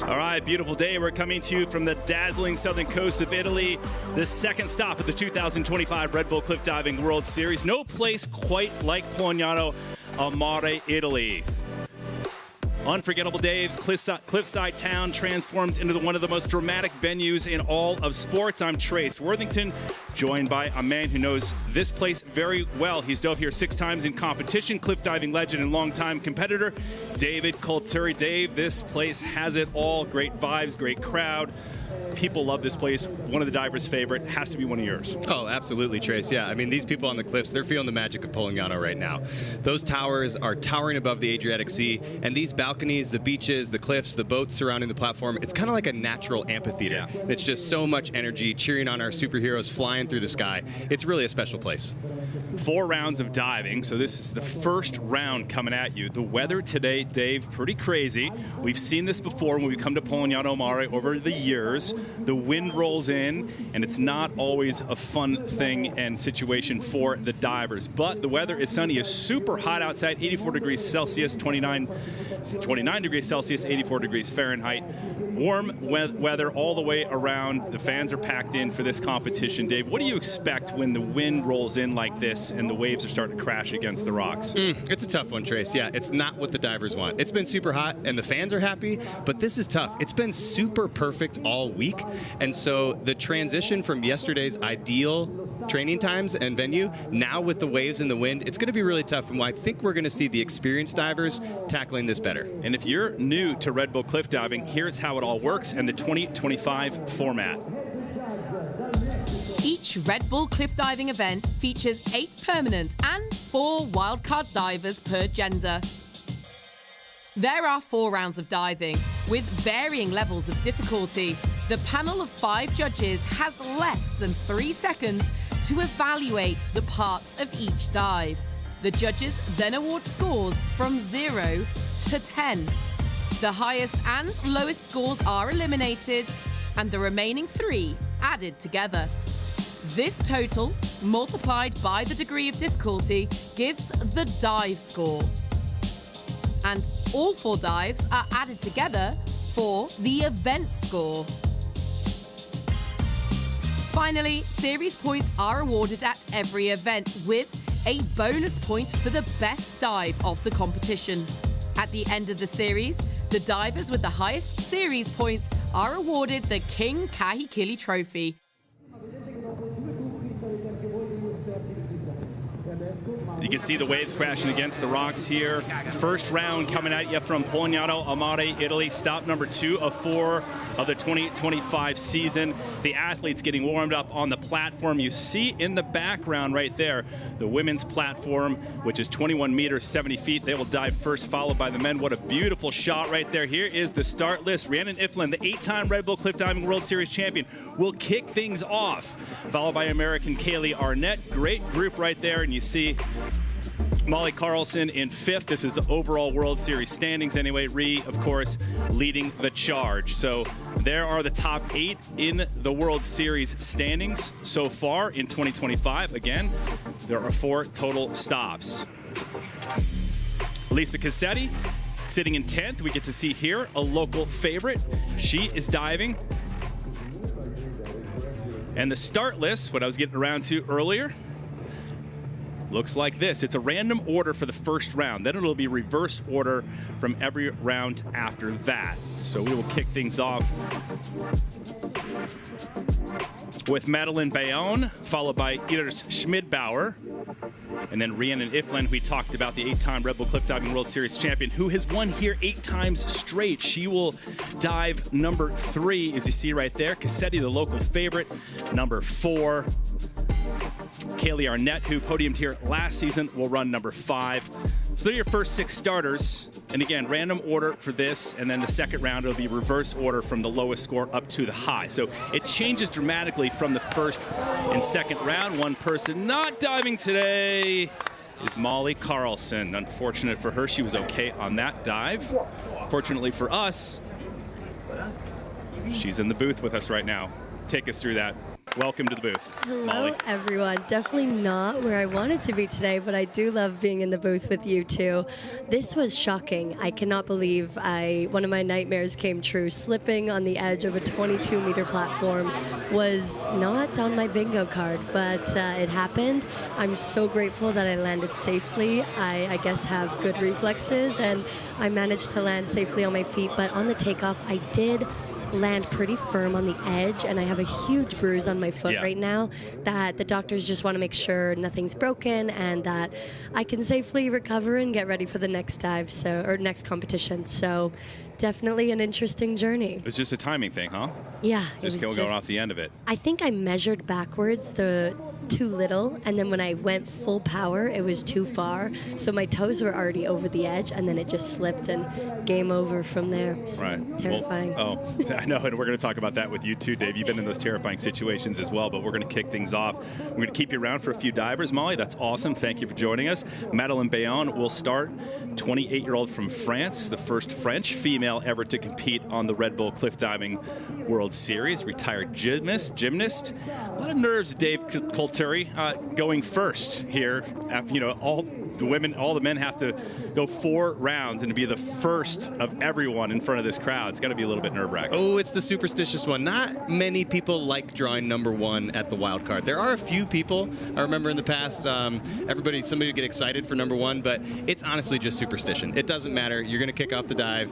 All right, beautiful day. We're coming to you from the dazzling southern coast of Italy. The second stop of the 2025 Red Bull Cliff Diving World Series. No place quite like Polignano, Mare, Italy. Unforgettable Dave's cliffside town transforms into one of the most dramatic venues in all of sports. I'm Trace Worthington, joined by a man who knows this place very well. He's dove here 6 times in competition, cliff diving legend and longtime competitor, David Colturi. Dave, this place has it all. Great vibes, great crowd. People love this place. One of the divers' favorite. Has to be one of yours. Oh, absolutely, Trace. Yeah, I mean, these people on the cliffs, they're feeling the magic of Polignano right now. Those towers are towering above the Adriatic Sea, and these balconies, the beaches, the cliffs, the boats surrounding the platform, it's kind of like a natural amphitheater. Yeah. It's just so much energy, cheering on our superheroes flying through the sky. It's really a special place. 4 rounds of diving, so this is the first round coming at you. The weather today, Dave, pretty crazy. We've seen this before when we come to Polignano Mare over the years. The wind rolls in, and it's not always a fun thing and situation for the divers. But the weather is sunny. It's super hot outside, 84 degrees Celsius, 29 degrees Celsius, 84 degrees Fahrenheit. Warm weather all the way around. The fans are packed in for this competition. Dave, what do you expect when the wind rolls in like this and the waves are starting to crash against the rocks? It's a tough one, Trace. Yeah, it's not what the divers want. It's been super hot, and the fans are happy, but this is tough. It's been super perfect all week, and so the transition from yesterday's ideal training times and venue, now with the waves and the wind, it's going to be really tough, and I think we're going to see the experienced divers tackling this better. And if you're new to Red Bull Cliff Diving, here's how it all works and the 2025 format. Each Red Bull Cliff Diving event features 8 permanent and 4 wildcard divers per gender. There are 4 rounds of diving, with varying levels of difficulty. The panel of 5 judges has less than 3 seconds to evaluate the parts of each dive. The judges then award scores from 0 to 10. The highest and lowest scores are eliminated, and the remaining 3 added together. This total, multiplied by the degree of difficulty, gives the dive score. And all 4 dives are added together for the event score. Finally, series points are awarded at every event, with a bonus point for the best dive of the competition. At the end of the series, the divers with the highest series points are awarded the King Kahikili Trophy. You can see the waves crashing against the rocks here. First round coming at you from Polignano, Mare, Italy. Stop number 2 of 4 of the 2025 season. The athletes getting warmed up on the platform. You see in the background right there, the women's platform, which is 21 meters, 70 feet. They will dive first, followed by the men. What a beautiful shot right there. Here is the start list. Rhiannon Iflin, the 8-time Red Bull Cliff Diving World Series champion, will kick things off, followed by American Kaylee Arnett. Great group right there, and you see Molly Carlson in 5th. This is the overall World Series standings anyway. Rhee, of course, leading the charge. So there are the top 8 in the World Series standings so far in 2025. Again, there are 4 total stops. Lisa Cassetti sitting in 10th. We get to see here a local favorite. She is diving. And the start list, what I was getting around to earlier, looks like this. It's a random order for the first round. Then it'll be reverse order from every round after that. So we will kick things off with Madeline Bayonne, followed by Iris Schmidbauer, and then Rhiannon Iflin. We talked about the 8-time Red Bull Cliff Diving World Series champion, who has won here 8 times straight. She will dive number 3, as you see right there. Cassetti, the local favorite, number 4. Kaylee Arnett, who podiumed here last season, will run number 5. So they're your first 6 starters. And again, random order for this, and then the second round will be reverse order from the lowest score up to the high. So it changes dramatically from the first and second round. One person not diving today is Molly Carlson. Unfortunate for her, she was okay on that dive. Fortunately for us, she's in the booth with us right now. Take us through that. welcome to the booth. Hello, Molly. everyone. Definitely not where I wanted to be today, but I do love being in the booth with you two. This was shocking. I cannot believe one of my nightmares came true. Slipping on the edge of a 22-meter platform was not on my bingo card, but it happened. I'm so grateful that I landed safely. I guess have good reflexes, and I managed to land safely on my feet, but on the takeoff, I did land pretty firm on the edge, and I have a huge bruise on my foot right now that the doctors just want to make sure nothing's broken and that I can safely recover and get ready for the next dive, or next competition. So definitely an interesting journey. It's just a timing thing, huh? Yeah. Just going off the end of it. I think I measured backwards too little, and then when I went full power, it was too far. So my toes were already over the edge, and then it just slipped, and game over from there. So right. Terrifying. Well, I know, and we're going to talk about that with you too, Dave. You've been in those terrifying situations as well, but we're going to kick things off. We're going to keep you around for a few divers, Molly. That's awesome. Thank you for joining us. Madeleine Bayonne will start. 28-year-old from France, the first French female ever to compete on the Red Bull Cliff Diving World Series. Retired gymnast. A lot of nerves, Dave Coulteri, going first here. After, all the men have to go 4 rounds and to be the first of everyone in front of this crowd. It's got to be a little bit nerve-wracking. Oh, it's the superstitious one. Not many people like drawing number 1 at the wild card. There are a few people. I remember in the past, somebody would get excited for number 1, but it's honestly just superstition. It doesn't matter. You're going to kick off the dive.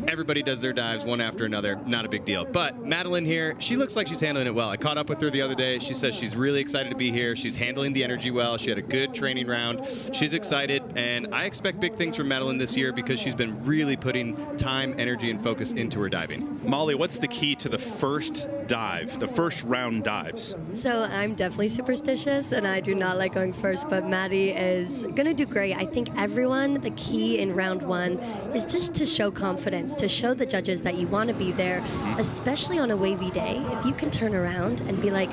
Everybody does their dives one after another. Not a big deal. But Madeleine here, she looks like she's handling it well. I caught up with her the other day. She says she's really excited to be here. She's handling the energy well. She had a good training round. She's excited, and I expect big things from Madeleine this year because she's been really putting time, energy, and focus into her diving. Molly, what's the key to the first dive, the first round dives? So I'm definitely superstitious, and I do not like going first, but Maddie is going to do great. I think everyone, the key in round 1 is just to show confidence, to show the judges that you want to be there, especially on a wavy day. If you can turn around and be like,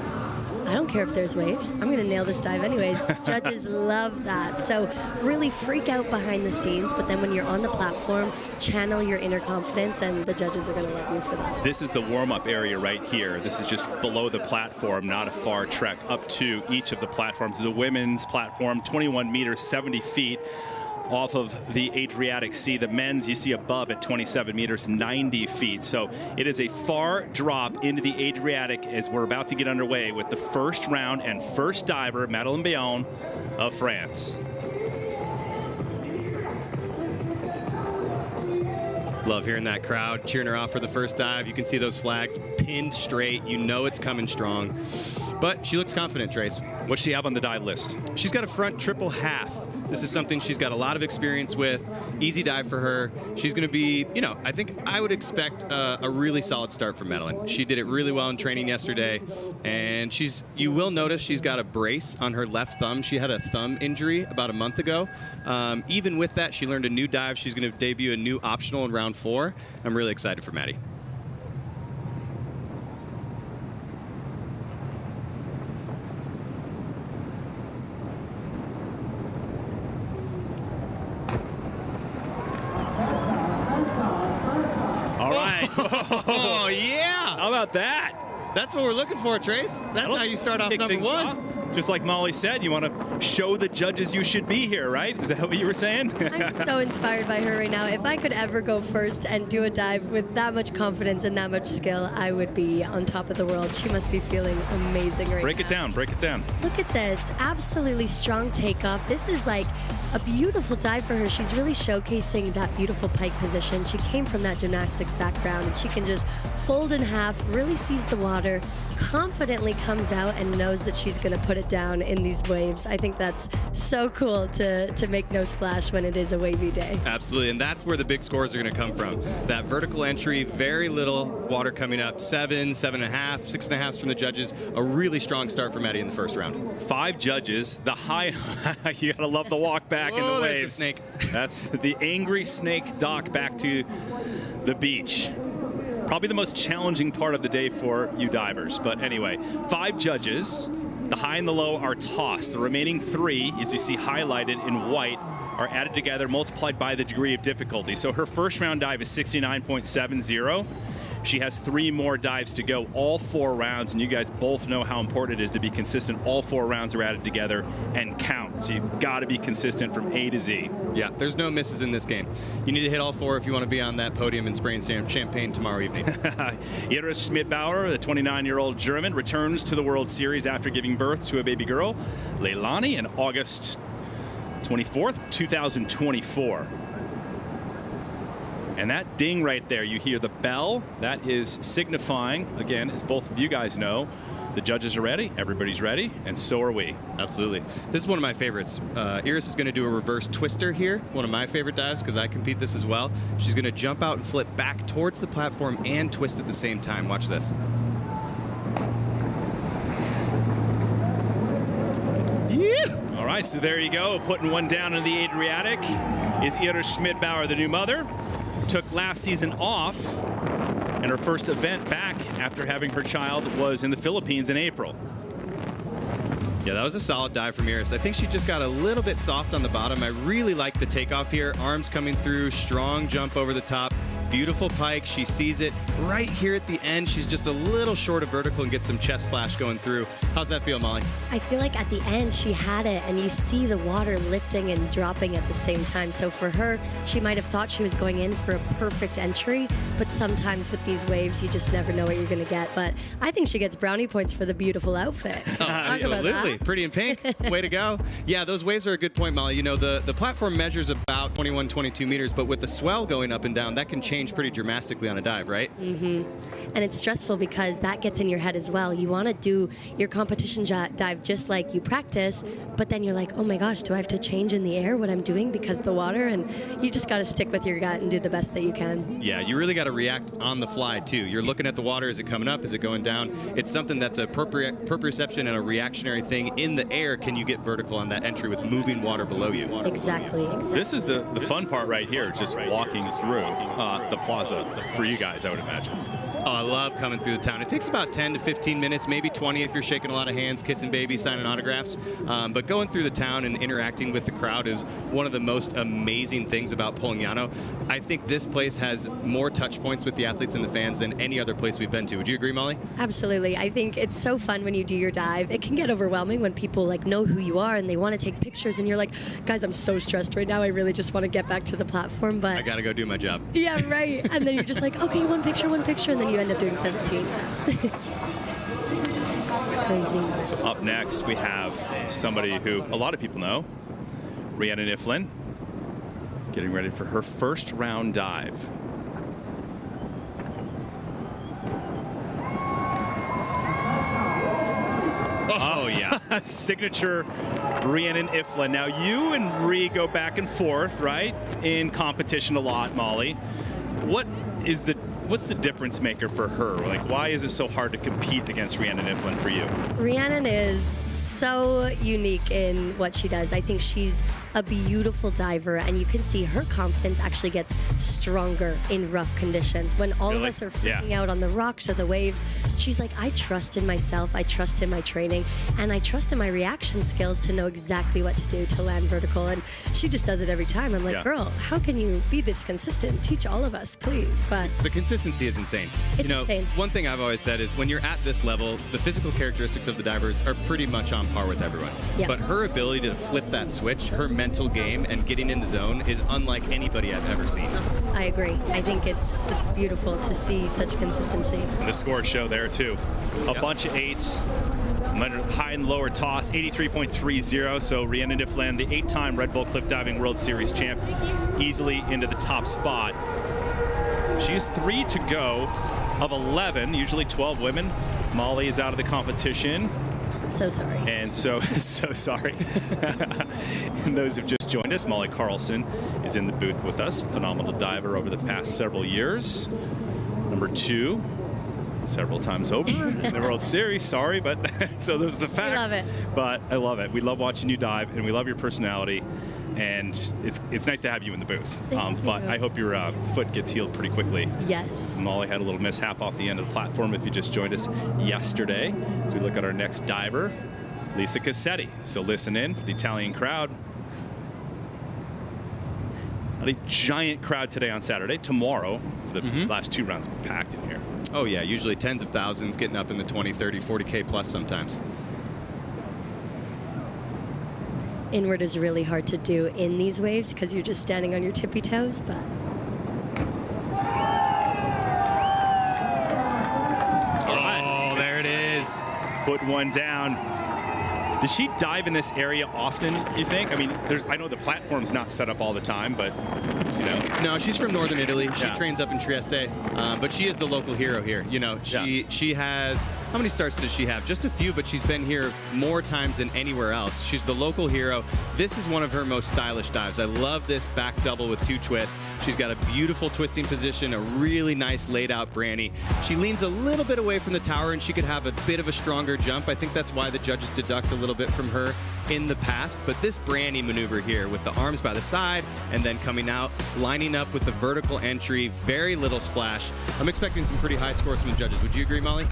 I don't care if there's waves. I'm going to nail this dive anyways. The judges love that. So really freak out behind the scenes, but then when you're on the platform, channel your inner confidence, and the judges are going to love you for that. This is the warm-up area right here. This is just below the platform, not a far trek up to each of the platforms. The women's platform, 21 meters, 70 feet. Off of the Adriatic Sea. The men's you see above at 27 meters, 90 feet. So it is a far drop into the Adriatic as we're about to get underway with the first round and first diver, Madeleine Bayonne of France. Love hearing that crowd cheering her off for the first dive. You can see those flags pinned straight. You know it's coming strong. But she looks confident, Trace. What's she have on the dive list? She's got a front triple half. This is something she's got a lot of experience with. Easy dive for her. She's going to be, I think I would expect a really solid start from Madeleine. She did it really well in training yesterday. And you will notice she's got a brace on her left thumb. She had a thumb injury about a month ago. Even with that, she learned a new dive. She's going to debut a new optional in round 4. I'm really excited for Maddie. Oh, yeah. How about that? That's what we're looking for, Trace. That's how you start off number 1. Off. Just like Molly said, you want to show the judges you should be here, right? Is that what you were saying? I'm so inspired by her right now. If I could ever go first and do a dive with that much confidence and that much skill, I would be on top of the world. She must be feeling amazing right now. Break it down. Look at this. Absolutely strong takeoff. This is like a beautiful dive for her. She's really showcasing that beautiful pike position. She came from that gymnastics background, and she can just fold in half, really sees the water, confidently comes out and knows that she's going to put it down in these waves. I think that's so cool to make no splash when it is a wavy day. Absolutely, and that's where the big scores are going to come from. That vertical entry, very little water coming up, 7, 7.5, 6.5 from the judges. A really strong start for Maddie in the first round. 5 judges. The high, you gotta love the walk back in the waves. The snake. That's the angry snake dock back to the beach. Probably the most challenging part of the day for you divers. But anyway, 5 judges. The high and the low are tossed. The remaining 3, as you see highlighted in white, are added together, multiplied by the degree of difficulty. So her first round dive is 69.70. She has 3 more dives to go, all 4 rounds, and you guys both know how important it is to be consistent. All 4 rounds are added together and count. So you've got to be consistent from A to Z. Yeah, there's no misses in this game. You need to hit all 4 if you want to be on that podium and spraying champagne tomorrow evening. Iris Schmidbauer, the 29-year-old German, returns to the World Series after giving birth to a baby girl, Leilani, in August 24th, 2024. And that ding right there, you hear the bell, that is signifying, again, as both of you guys know, the judges are ready, everybody's ready, and so are we. Absolutely. This is one of my favorites. Iris is going to do a reverse twister here, one of my favorite dives because I compete this as well. She's going to jump out and flip back towards the platform and twist at the same time. Watch this. Yeah. All right, so there you go. Putting one down in the Adriatic is Iris Schmidbauer, the new mother. Took last season off, and her first event back after having her child was in the Philippines in April. Yeah, that was a solid dive from Iris. I think she just got a little bit soft on the bottom. I really like the takeoff here. Arms coming through, strong jump over the top. Beautiful pike. She sees it right here at the end. She's just a little short of vertical and gets some chest splash going through. How's that feel, Molly? I feel like at the end she had it, and you see the water lifting and dropping at the same time. So for her, she might have thought she was going in for a perfect entry, but sometimes with these waves, you just never know what you're going to get. But I think she gets brownie points for the beautiful outfit. Oh, absolutely. Pretty in pink. Way to go. Yeah, those waves are a good point, Molly. You know, the platform measures about 21, 22 meters, but with the swell going up and down, that can change pretty dramatically on a dive, right? Mm-hmm. And it's stressful because that gets in your head as well. You want to do your competition dive just like you practice, but then you're like, oh my gosh, do I have to change in the air what I'm doing because of the water? And you just got to stick with your gut and do the best that you can. Yeah, you really got to react on the fly, too. You're looking at the water. Is it coming up? Is it going down? It's something that's a proprioception and a reactionary thing. In the air, can you get vertical on that entry with moving water below you? Exactly. This is the fun part right here, just walking through the plaza for you guys, I would imagine. Oh, I love coming through the town. It takes about 10 to 15 minutes, maybe 20 if you're shaking a lot of hands, kissing babies, signing autographs. But going through the town and interacting with the crowd is one of the most amazing things about Polignano. I think this place has more touch points with the athletes and the fans than any other place we've been to. Would you agree, Molly? Absolutely. I think it's so fun when you do your dive. It can get overwhelming when people like know who you are and they want to take pictures, and you're like, guys, I'm so stressed right now. I really just want to get back to the platform, but I gotta go do my job. Yeah, right. And then you're just like, okay, one picture, and then you end up doing 17. Crazy. So up next, we have somebody who a lot of people know, Rhiannon Iflin, getting ready for her first round dive. Oh, yeah. Signature Rhiannon Iflin. Now, you and Rhi go back and forth, right, in competition a lot, Molly. What's the difference maker for her? Like, why is it so hard to compete against Rhiannon Iflin for you? Rhiannon is so unique in what she does. I think she's a beautiful diver, and you can see her confidence actually gets stronger in rough conditions. When all of us are freaking out on the rocks or the waves, she's like, I trust in myself, I trust in my training, and I trust in my reaction skills to know exactly what to do to land vertical. And she just does it every time. I'm like, girl, how can you be this consistent? Teach all of us, please. But the consistency is insane. It's insane. One thing I've always said is when you're at this level, the physical characteristics of the divers are pretty much on par with everyone. Yep. But her ability to flip that switch, her mental game and getting in the zone is unlike anybody I've ever seen. I agree. I think it's beautiful to see such consistency. And the scores show there too. A bunch of 8s, high and lower toss, 83.30. So Rhiannon Iflin, the 8-time Red Bull Cliff Diving World Series champ, easily into the top spot. She's 3 to go of 11, usually 12 women. Molly is out of the competition. So sorry. And so sorry. And those who've just joined us, Molly Carlson is in the booth with us. Phenomenal diver over the past several years. Number 2, several times over in the World Series. Sorry, but so those are the facts. I love it. But I love it. We love watching you dive, and we love your personality. And it's nice to have you in the booth. But I hope your foot gets healed pretty quickly. Yes. Molly had a little mishap off the end of the platform if you just joined us yesterday. As we look at our next diver, Lisa Cassetti. So listen in for the Italian crowd. Not a giant crowd today on Saturday. Tomorrow, for the last 2 rounds, will be packed in here. Oh, yeah, usually tens of thousands, getting up in the 20, 30, 40K plus sometimes. Inward is really hard to do in these waves because you're just standing on your tippy toes, but... Oh, there it is. Put one down. Does she dive in this area often, you think? I mean, I know the platform's not set up all the time, but, you know. No, she's from northern Italy. She Yeah. trains up in Trieste, but she is the local hero here. You know, she has, how many starts does she have? Just a few, but she's been here more times than anywhere else. She's the local hero. This is one of her most stylish dives. I love this back double with 2 twists. She's got a beautiful twisting position, a really nice laid out branny. She leans a little bit away from the tower, and she could have a bit of a stronger jump. I think that's why the judges deduct a little bit from her in the past. But this branny maneuver here with the arms by the side and then coming out, lining up with the vertical entry, very little splash. I'm expecting some pretty high scores from the judges. Would you agree, Molly?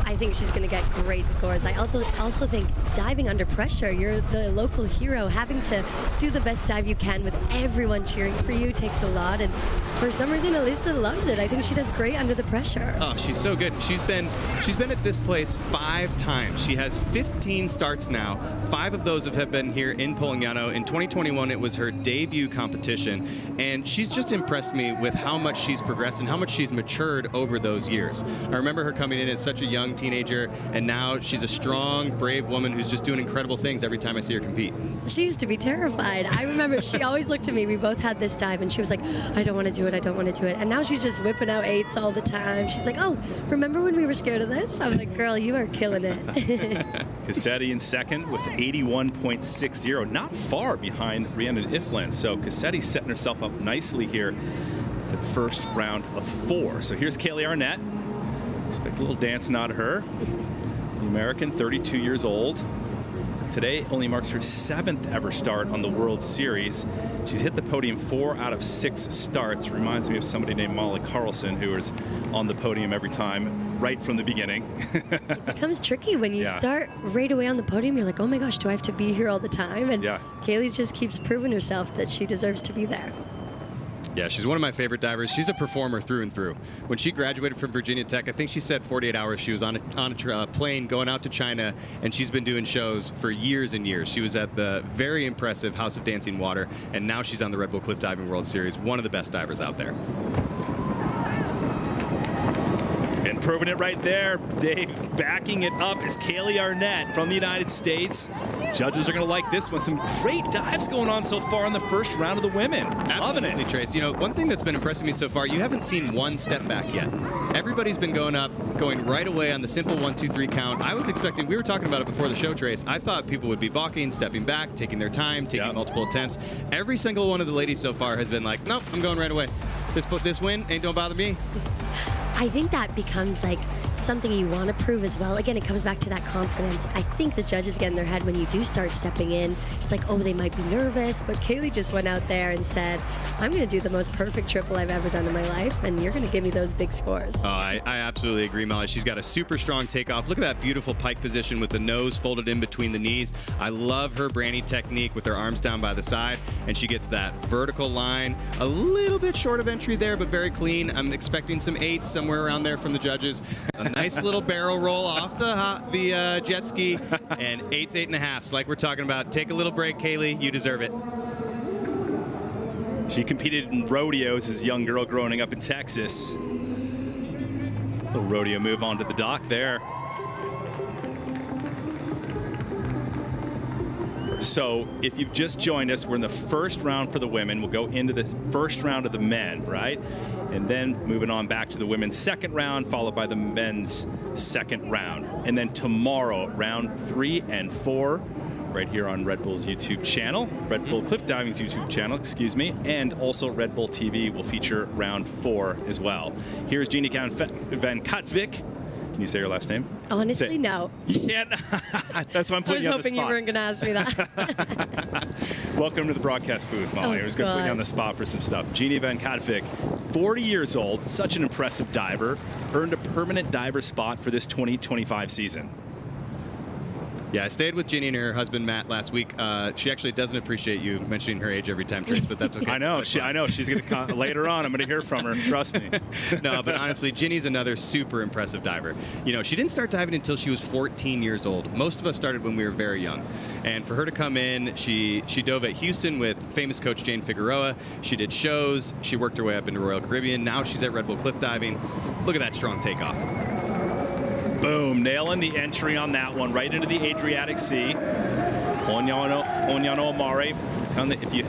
I think she's going to get great scores. I also think diving under pressure, you're the local hero. Having to do the best dive you can with everyone cheering for you takes a lot. And for some reason, Elisa loves it. I think she does great under the pressure. Oh, she's so good. She's been at this place 5 times. She has 15 starts now. 5 of those have been here in Polignano. In 2021, it was her debut competition. And she's just impressed me with how much she's progressed and how much she's matured over those years. I remember her coming in as such a young teenager, and now she's a strong, brave woman who's just doing incredible things every time I see her compete. She used to be terrified. I remember she always looked at me. We both had this dive, and she was like, I don't want to do it. I don't want to do it. And now she's just whipping out 8s all the time. She's like, oh, remember when we were scared of this? I'm like, girl, you are killing it. Cassetti in second with 81.60, not far behind Rhiannon Ifland. So Cassetti's setting herself up nicely here, the first round of 4. So here's Kaylee Arnett. Expect a little dancing out of her. The American, 32 years old. Today only marks her 7th ever start on the World Series. She's hit the podium 4 out of 6 starts. Reminds me of somebody named Molly Carlson, who was on the podium every time, right from the beginning. It becomes tricky when you start right away on the podium. You're like, oh my gosh, do I have to be here all the time? And Kaylee just keeps proving herself that she deserves to be there. Yeah, she's one of my favorite divers. She's a performer through and through. When she graduated from Virginia Tech, I think she said 48 hours. She was on a plane going out to China, and she's been doing shows for years and years. She was at the very impressive House of Dancing Water, and now she's on the Red Bull Cliff Diving World Series. One of the best divers out there. And proving it right there, Dave, backing it up is Kaylee Arnett from the United States. Judges are going to like this one. Some great dives going on so far in the first round of the women. Loving it. Trace. You know, one thing that's been impressing me so far, you haven't seen one step back yet. Everybody's been going up, going right away on the simple 1, 2, 3 count. I was expecting, we were talking about it before the show, Trace. I thought people would be balking, stepping back, taking their time, taking multiple attempts. Every single one of the ladies so far has been like, nope, I'm going right away. This win ain't don't bother me. I think that becomes like something you want to prove as well. Again, it comes back to that confidence. I think the judges get in their head when you do start stepping in. It's like, oh, they might be nervous, but Kaylee just went out there and said, I'm going to do the most perfect triple I've ever done in my life, and you're going to give me those big scores. Oh, I absolutely agree, Molly. She's got a super strong takeoff. Look at that beautiful pike position with the nose folded in between the knees. I love her branny technique with her arms down by the side, and she gets that vertical line. A little bit short of entry there, but very clean. I'm expecting some 8s somewhere around there from the judges. A nice little barrel roll off the jet ski, and 8s, 8.5s. Like we're talking about. Take a little break, Kaylee. You deserve it. She competed in rodeos as a young girl growing up in Texas. Little rodeo move onto the dock there. So if you've just joined us, we're in the first round for the women. We'll go into the first round of the men, right? And then moving on back to the women's second round, followed by the men's second round. And then tomorrow, round 3 and 4, right here on Red Bull's YouTube channel, Red Bull Cliff Diving's YouTube channel, excuse me, and also Red Bull TV will feature round 4 as well. Here's Jeannie Van Katvik. Can you say your last name? Honestly, no. Yeah, that's why I'm putting you on the spot. I was hoping you weren't going to ask me that. Welcome to the broadcast booth, Molly. I was going to put you on the spot for some stuff. Jeannie Van Katvik, 40 years old, such an impressive diver, earned a permanent diver spot for this 2025 season. Yeah, I stayed with Ginny and her husband Matt last week. She actually doesn't appreciate you mentioning her age every time, Trace, but that's okay. I know. I know. She's going to later on. I'm going to hear from her. Trust me. No, but honestly, Ginny's another super impressive diver. You know, she didn't start diving until she was 14 years old. Most of us started when we were very young. And for her to come in, she dove at Houston with famous coach Jane Figueroa. She did shows. She worked her way up into Royal Caribbean. Now she's at Red Bull cliff diving. Look at that strong takeoff. Boom, nailing the entry on that one, right into the Adriatic Sea. Polignano Mare. If you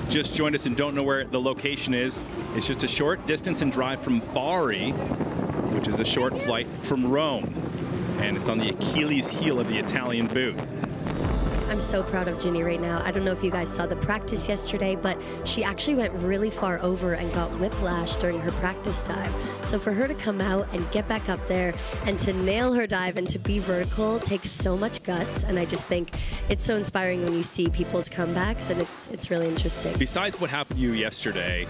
just joined us and don't know where the location is, it's just a short distance and drive from Bari, which is a short flight from Rome. And it's on the Achilles heel of the Italian boot. I'm so proud of Ginny right now. I don't know if you guys saw the practice yesterday, but she actually went really far over and got whiplash during her practice dive. So for her to come out and get back up there and to nail her dive and to be vertical takes so much guts. And I just think it's so inspiring when you see people's comebacks, and it's really interesting. Besides what happened to you yesterday,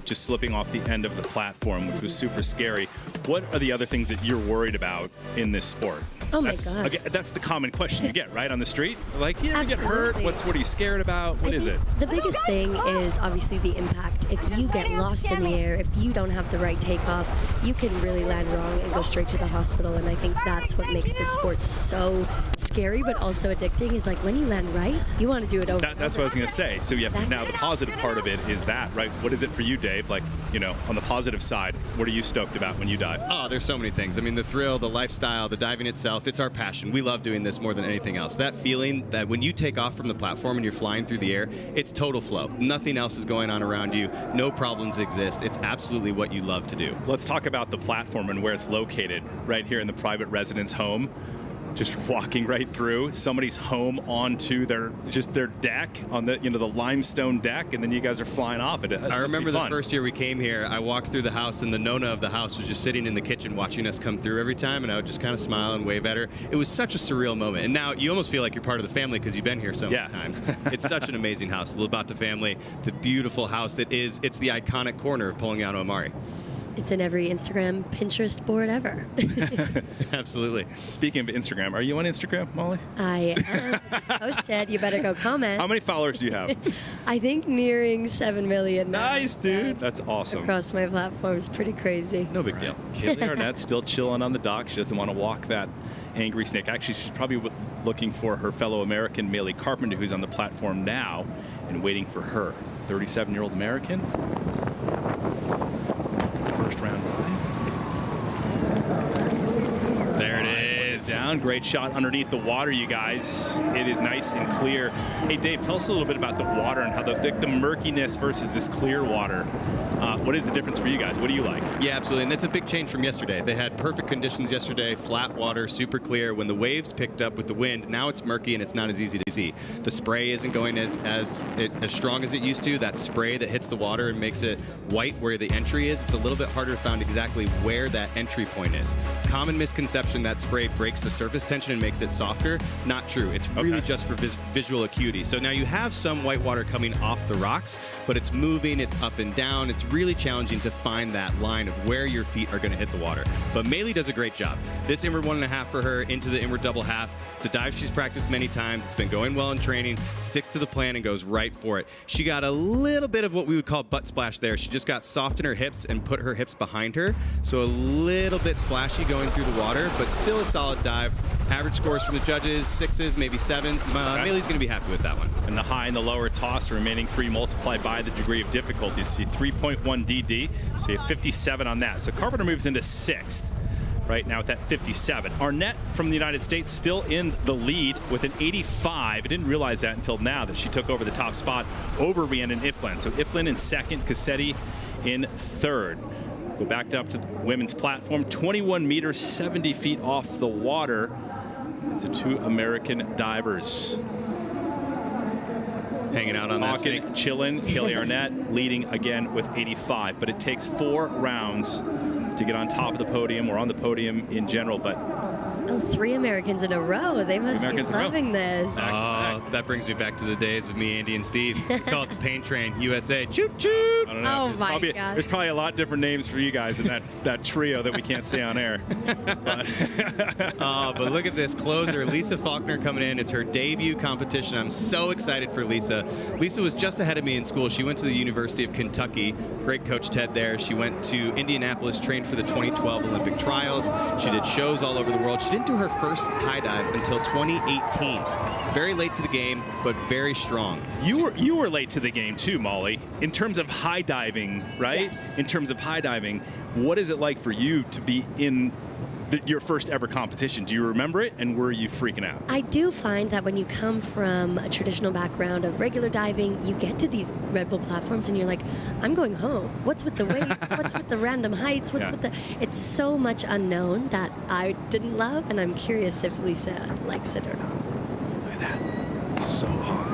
just slipping off the end of the platform, which was super scary, what are the other things that you're worried about in this sport? Oh my gosh. Again, that's the common question you get, right, on the street? Like, you get hurt? Absolutely. What are you scared about? What is it? The biggest thing is obviously the impact. If you get lost in the air, if you don't have the right takeoff, you can really land wrong and go straight to the hospital. And I think that's what makes this sport so scary, but also addicting, is like when you land right, you want to do it over. That's what I was going to say. So you have now the positive part of it is that, right? What is it for you, Dave? Like, you know, on the positive side, what are you stoked about when you dive? Oh, there's so many things. I mean, the thrill, the lifestyle, the diving itself, it's our passion. We love doing this more than anything else. That feeling that when you take off from the platform and you're flying through the air, it's total flow. Nothing else is going on around you. No problems exist. It's absolutely what you love to do. Let's talk about the platform and where it's located, right here in the private residence home. Just walking right through somebody's home onto their deck on the the limestone deck, and then you guys are flying off it. I remember the first year we came here, I walked through the house and the Nona of the house was just sitting in the kitchen watching us come through every time, and I would just kind of smile and wave at her. It was such a surreal moment, and now you almost feel like you're part of the family because you've been here so many times. It's such an amazing house, the Labata family, the beautiful house that is. It's the iconic corner of Polignano Mare. It's in every Instagram, Pinterest board ever. Absolutely. Speaking of Instagram, are you on Instagram, Molly? I am. Just posted. You better go comment. How many followers do you have? I think nearing 7 million now. Nice, dude. That's awesome. Across my platforms. Pretty crazy. No big deal. Kaylee Arnett's still chilling on the dock. She doesn't want to walk that angry snake. Actually, she's probably looking for her fellow American, Maylee Carpenter, who's on the platform now and waiting for her. 37-year-old American. First round dive. There it is. Down. Great shot underneath the water, you guys. It is nice and clear. Hey, Dave, tell us a little bit about the water and how the murkiness versus this clear water. What is the difference for you guys? What do you like? Yeah, absolutely. And that's a big change from yesterday. They had perfect conditions yesterday, flat water, super clear. When the waves picked up with the wind, now it's murky and it's not as easy to see. The spray isn't going as strong as it used to. That spray that hits the water and makes it white where the entry is, it's a little bit harder to find exactly where that entry point is. Common misconception that spray breaks the surface tension and makes it softer. Not true. It's really just for visual acuity. So now you have some white water coming off the rocks, but it's moving, it's up and down. It's really challenging to find that line of where your feet are going to hit the water. But Maylee does a great job. This inward 1.5 for her into the inward double half. It's a dive she's practiced many times. It's been going well in training, sticks to the plan and goes right for it. She got a little bit of what we would call butt splash there. She just got soft in her hips and put her hips behind her. So a little bit splashy going through the water, but still a solid dive. Average scores from the judges, 6s, maybe 7s. Maylee's going to be happy with that one. And the high and the lower toss, the remaining 3 multiplied by the degree of difficulty. See 3.1 DD, so you have 57 on that. So Carpenter moves into 6th right now with that 57. Arnett from the United States still in the lead with an 85. I didn't realize that until now that she took over the top spot over Rhiannon Iflin. So Iflin in 2nd, Cassetti in 3rd. Go back up to the women's platform, 21 meters, 70 feet off the water. It's the 2 American divers. Hanging out on that snake. Chillin', Kelly Arnett leading again with 85. But it takes 4 rounds to get on top of the podium or on the podium in general. But 3 Americans in a row. They must be loving this. That brings me back to the days of me, Andy, and Steve. We call it the pain train, USA. Choo choo! I don't know. Oh my gosh. There's probably a lot different names for you guys in that trio that we can't say on air. But look at this closer, Lisa Faulkner coming in. It's her debut competition. I'm so excited for Lisa. Lisa was just ahead of me in school. She went to the University of Kentucky. Great coach Ted there. She went to Indianapolis, trained for the 2012 Olympic trials. She did shows all over the world. She didn't do her first high dive until 2018. Very late to the game, but very strong. You were late to the game too, Molly. In terms of high diving, right? Yes. In terms of high diving, what is it like for you to be in your first ever competition? Do you remember it, and were you freaking out? I do find that when you come from a traditional background of regular diving, you get to these Red Bull platforms and you're like, I'm going home. What's with the waves? What's with the random heights? What's with the... It's so much unknown that I didn't love, and I'm curious if Lisa likes it or not. Look at that. So high.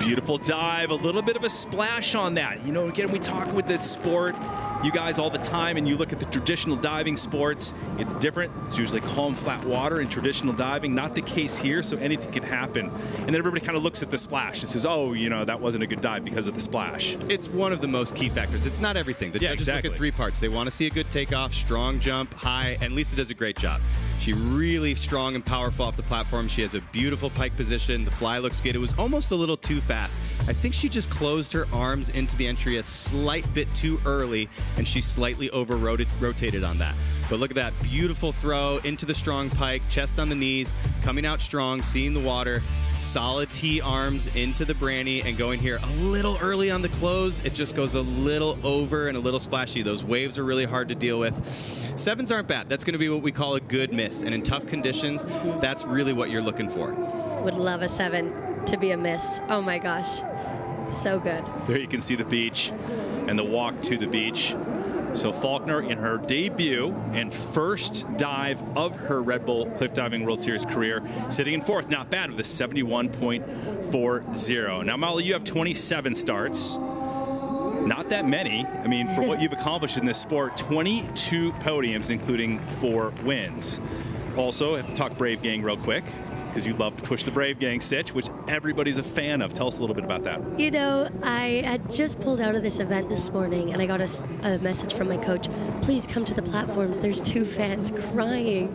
Beautiful dive, a little bit of a splash on that. You know, again, we talk with this sport, you guys, all the time, and you look at the traditional diving sports, it's different. It's usually calm, flat water in traditional diving. Not the case here, so anything can happen. And then everybody kind of looks at the splash and says, oh, you know, that wasn't a good dive because of the splash. It's one of the most key factors. It's not everything. The judges look at 3 parts. They want to see a good takeoff, strong jump, high, and Lisa does a great job. She really strong and powerful off the platform. She has a beautiful pike position. The fly looks good. It was almost a little too fast. I think she just closed her arms into the entry a slight bit too early, and she slightly rotated on that. But look at that beautiful throw into the strong pike, chest on the knees, coming out strong, seeing the water, solid T arms into the branny, and going here a little early on the close. It just goes a little over and a little splashy. Those waves are really hard to deal with. 7s aren't bad. That's going to be what we call a good miss. And in tough conditions, that's really what you're looking for. Would love a 7 to be a miss. Oh my gosh. So good. There you can see the beach and the walk to the beach. So Faulkner, in her debut and first dive of her Red Bull Cliff Diving World Series career, sitting in 4th, not bad, with a 71.40. Now, Molly, you have 27 starts. Not that many. I mean, for what you've accomplished in this sport, 22 podiums, including 4 wins. Also, I have to talk Brave Gang real quick, because you love to push the Brave Gang sitch, which everybody's a fan of. Tell us a little bit about that. You know, I had just pulled out of this event this morning, and I got a message from my coach, please come to the platforms. There's 2 fans crying,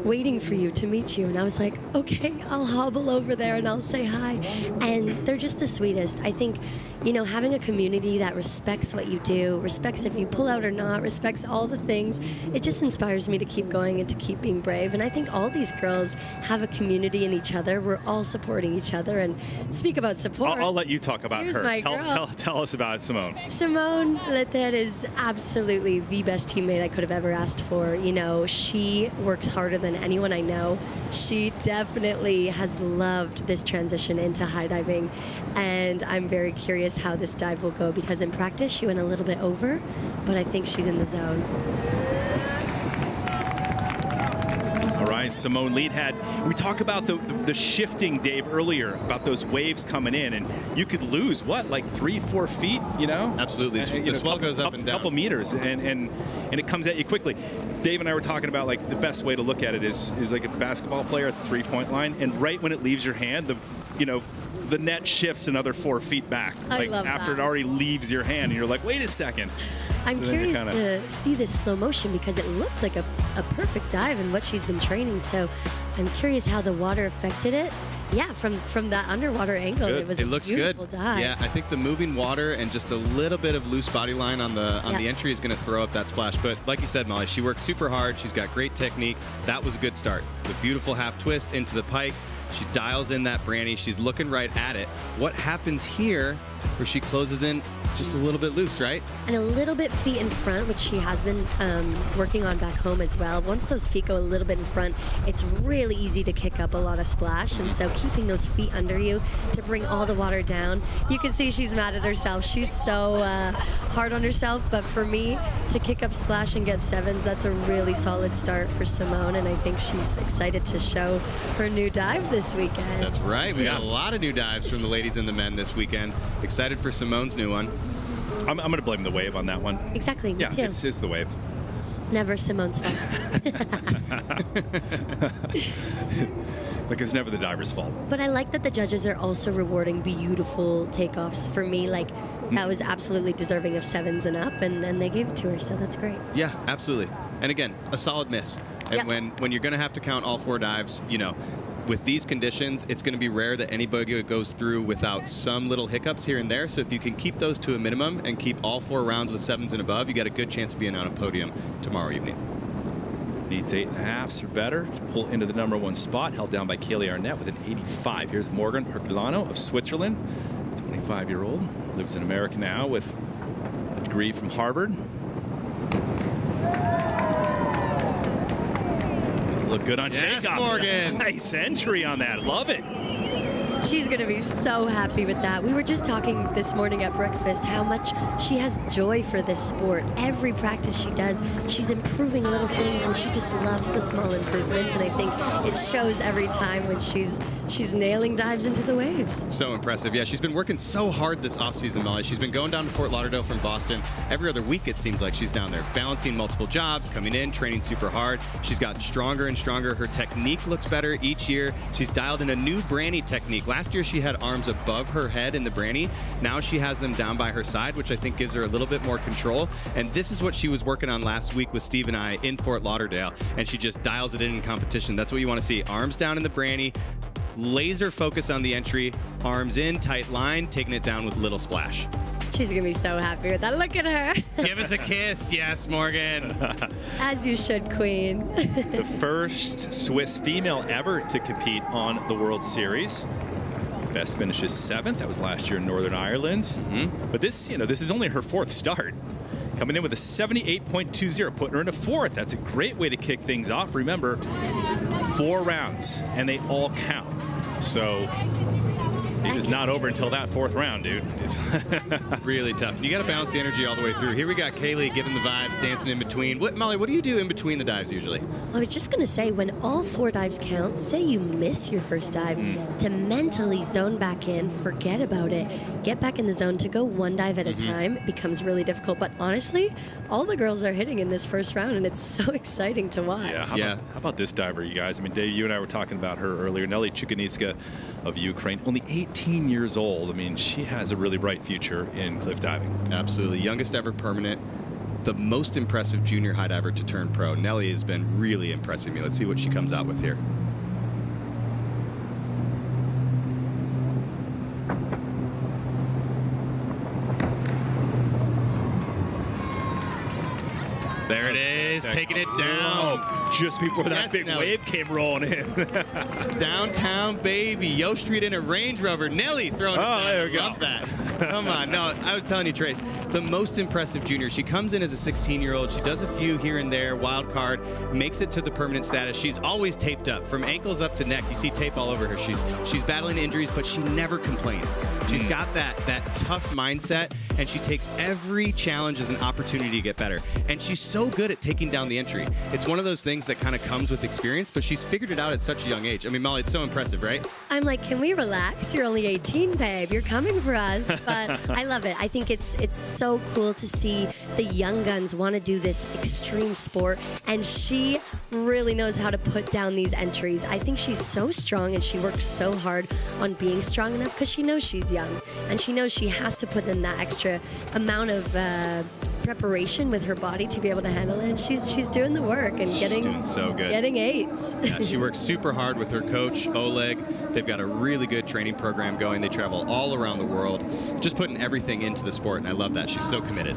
waiting for you to meet you. And I was like, okay, I'll hobble over there and I'll say hi. And they're just the sweetest. I think, you know, having a community that respects what you do, respects if you pull out or not, respects all the things, it just inspires me to keep going and to keep being brave. And I think all these girls have a community in each other. We're all supporting each other. And speak about support. I'll let you talk about Here's her. My Tell us about Simone. Simone Leter is absolutely the best teammate I could have ever asked for. You know, she works harder than anyone I know. She definitely has loved this transition into high diving, and I'm very curious how this dive will go, because in practice she went a little bit over, but I think she's in the zone. All right, Simone Lead we talk about the shifting, Dave, earlier, about those waves coming in, and you could lose, what, like 3-4 feet, you know? Absolutely. The swell goes up and down. A couple meters, and it comes at you quickly. Dave and I were talking about, like, the best way to look at it is like a basketball player at the three-point line, and right when it leaves your hand, the net shifts another 4 feet back. I love after that. It already leaves your hand, and you're like, wait a second. I'm curious to see this slow motion, because it looked like a perfect dive in what she's been training. So I'm curious how the water affected it. Yeah, from that underwater angle, Good. it was It a looks beautiful good. dive. Yeah, I think the moving water and just a little bit of loose body line on the entry is going to throw up that splash. But like you said, Molly, she worked super hard. She's got great technique. That was a good start. The beautiful half twist into the pike. She dials in that branny. She's looking right at it. What happens here where she closes in just a little bit loose, right? And a little bit feet in front, which she has been working on back home as well. Once those feet go a little bit in front, it's really easy to kick up a lot of splash. And so keeping those feet under you to bring all the water down. You can see she's mad at herself. She's so hard on herself. But for me, to kick up splash and get 7s, that's a really solid start for Simone. And I think she's excited to show her new dive this weekend. That's right. We got a lot of new dives from the ladies and the men this weekend. Excited for Simone's new one. I'm going to blame the wave on that one. Exactly, me too. It's the wave. It's never Simone's fault. Like, it's never the diver's fault. But I like that the judges are also rewarding beautiful takeoffs. For me, like, that was absolutely deserving of 7s and up, and they gave it to her, so that's great. Yeah, absolutely. And again, a solid miss. And Yep. when you're going to have to count all 4 dives, you know, with these conditions, it's going to be rare that anybody goes through without some little hiccups here and there. So if you can keep those to a minimum and keep all 4 rounds with 7s and above, you got a good chance of being on a podium tomorrow evening. Needs 8.5s or better to pull into the #1 spot, held down by Kaylee Arnett with an 85. Here's Morgan Polignano of Switzerland, 25-year-old, lives in America now with a degree from Harvard. Look good on Yes, takeoff. Morgan. Nice entry on that. Love it. She's going to be so happy with that. We were just talking this morning at breakfast how much she has joy for this sport. Every practice she does, she's improving little things, and she just loves the small improvements. And I think it shows every time when she's nailing dives into the waves. So impressive. Yeah, she's been working so hard this offseason, Molly. She's been going down to Fort Lauderdale from Boston. Every other week, it seems like she's down there, balancing multiple jobs, coming in, training super hard. She's gotten stronger and stronger. Her technique looks better each year. She's dialed in a new Branny technique. Last year, she had arms above her head in the Branny. Now she has them down by her side, which I think gives her a little bit more control. And this is what she was working on last week with Steve and I in Fort Lauderdale. And she just dials it in competition. That's what you want to see. Arms down in the Branny, laser focus on the entry, arms in, tight line, taking it down with little splash. She's going to be so happy with that. Look at her. Give us a kiss. Yes, Morgan. As you should, Queen. The first Swiss female ever to compete on the World Series. Best finish is 7th. That was last year in Northern Ireland. But this, this is only her 4th start. Coming in with a 78.20, putting her in a 4th. That's a great way to kick things off. Remember, 4 rounds, and they all count. So it is not over until that 4th round, dude. It's really tough. And you got to balance the energy all the way through. Here we got Kaylee giving the vibes, dancing in between. Molly, what do you do in between the dives usually? I was just going to say, when all 4 dives count, say you miss your first dive, to mentally zone back in, forget about it, get back in the zone. To go 1 dive at a time becomes really difficult. But honestly, all the girls are hitting in this first round, and it's so exciting to watch. Yeah, how about this diver, you guys? I mean, Dave, you and I were talking about her earlier. Nelly Chukanitska of Ukraine, only 18 years old. I mean, she has a really bright future in cliff diving. Absolutely. Youngest ever permanent. The most impressive junior high diver to turn pro. Nelly has been really impressing me. Let's see what she comes out with here. There it is, taking it down. Just before that big wave came rolling in. Downtown, baby. Yo Street in a Range Rover. Nelly throwing it down. There we go. Love that. Come on. No, I was telling you, Trace, the most impressive junior. She comes in as a 16-year-old. She does a few here and there, wild card, makes it to the permanent status. She's always taped up, from ankles up to neck. You see tape all over her. She's battling injuries, but she never complains. She's got that tough mindset, and she takes every challenge as an opportunity to get better. And she's so good at taking down the entry. It's one of those things that kind of comes with experience, but she's figured it out at such a young age. I mean, Molly, it's so impressive, right? I'm like, can we relax? You're only 18, babe. You're coming for us. But I love it. I think it's so cool to see the young guns want to do this extreme sport, and she really knows how to put down these entries. I think she's so strong, and she works so hard on being strong enough because she knows she's young, and she knows she has to put in that extra amount of preparation with her body to be able to handle it. And she's doing the work and doing so good. Getting 8s. Yeah, she works super hard with her coach, Oleg. They've got a really good training program going. They travel all around the world, just putting everything into the sport, and I love that. She's so committed.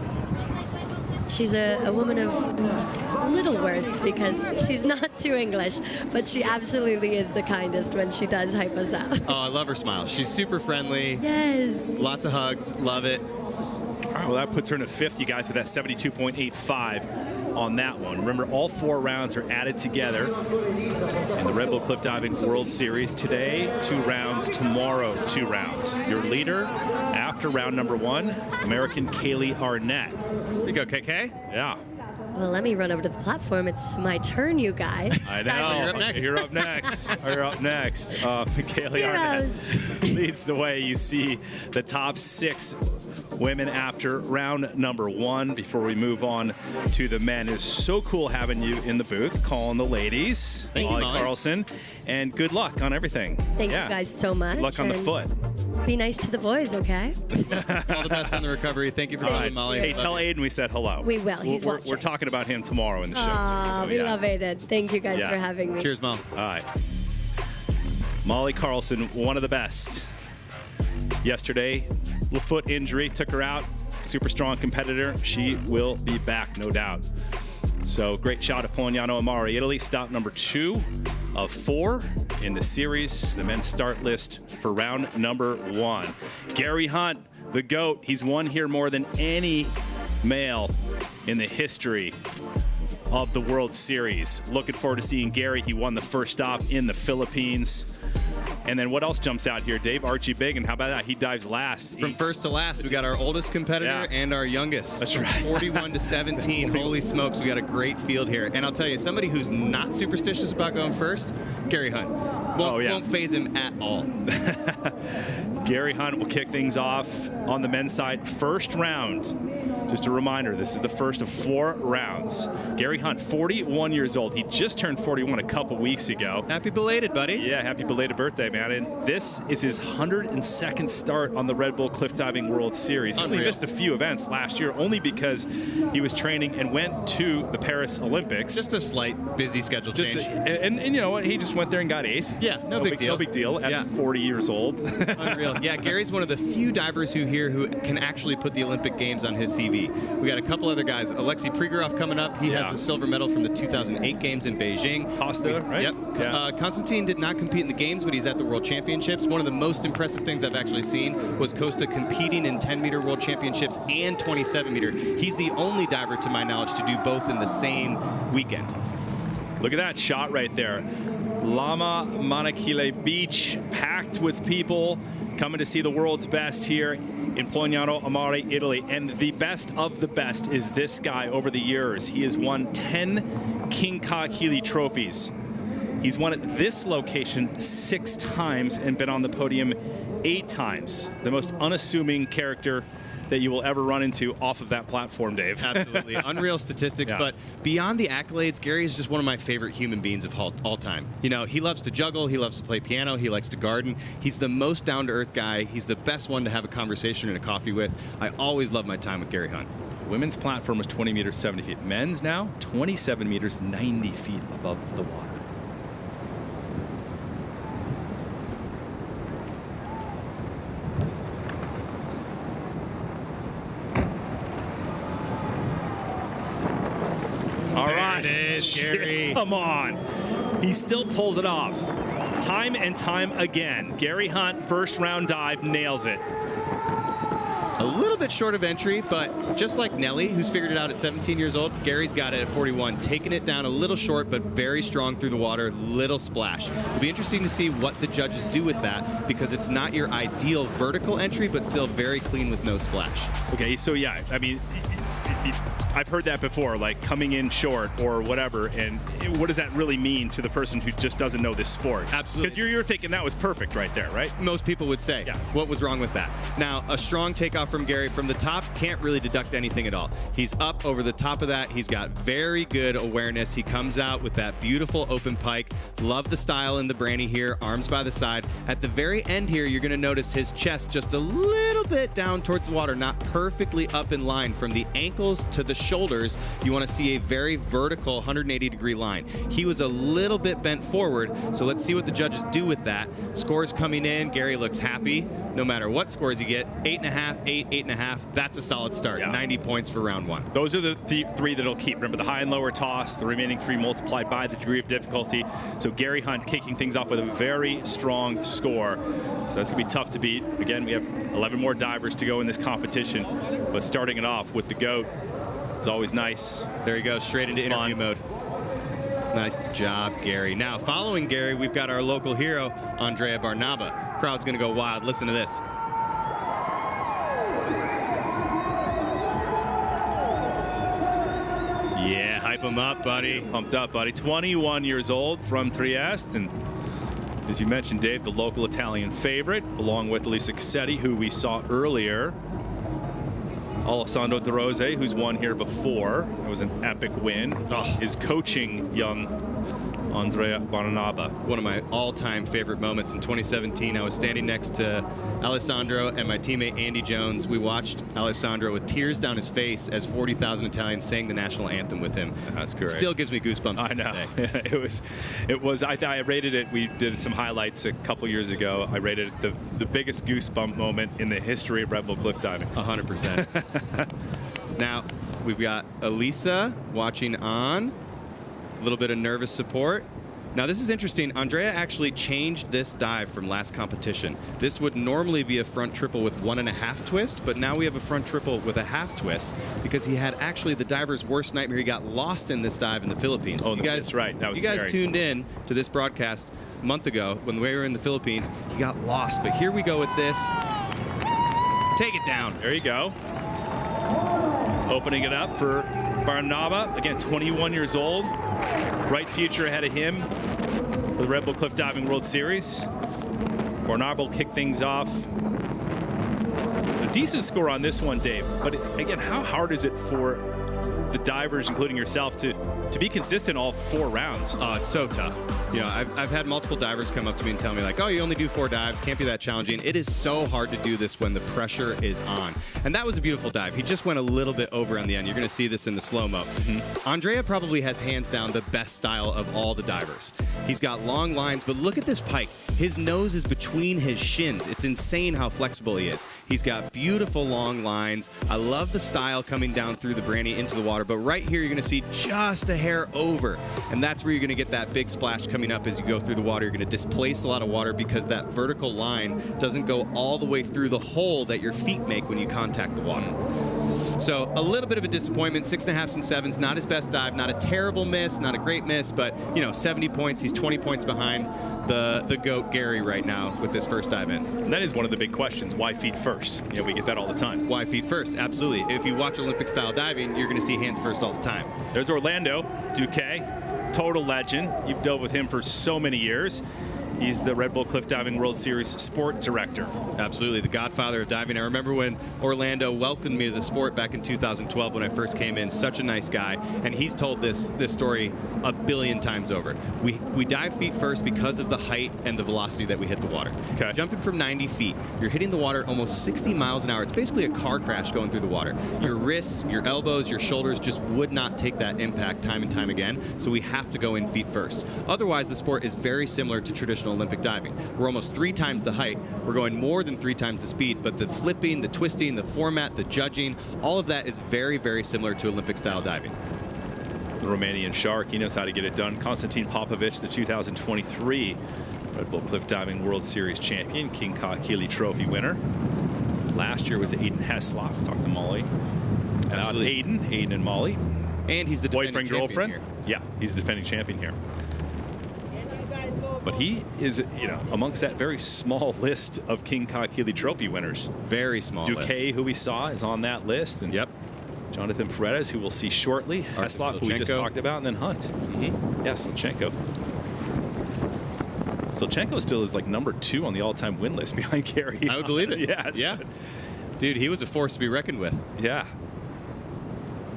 She's a woman of little words because she's not too English, but she absolutely is the kindest when she does hype us up. Oh, I love her smile. She's super friendly. Yes. Lots of hugs. Love it. All right, well, that puts her in a 5th, you guys, with that 72.85 on that one. Remember, all 4 rounds are added together in the Red Bull Cliff Diving World Series. Today, 2 rounds. Tomorrow, 2 rounds. Your leader after round number 1, American Kaylee Arnett. There you go, KK. Yeah. Well, let me run over to the platform. It's my turn, you guys. I know. You're up next. You're up next. You're up next. Kaylee Arnett leads the way. You see the top 6 women after round number 1 before we move on to the men. It's so cool having you in the booth, calling the ladies. Thank you, Molly Carlson. And good luck on everything. Thank you guys so much. Good luck on the foot. Be nice to the boys, okay? All the best on the recovery. Thank you for calling, Molly. Hey, tell Aiden we said hello. We will. He's we're watching. talking about him tomorrow in the show. Aw, we love Aiden. Thank you guys Yeah. for having me. Cheers, Mom. All right. Molly Carlson, one of the best. Yesterday, little foot injury took her out. Super strong competitor. She will be back, no doubt. So great shot at Polignano and Mare, Italy. Stop number 2 of 4 in the series. The men's start list for round number 1. Gary Hunt, the GOAT. He's won here more than any male in the history of the World Series. Looking forward to seeing Gary. He won the first stop in the Philippines. And then what else jumps out here, Dave? Archie Biggin. How about that? He dives last. From first to last, we got our oldest competitor and our youngest. That's right. 41 to 17. Holy smokes, we got a great field here. And I'll tell you, somebody who's not superstitious about going first, Gary Hunt. Won't phase him at all. Gary Hunt will kick things off on the men's side. First round. Just a reminder, this is the first of 4 rounds. Gary Hunt, 41 years old. He just turned 41 a couple weeks ago. Happy belated, buddy. Yeah, happy belated birthday, man. And this is his 102nd start on the Red Bull Cliffdiving World Series. He only missed a few events last year, only because he was training and went to the Paris Olympics. Just a slight busy schedule change. And you know what? He just went there and got 8th. Yeah, no big deal. No big deal at 40 years old. Unreal. Yeah, Gary's one of the few divers who can actually put the Olympic Games on his CV. We got a couple other guys. Alexei Prigorov coming up. He has a silver medal from the 2008 Games in Beijing. Costa, right? Yep. Yeah. Konstantin did not compete in the Games, but he's at the World Championships. One of the most impressive things I've actually seen was Costa competing in 10-meter World Championships and 27-meter. He's the only diver, to my knowledge, to do both in the same weekend. Look at that shot right there. Lama Manakile Beach, packed with people coming to see the world's best here in Polignano, Mare, Italy. And the best of the best is this guy over the years. He has won 10 King Kahili trophies. He's won at this location 6 times and been on the podium 8 times. The most unassuming character that you will ever run into off of that platform, Dave. Absolutely. Unreal statistics. Yeah. But beyond the accolades, Gary is just one of my favorite human beings of all time. You know, he loves to juggle. He loves to play piano. He likes to garden. He's the most down-to-earth guy. He's the best one to have a conversation and a coffee with. I always love my time with Gary Hunt. Women's platform was 20 meters, 70 feet. Men's now, 27 meters, 90 feet above the water. All right. There it is, Gary. Come on. He still pulls it off. Time and time again. Gary Hunt, first round dive, nails it. A little bit short of entry, but just like Nelly, who's figured it out at 17 years old, Gary's got it at 41, taking it down a little short, but very strong through the water, little splash. It'll be interesting to see what the judges do with that, because it's not your ideal vertical entry, but still very clean with no splash. Okay, so yeah, I mean, I've heard that before, like coming in short or whatever, and what does that really mean to the person who just doesn't know this sport? Absolutely. Because you're thinking that was perfect right there, right? Most people would say. Yeah. What was wrong with that? Now, a strong takeoff from Gary from the top, can't really deduct anything at all. He's up over the top of that. He's got very good awareness. He comes out with that beautiful open pike. Love the style in the Branny here, arms by the side. At the very end here, you're going to notice his chest just a little bit down towards the water, not perfectly up in line. From the ankles to the shoulders, you want to see a very vertical 180-degree line. He was a little bit bent forward, so let's see what the judges do with that. Scores coming in. Gary looks happy. No matter what scores you get, 8.5, 8, 8.5, that's a solid start. Yeah. 90 points for round 1. Those are the 3 that he'll keep. Remember the high and lower toss, the remaining 3 multiplied by the degree of difficulty. So Gary Hunt kicking things off with a very strong score. So that's going to be tough to beat. Again, we have 11 more divers to go in this competition, but starting it off with the GOAT is always nice. There you go, straight into interview mode. Nice job, Gary. Now, following Gary, we've got our local hero, Andrea Barnaba. Crowd's going to go wild. Listen to this. Yeah. Hype him up, buddy. Pumped up, buddy. 21 years old from Trieste, and as you mentioned, Dave, the local Italian favorite, along with Elisa Cassetti, who we saw earlier. Alessandro De Rose, who's won here before. It was an epic win. Is coaching young Andrea Barnaba. One of my all-time favorite moments in 2017. I was standing next to Alessandro and my teammate Andy Jones. We watched Alessandro with tears down his face as 40,000 Italians sang the national anthem with him. That's correct. Still gives me goosebumps. I know. It was. I rated it. We did some highlights a couple years ago. I rated it the biggest goosebump moment in the history of Red Bull cliff diving. 100%. Now we've got Elisa watching on. A little bit of nervous support. Now this is interesting. Andrea actually changed this dive from last competition. This would normally be a front triple with 1.5 twists, but now we have a front triple with a half twist because he had actually the diver's worst nightmare. He got lost in this dive in the Philippines. Oh, that's right. That was you guys scary. tuned in to this broadcast a month ago when we were in the Philippines. He got lost, but here we go with this. Take it down. There you go. Opening it up for Barnaba. Again, 21 years old. Bright future ahead of him for the Red Bull Cliff Diving World Series. Barnaba will kick things off. A decent score on this one, Dave. But again, how hard is it for the divers, including yourself, to be consistent all 4 rounds? Oh, it's so tough. You know, I've had multiple divers come up to me and tell me like, oh, you only do 4 dives. Can't be that challenging. It is so hard to do this when the pressure is on. And that was a beautiful dive. He just went a little bit over on the end. You're going to see this in the slow-mo. Andrea probably has hands down the best style of all the divers. He's got long lines, but look at this pike. His nose is between his shins. It's insane how flexible he is. He's got beautiful long lines. I love the style coming down through the brandy into the water, but right here you're going to see just a hair over. And that's where you're going to get that big splash coming up as you go through the water. You're going to displace a lot of water because that vertical line doesn't go all the way through the hole that your feet make when you contact the water. So a little bit of a disappointment. 6.5s and 7s, not his best dive, not a terrible miss, not a great miss, but 70 points. He's 20 points behind the GOAT Gary right now with this first dive in. And that is one of the big questions. Why feet first? We get that all the time. Why feet first? Absolutely. If you watch Olympic style diving, you're going to see hands first all the time. There's Orlando Duque, total legend. You've dove with him for so many years. He's the Red Bull Cliff Diving World Series sport director. Absolutely, the godfather of diving. I remember when Orlando welcomed me to the sport back in 2012 when I first came in. Such a nice guy, and he's told this story a billion times over. We dive feet first because of the height and the velocity that we hit the water. Okay. Jumping from 90 feet, you're hitting the water almost 60 miles an hour. It's basically a car crash going through the water. Your wrists, your elbows, your shoulders just would not take that impact time and time again, so we have to go in feet first. Otherwise, the sport is very similar to traditional Olympic diving. We're almost 3 times the height. We're going more than 3 times the speed, but the flipping, the twisting, the format, the judging, all of that is very, very similar to Olympic style diving. The Romanian shark, he knows how to get it done. Konstantin Popovic, the 2023 Red Bull Cliff Diving World Series champion, King Kahekili Trophy winner. Last year was Aiden Heslop. Talked to Molly about Aiden and Molly. And he's the boyfriend, girlfriend. Here. Yeah, he's the defending champion here. But he is, amongst that very small list of King Kahekili Trophy winners. Very small list. Duque, who we saw, is on that list. And yep. Jonathan Paredes, who we'll see shortly. Heslop, who we just talked about, and then Hunt. Yeah, Silchenko. Silchenko still is like number 2 on the all-time win list behind Gary. I would believe it. Yeah. Dude, he was a force to be reckoned with. Yeah.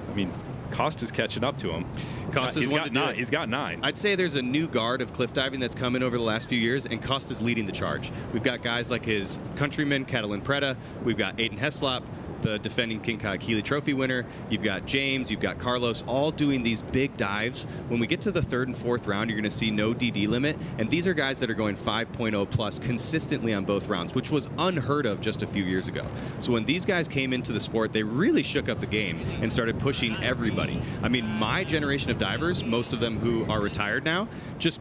I mean, Costa's catching up to him. He's got 9. I'd say there's a new guard of cliff diving that's come in over the last few years, and Costa's leading the charge. We've got guys like his countryman, Catalin Preda. We've got Aiden Heslop, the defending King Kahekili Trophy winner. You've got James, you've got Carlos, all doing these big dives. When we get to the 3rd and 4th round, you're going to see no DD limit, and these are guys that are going 5.0 plus consistently on both rounds, which was unheard of just a few years ago. So when these guys came into the sport, they really shook up the game and started pushing everybody. I mean, my generation of divers, most of them who are retired now,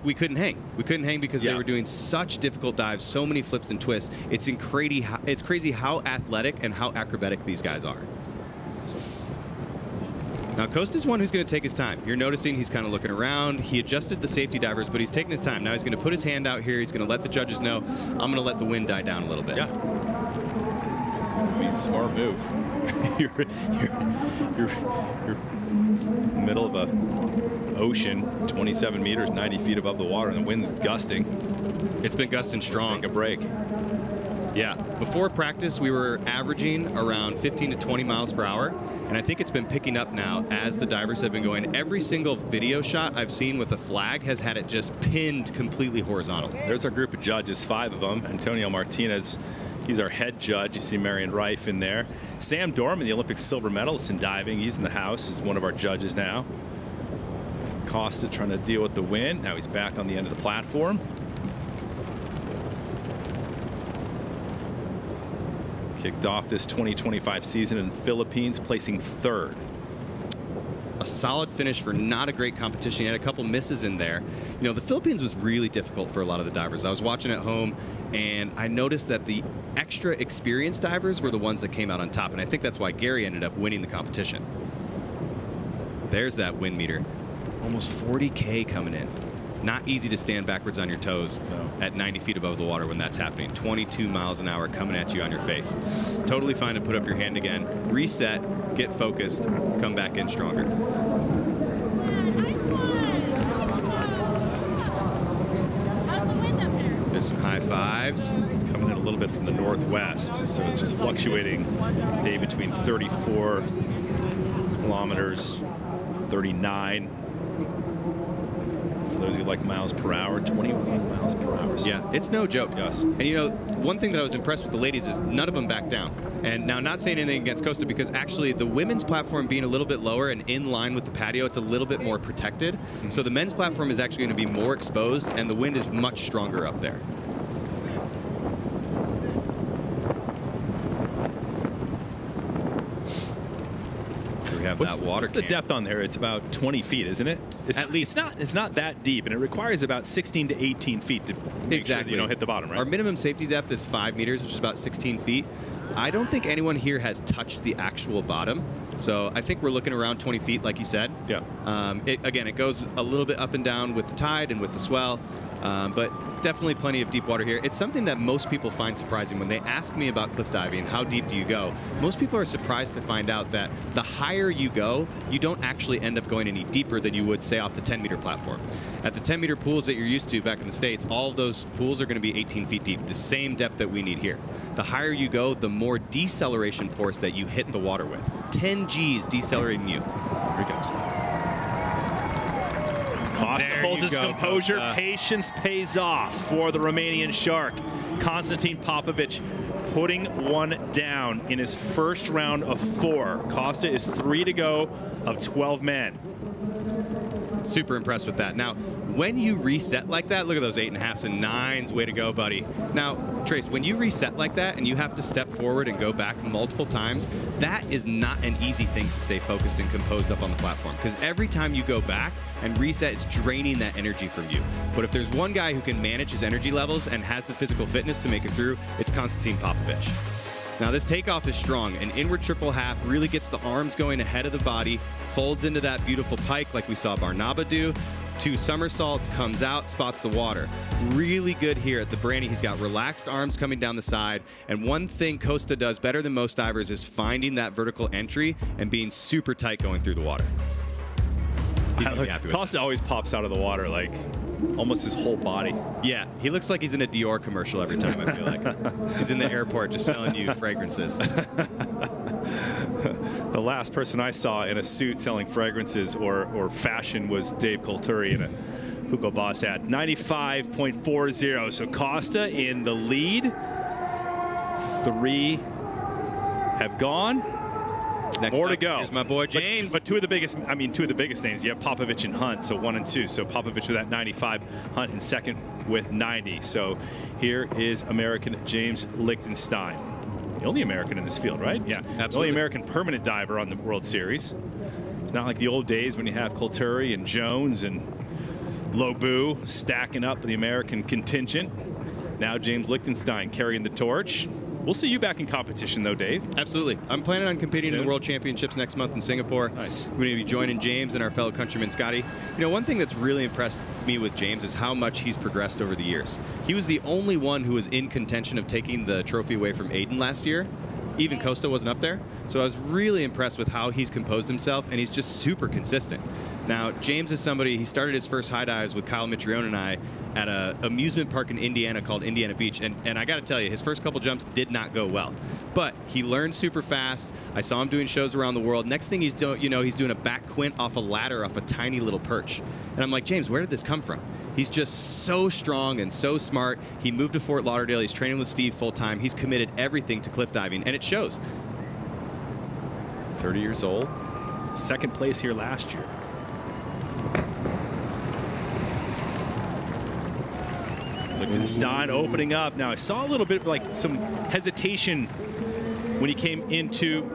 we couldn't hang. We couldn't hang because they were doing such difficult dives, so many flips and twists. It's crazy how athletic and how acrobatic these guys are. Now, Costa's one who's going to take his time. You're noticing he's kind of looking around. He adjusted the safety divers, but he's taking his time. Now he's going to put his hand out here. He's going to let the judges know, I'm going to let the wind die down a little bit. Yeah. I mean, smart move. you're middle of a ocean, 27 meters, 90 feet above the water, and the wind's gusting. It's been gusting strong. Take a break. Yeah. Before practice, we were averaging around 15 to 20 miles per hour. And I think it's been picking up now as the divers have been going. Every single video shot I've seen with a flag has had it just pinned completely horizontal. There's our group of judges, 5 of them. Antonio Martinez, he's our head judge. You see Marion Reif in there. Sam Dorman, the Olympic silver medalist in diving, he's in the house, is one of our judges now. Costa trying to deal with the wind. Now he's back on the end of the platform. Kicked off this 2025 season in the Philippines, placing 3rd. A solid finish for not a great competition. He had a couple misses in there. You know, the Philippines was really difficult for a lot of the divers. I was watching at home, and I noticed that the extra experienced divers were the ones that came out on top, and I think that's why Gary ended up winning the competition. There's that wind meter. Almost 40K coming in. Not easy to stand backwards on your toes at 90 feet above the water when that's happening. 22 miles an hour coming at you on your face. Totally fine to put up your hand again, reset, get focused, come back in stronger. There's some high fives. It's coming in a little bit from the northwest, so it's just fluctuating day between 34 kilometers, 39. For those who like miles per hour, 21 miles per hour. So yeah, it's no joke. Yes. And you know, one thing that I was impressed with the ladies is none of them backed down. And now, not saying anything against Costa, because actually the women's platform being a little bit lower and in line with the patio, it's a little bit more protected. So the men's platform is actually going to be more exposed, and the wind is much stronger up there. Have that water. What's the depth on there? It's about 20 feet, isn't it? At least. It's not that deep, and it requires about 16 to 18 feet to make sure that you don't hit the bottom, right? Our minimum safety depth is 5 meters, which is about 16 feet. I don't think anyone here has touched the actual bottom, so I think we're looking around 20 feet, like you said. Yeah. Again, it goes a little bit up and down with the tide and with the swell, but definitely plenty of deep water here. It's something that most people find surprising. When they ask me about cliff diving, how deep do you go? Most people are surprised to find out that the higher you go, you don't actually end up going any deeper than you would, say, off the 10-meter platform. At the 10-meter pools that you're used to back in the States, all of those pools are going to be 18 feet deep, the same depth that we need here. The higher you go, the more deceleration force that you hit the water with. 10 G's decelerating you. Here he goes. Costa holds his composure. Costa. Patience pays off for the Romanian shark. Konstantin Popovic putting one down in his first round of 4. Costa is 3 to go of 12 men. Super impressed with that. Now, when you reset like that, look at those 8.5s and 9s. Way to go, buddy. Now, Trace, when you reset like that and you have to step forward and go back multiple times, that is not an easy thing to stay focused and composed up on the platform, because every time you go back and reset, it's draining that energy from you. But if there's one guy who can manage his energy levels and has the physical fitness to make it through, it's Konstantin Popovic. Now, this takeoff is strong. An inward triple half really gets the arms going ahead of the body, folds into that beautiful pike like we saw Barnaba do. 2 somersaults, comes out, spots the water. Really good here at the Brandy. He's got relaxed arms coming down the side. And one thing Costa does better than most divers is finding that vertical entry and being super tight going through the water. He's gonna be happy with Costa always pops out of the water like almost his whole body. Yeah, he looks like he's in a Dior commercial every time, I feel like. He's in the airport just selling you fragrances. The last person I saw in a suit selling fragrances or fashion was Dave Colturi in a Hugo Boss ad. 95.40. So Costa in the lead. 3 have gone. Next More up, to go. Here's my boy James. But two of the biggest names. You have Popovic and Hunt, so 1 and 2. So Popovic with that 95, Hunt in second with 90. So here is American James Lichtenstein. The only American in this field, right? Yeah, absolutely. The only American permanent diver on the World Series. It's not like the old days when you have Colturi and Jones and Lobu stacking up the American contingent. Now James Lichtenstein carrying the torch. We'll see you back in competition, though, Dave. Absolutely. I'm planning on competing Soon. in the World Championships next month in Singapore. Nice. We're going to be joining James and our fellow countryman, Scotty. You know, one thing that's really impressed me with James is how much he's progressed over the years. He was the only one who was in contention of taking the trophy away from Aiden last year. even Costa wasn't up there. So I was really impressed with how he's composed himself, and he's just super consistent. Now, James is somebody, he started his first high dives with Kyle Mitrione and I at an amusement park in Indiana called Indiana Beach. And I got to tell you, his first couple jumps did not go well. But he learned super fast. I saw him doing shows around the world. Next thing he's doing, he's doing a back quint off a ladder off a tiny little perch. And I'm like, James, where did this come from? He's just so strong and so smart. He moved to Fort Lauderdale. He's training with Steve full time. He's committed everything to cliff diving, and it shows. 30 years old, second place here last year. Look at Stein opening up. Now, I saw a little bit of like some hesitation when he came into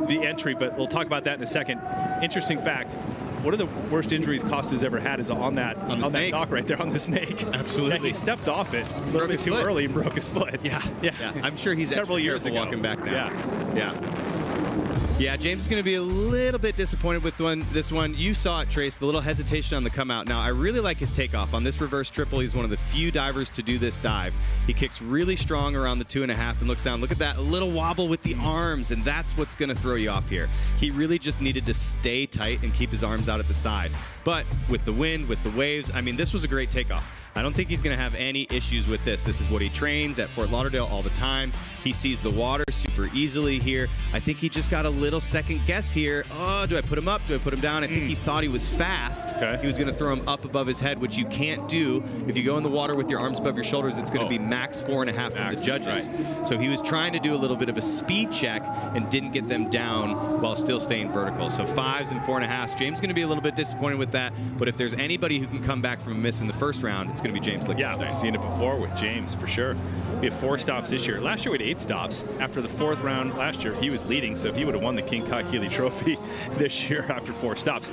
the entry, but we'll talk about that in a second. Interesting fact. One of the worst injuries Costa's ever had is on that dock right there on the snake. Absolutely. Yeah, he stepped off it a little bit too early and broke his foot. Yeah. I'm sure he's several years ago walking back now. Yeah. Yeah, James is going to be a little bit disappointed with this one. You saw it, Trace, the little hesitation on the come out. Now, I really like his takeoff. On this reverse triple, he's one of the few divers to do this dive. He kicks really strong around the 2.5 and looks down. Look at that little wobble with the arms, and that's what's going to throw you off here. He really just needed to stay tight and keep his arms out at the side. But with the wind, with the waves, I mean, this was a great takeoff. I don't think he's going to have any issues with this. This is what he trains at Fort Lauderdale all the time. He sees the water super easily here. I think he just got a little second guess here. Oh, do I put him up? Do I put him down? I think he thought he was fast. Okay. He was going to throw him up above his head, which you can't do. If you go in the water with your arms above your shoulders, it's going to be max 4.5 from the judges. Right. So he was trying to do a little bit of a speed check and didn't get them down while still staying vertical. So 5s and 4.5s. James is going to be a little bit disappointed with that. But if there's anybody who can come back from a miss in the first round, it's going to be James Lichtenstein. Yeah, we've seen it before with James, for sure. We have 4 stops this year. Last year we had 8 stops. After the 4th round last year, he was leading, so he would have won the King Keeley Trophy this year after 4 stops.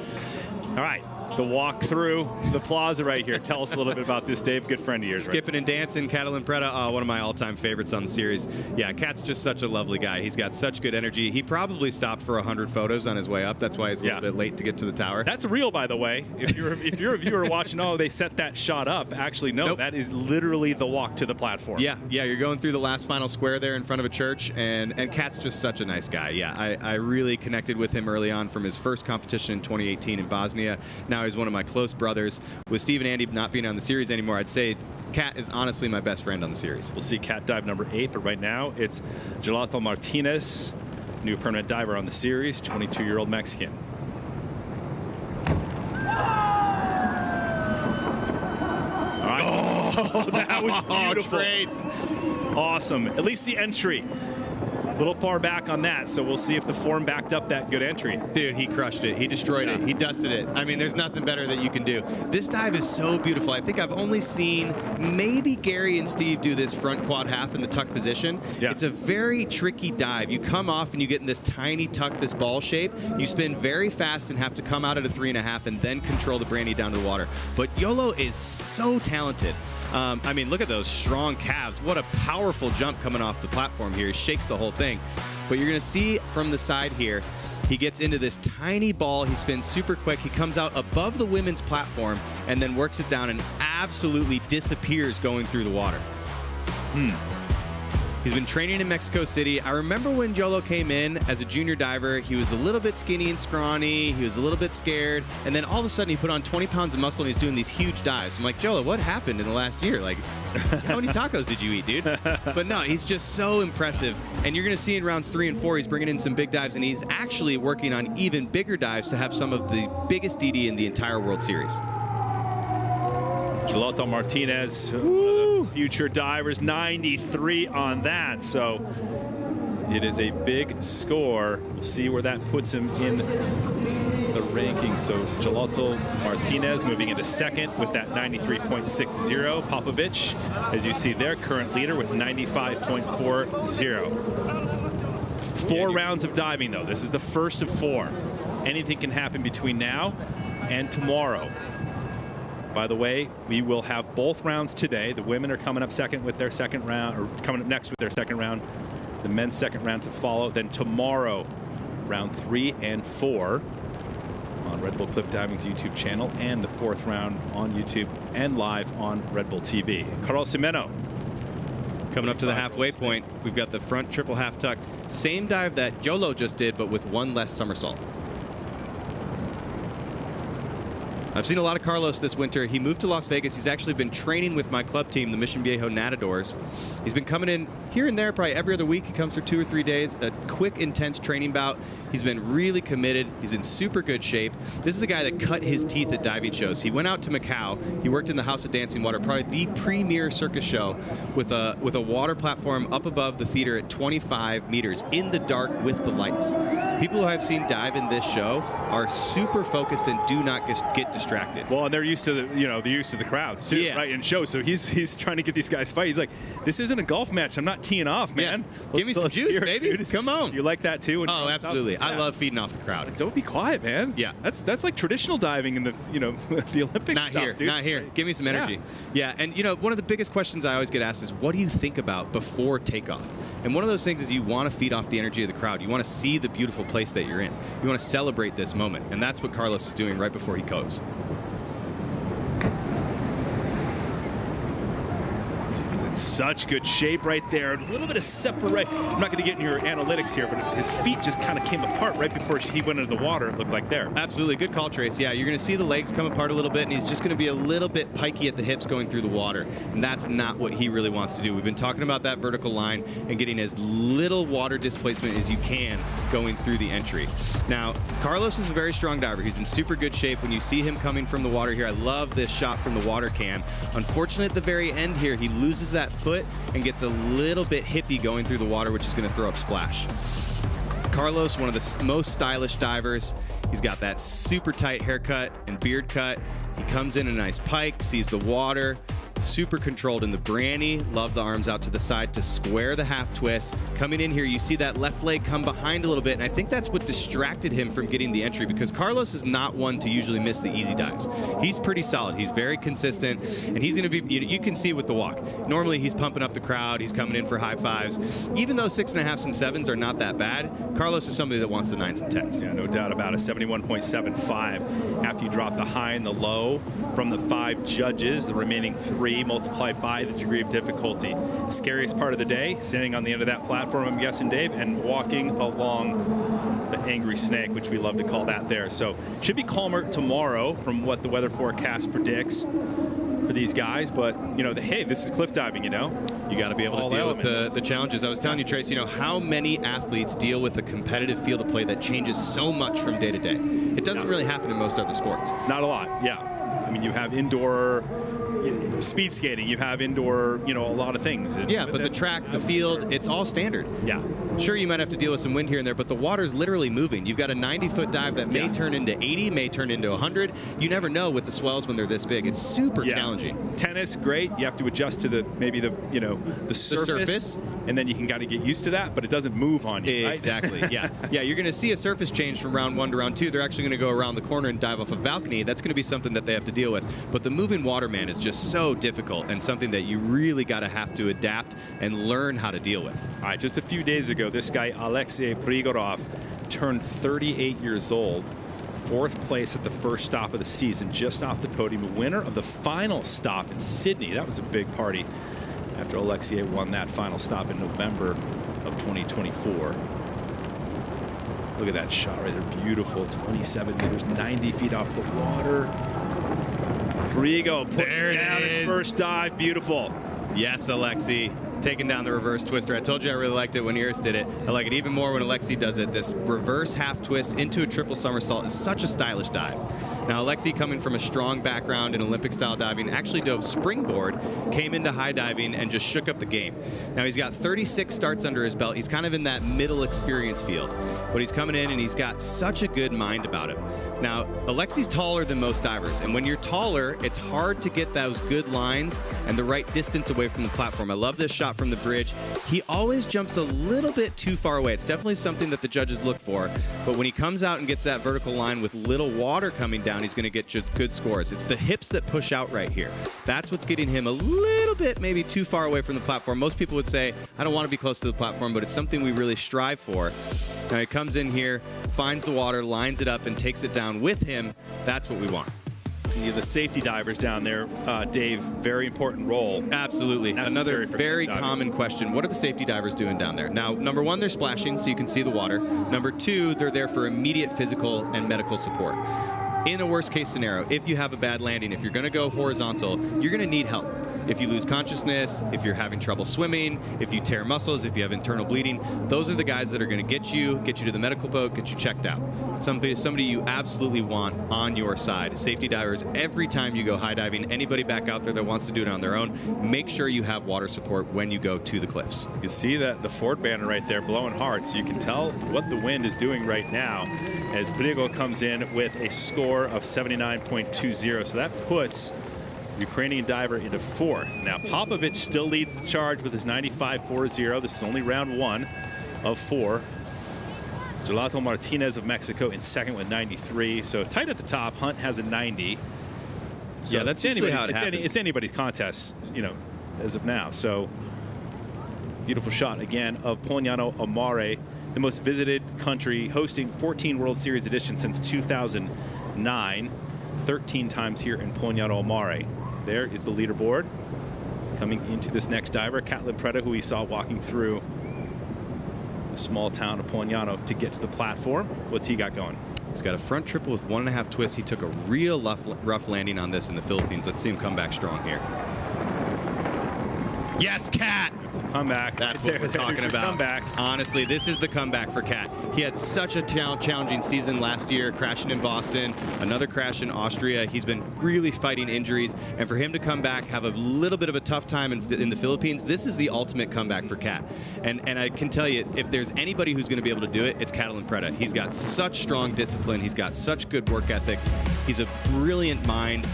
All right, the walk through the plaza right here. Tell us a little bit about this, Dave. Good friend of yours. Skipping and dancing, Catalin Preda, one of my all-time favorites on the series. Yeah, Cat's just such a lovely guy. He's got such good energy. He probably stopped for 100 photos on his way up. That's why he's a little bit late to get to the tower. That's real, by the way. If you're a viewer watching, they set that shot up. Actually, no, Nope. That is literally the walk to the platform. Yeah, you're going through the last final square there in front of a church, and Cat's just such a nice guy. Yeah, I really connected with him early on from his first competition in 2018 in Bosnia. Now he's one of my close brothers. With Steve and Andy not being on the series anymore, I'd say Cat is honestly my best friend on the series. We'll see Cat dive number 8, but right now it's Gelato Martinez, new permanent diver on the series, 22-year-old Mexican. All right. Oh, that was beautiful. Trace. Awesome. At least the entry. A little far back on that, so we'll see if the form backed up that good entry. Dude, he crushed it. He destroyed it. He dusted it. I mean, there's nothing better that you can do. This dive is so beautiful. I think I've only seen maybe Gary and Steve do this front quad half in the tuck position. Yeah. It's a very tricky dive. You come off and you get in this tiny tuck, this ball shape. You spin very fast and have to come out at a 3.5 and then control the brandy down to the water. But Yolo is so talented. I mean, look at those strong calves. What a powerful jump coming off the platform here. He shakes the whole thing. But you're going to see from the side here, he gets into this tiny ball. He spins super quick. He comes out above the women's platform and then works it down and absolutely disappears going through the water. He's been training in Mexico City. I remember when Yolo came in as a junior diver, he was a little bit skinny and scrawny. He was a little bit scared. And then all of a sudden he put on 20 pounds of muscle and he's doing these huge dives. I'm like, Yolo, what happened in the last year? Like, how many tacos did you eat, dude? But no, he's just so impressive. And you're going to see in rounds 3 and 4, he's bringing in some big dives. And he's actually working on even bigger dives to have some of the biggest DD in the entire World Series. Gelato Martinez, future divers, 93 on that. So it is a big score. We'll see where that puts him in the rankings. So Gelato Martinez moving into second with that 93.60. Popovic, as you see there, current leader with 95.40. 4 rounds of diving, though. This is the first of 4. Anything can happen between now and tomorrow. By the way, we will have both rounds today. The women are coming up second with their second round, or coming up next with their second round. The men's second round to follow. Then tomorrow, round 3 and 4 on Red Bull Cliff Diving's YouTube channel, and the 4th round on YouTube and live on Red Bull TV. Carl Simeno. Coming up to the halfway point, we've got the front triple half tuck. Same dive that Yolo just did, but with one less somersault. I've seen a lot of Carlos this winter. He moved to Las Vegas. He's actually been training with my club team, the Mission Viejo Nadadors. He's been coming in here and there probably every other week. He comes for 2 or 3 days, a quick, intense training bout. He's been really committed. He's in super good shape. This is a guy that cut his teeth at diving shows. He went out to Macau. He worked in the House of Dancing Water, probably the premier circus show, with a water platform up above the theater at 25 meters in the dark with the lights. People who I've seen dive in this show are super focused and do not get distracted. Well, and they're used to they're used to the crowds too, right? In shows, so he's trying to get these guys fight. He's like, this isn't a golf match. I'm not teeing off, man. Yeah. Give me some juice, baby. Come on. Do you like that too? Oh, absolutely. I love feeding off the crowd. Don't be quiet, man. Yeah, that's like traditional diving in the the Olympics. Not here, dude. Not here. Give me some energy. Yeah, and one of the biggest questions I always get asked is, what do you think about before takeoff? And one of those things is you want to feed off the energy of the crowd. You want to see the beautiful place that you're in. You want to celebrate this moment, and that's what Carlos is doing right before he coves. He's in such good shape right there. A little bit of separate. I'm not going to get in your analytics here, but his feet just kind of came apart right before he went into the water, it looked like there. Absolutely. Good call, Trace. Yeah, you're going to see the legs come apart a little bit, and he's just going to be a little bit pikey at the hips going through the water, and that's not what he really wants to do. We've been talking about that vertical line and getting as little water displacement as you can going through the entry. Now, Carlos is a very strong diver. He's in super good shape. When you see him coming from the water here, I love this shot from the water cam. Unfortunately, at the very end here, he loses that foot and gets a little bit hippie going through the water, which is going to throw up splash. Carlos, one of the most stylish divers. He's got that super tight haircut and beard cut. He comes in a nice pike, sees the water, super controlled in the branny. Love the arms out to the side to square the half twist. Coming in here, you see that left leg come behind a little bit, and I think that's what distracted him from getting the entry, because Carlos is not one to usually miss the easy dives. He's pretty solid. He's very consistent, and he's going to be, you can see with the walk. Normally, he's pumping up the crowd. He's coming in for high fives. Even though 6.5s and 7s are not that bad, Carlos is somebody that wants the 9s and 10s. Yeah, no doubt about it. 71.75 after you drop the high and the low from the 5 judges, the remaining 3 multiplied by the degree of difficulty. Scariest part of the day, standing on the end of that platform, I'm guessing, Dave, and walking along the angry snake, which we love to call that there. So should be calmer tomorrow from what the weather forecast predicts for these guys, but hey, this is cliff diving, you got to be able to deal with the challenges. I was telling you, Trace, how many athletes deal with a competitive field of play that changes so much from day to day? It doesn't really happen in most other sports. Not a lot, yeah. I mean, you have indoor speed skating, you have indoor, a lot of things. Yeah, but the track, the field, it's all standard. Yeah. Sure, you might have to deal with some wind here and there, but the water's literally moving. You've got a 90-foot dive that may turn into 80, may turn into 100. You never know with the swells when they're this big. It's super challenging. Tennis, great. You have to adjust to the surface, and then you can kind of get used to that, but it doesn't move on you, right? Exactly, yeah. Yeah, you're going to see a surface change from round 1 to round 2. They're actually going to go around the corner and dive off a balcony. That's going to be something that they have to deal with. But the moving water, man, is just so difficult and something that you really got to have to adapt and learn how to deal with. All right, just a few days ago, this guy, Alexei Prigorov, turned 38 years old. 4th place at the first stop of the season, just off the podium. Winner of the final stop in Sydney. That was a big party after Alexei won that final stop in November of 2024. Look at that shot right there. Beautiful. 27 meters, 90 feet off the water. Prigo putting down his first dive. Beautiful. Yes, Alexei. Taking down the reverse twister. I told you I really liked it when Iris did it. I like it even more when Alexei does it. This reverse half twist into a triple somersault is such a stylish dive. Now, Alexei, coming from a strong background in Olympic-style diving, actually dove springboard, came into high diving, and just shook up the game. Now, he's got 36 starts under his belt. He's kind of in that middle experience field, but he's coming in, and he's got such a good mind about him. Now, Alexei's taller than most divers, and when you're taller, it's hard to get those good lines and the right distance away from the platform. I love this shot from the bridge. He always jumps a little bit too far away. It's definitely something that the judges look for, but when he comes out and gets that vertical line with little water coming down, he's going to get good scores. It's the hips that push out right here. That's what's getting him a little bit maybe too far away from the platform. Most people would say, I don't want to be close to the platform, but it's something we really strive for. Now he comes in here, finds the water, lines it up, and takes it down with him. That's what we want. the safety divers down there, Dave, very important role. Absolutely. Another very common question. What are the safety divers doing down there? Now, number one, they're splashing so you can see the water. Number two, they're there for immediate physical and medical support. In a worst case scenario, if you have a bad landing, if you're going to go horizontal, you're going to need help. If you lose consciousness, if you're having trouble swimming, if you tear muscles, if you have internal bleeding, those are the guys that are going to get you to the medical boat, get you checked out. Somebody you absolutely want on your side. Safety divers, every time you go high diving, anybody back out there that wants to do it on their own, make sure you have water support when you go to the cliffs. You can see that the Ford banner right there blowing hard, so you can tell what the wind is doing right now as Polignano comes in with a score of 79.20. So that puts Ukrainian diver into 4th. Now, Popovich still leads the charge with his 95.40. This is only round 1 of 4. Gelato Martinez of Mexico in 2nd with 93. So tight at the top. Hunt has a 90. So yeah, that's usually how it happens. It's anybody's contest, as of now. So beautiful shot again of Polignano a Mare, the most visited country, hosting 14 World Series editions since 2009. 13 times here in Polignano a Mare. There is the leaderboard. Coming into this next diver, Catlin Preda, who we saw walking through the small town of Polignano to get to the platform. What's he got going? He's got a front triple with 1.5 twists. He took a real rough landing on this in the Philippines. Let's see him come back strong here. Yes, Cat! Comeback. That's what we're talking about. Comeback. Honestly, this is the comeback for Cat. He had such a challenging season last year, crashing in Boston, another crash in Austria. He's been really fighting injuries, and for him to come back, have a little bit of a tough time in the Philippines, this is the ultimate comeback for Cat. And I can tell you, if there's anybody who's going to be able to do it, it's Catlin Preda. He's got such strong discipline. He's got such good work ethic. He's a brilliant mind.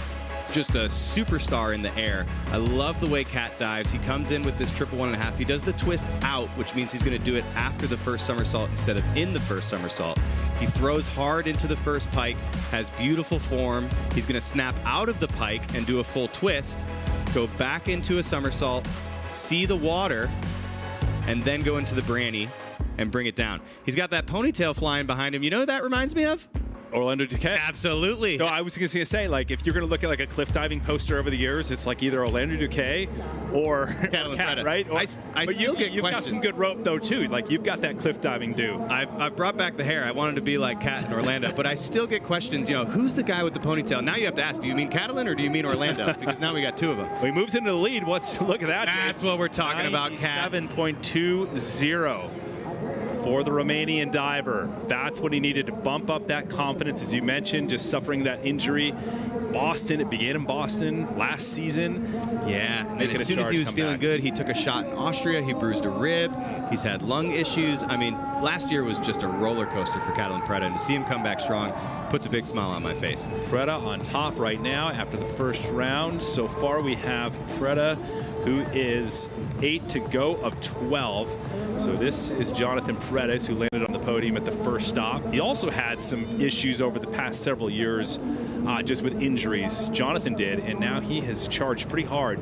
Just a superstar in the air. I love the way Cat dives. He comes in with this triple 1.5. He does the twist out, which means he's going to do it after the first somersault instead of in the first somersault. He throws hard into the first pike, has beautiful form. He's going to snap out of the pike and do a full twist, go back into a somersault, see the water, and then go into the branny and bring it down. He's got that ponytail flying behind him. You know who that reminds me of? Orlando Duquet. Absolutely. So I was going to say, like, if you're going to look at like a cliff diving poster over the years, it's like either Orlando Duquet or Cat, right? Or, I still get you've questions. got some good rope though too. Like you've got that cliff diving do. I've brought back the hair. I wanted to be like Cat in Orlando, but I still get questions. Who's the guy with the ponytail? Now you have to ask: do you mean Catalin or do you mean Orlando? Because now we got 2 of them. Well, he moves into the lead. Look at that? That's what we're talking about, Cat. 7.20. For the Romanian diver. That's what he needed to bump up that confidence, as you mentioned, just suffering that injury. Boston, it began in Boston last season. Yeah, and then as soon as he was feeling good, he took a shot in Austria. He bruised a rib. He's had lung issues. I mean, last year was just a roller coaster for Catlin Preda, and to see him come back strong puts a big smile on my face. Preda on top right now after the first round. So far we have Preda, who is 8 to go of 12. So this is Jonathan Paredes, who landed on the podium at the first stop. He also had some issues over the past several years just with injuries. Jonathan did, and now he has charged pretty hard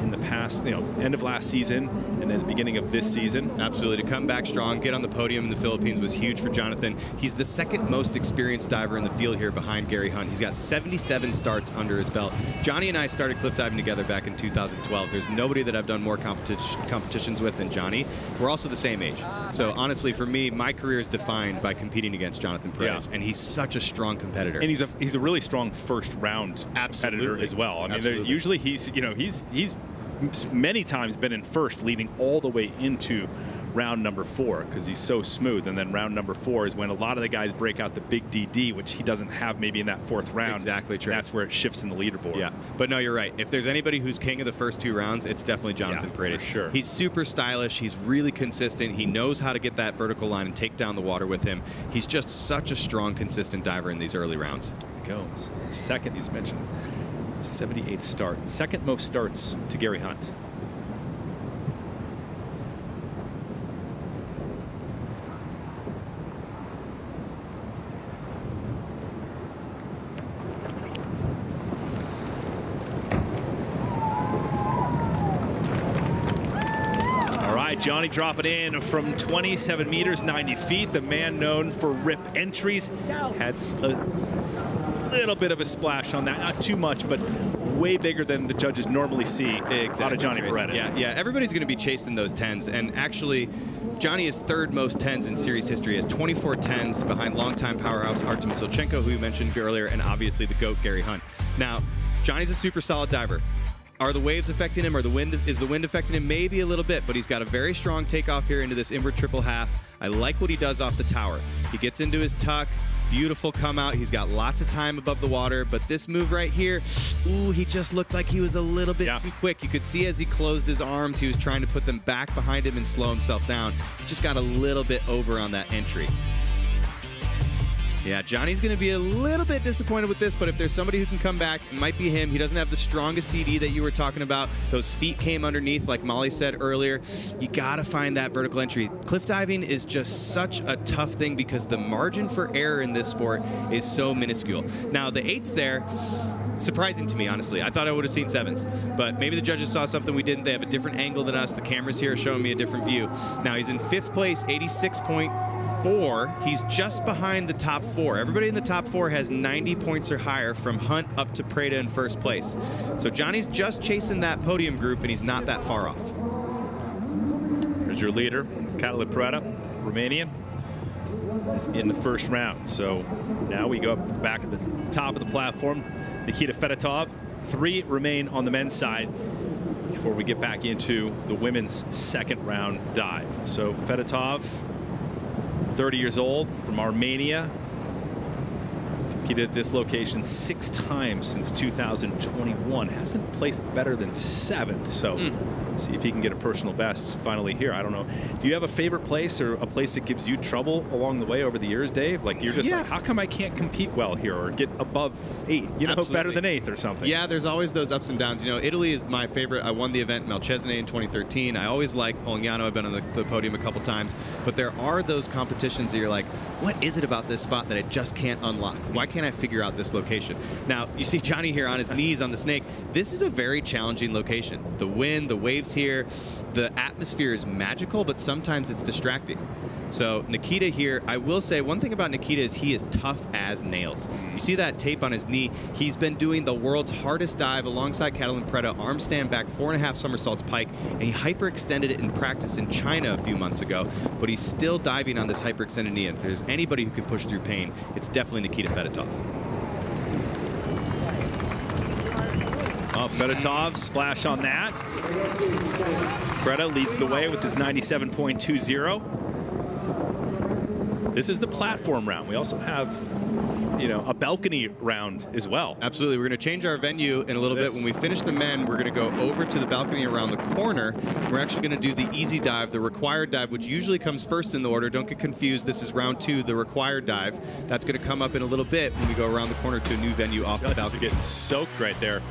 in the past, end of last season and then the beginning of this season. Absolutely. To come back strong, get on the podium in the Philippines was huge for Jonathan. He's the second most experienced diver in the field here behind Gary Hunt. He's got 77 starts under his belt. Johnny and I started cliff diving together back in 2012. There's nobody that I've done more competitions with than Johnny. We're also the same age. So honestly, for me, my career is defined by competing against Jonathan Perez, and he's such a strong competitor. And he's a really strong first round competitor as well. I mean, usually he's many times been in first, leading all the way into round number 4 because he's so smooth. And then round number 4 is when a lot of the guys break out the big DD, which he doesn't have maybe in that 4th round. Exactly true. That's where it shifts in the leaderboard. Yeah, but no, you're right. If there's anybody who's king of the first 2 rounds, it's definitely Jonathan Paredes. For sure. He's super stylish. He's really consistent. He knows how to get that vertical line and take down the water with him. He's just such a strong, consistent diver in these early rounds. There he goes. Second, he's mentioned 78th start. Second most starts to Gary Hunt. Johnny dropping in from 27 meters, 90 feet. The man known for rip entries had a little bit of a splash on that. Not too much, but way bigger than the judges normally see out of Johnny Beretta. Yeah, everybody's going to be chasing those 10s. And actually, Johnny is third most 10s in series history. He has 24 10s behind longtime powerhouse Artem Silchenko, who you mentioned earlier, and obviously the GOAT, Gary Hunt. Now, Johnny's a super solid diver. Are the waves affecting him, or is the wind affecting him? Maybe a little bit, but he's got a very strong takeoff here into this inward triple half. I like what he does off the tower. He gets into his tuck, beautiful come out. He's got lots of time above the water, but this move right here, ooh, he just looked like he was a little bit too quick. You could see as he closed his arms, he was trying to put them back behind him and slow himself down. He just got a little bit over on that entry. Yeah, Johnny's going to be a little bit disappointed with this, but if there's somebody who can come back, it might be him. He doesn't have the strongest DD that you were talking about. Those feet came underneath, like Molly said earlier. You got to find that vertical entry. Cliff diving is just such a tough thing because the margin for error in this sport is so minuscule. Now, the 8s there, surprising to me, honestly. I thought I would have seen 7s, but maybe the judges saw something we didn't. They have a different angle than us. The cameras here are showing me a different view. Now, he's in 5th place, 86.4. He's just behind the top 4. Everybody in the top 4 has 90 points or higher from Hunt up to Preda in 1st place. So Johnny's just chasing that podium group, and he's not that far off. Here's your leader, Catalin Preda, Romanian, in the 1st round. So now we go up back at the top of the platform. Nikita Fedotov. 3 remain on the men's side before we get back into the women's 2nd round dive. So Fedotov, 30 years old, from Armenia. Competed at this location 6 times since 2021. Hasn't placed better than 7th. So see if he can get a personal best finally here. I don't know. Do you have a favorite place or a place that gives you trouble along the way over the years, Dave? Like you're just like, how come I can't compete well here or get above 8? You know, better than 8th or something. Yeah, there's always those ups and downs. You know, Italy is my favorite. I won the event in Malcesine in 2013. I always like Polignano. I've been on the podium a couple times. But there are those competitions that you're like, what is it about this spot that I just can't unlock? Why can't I figure out this location? Now, you see Johnny here on his knees on the snake. This is a very challenging location. The wind, the waves here, the atmosphere is magical, but sometimes it's distracting. So Nikita here, I will say one thing about Nikita is he is tough as nails. You see that tape on his knee? He's been doing the world's hardest dive alongside Catalin Preda, arm stand back, 4.5 somersaults pike, and he hyperextended it in practice in China a few months ago, but he's still diving on this hyperextended knee. And if there's anybody who can push through pain, it's definitely Nikita Fedotov. Oh, Fedotov, splash on that. Preda leads the way with his 97.20. This is the platform round. We also have, you know, a balcony round as well. Absolutely. We're going to change our venue in a little bit. When we finish the men, we're going to go over to the balcony around the corner. We're actually going to do the easy dive, the required dive, which usually comes first in the order. Don't get confused. This is round 2, the required dive. That's going to come up in a little bit when we go around the corner to a new venue off the balcony. You're getting soaked right there.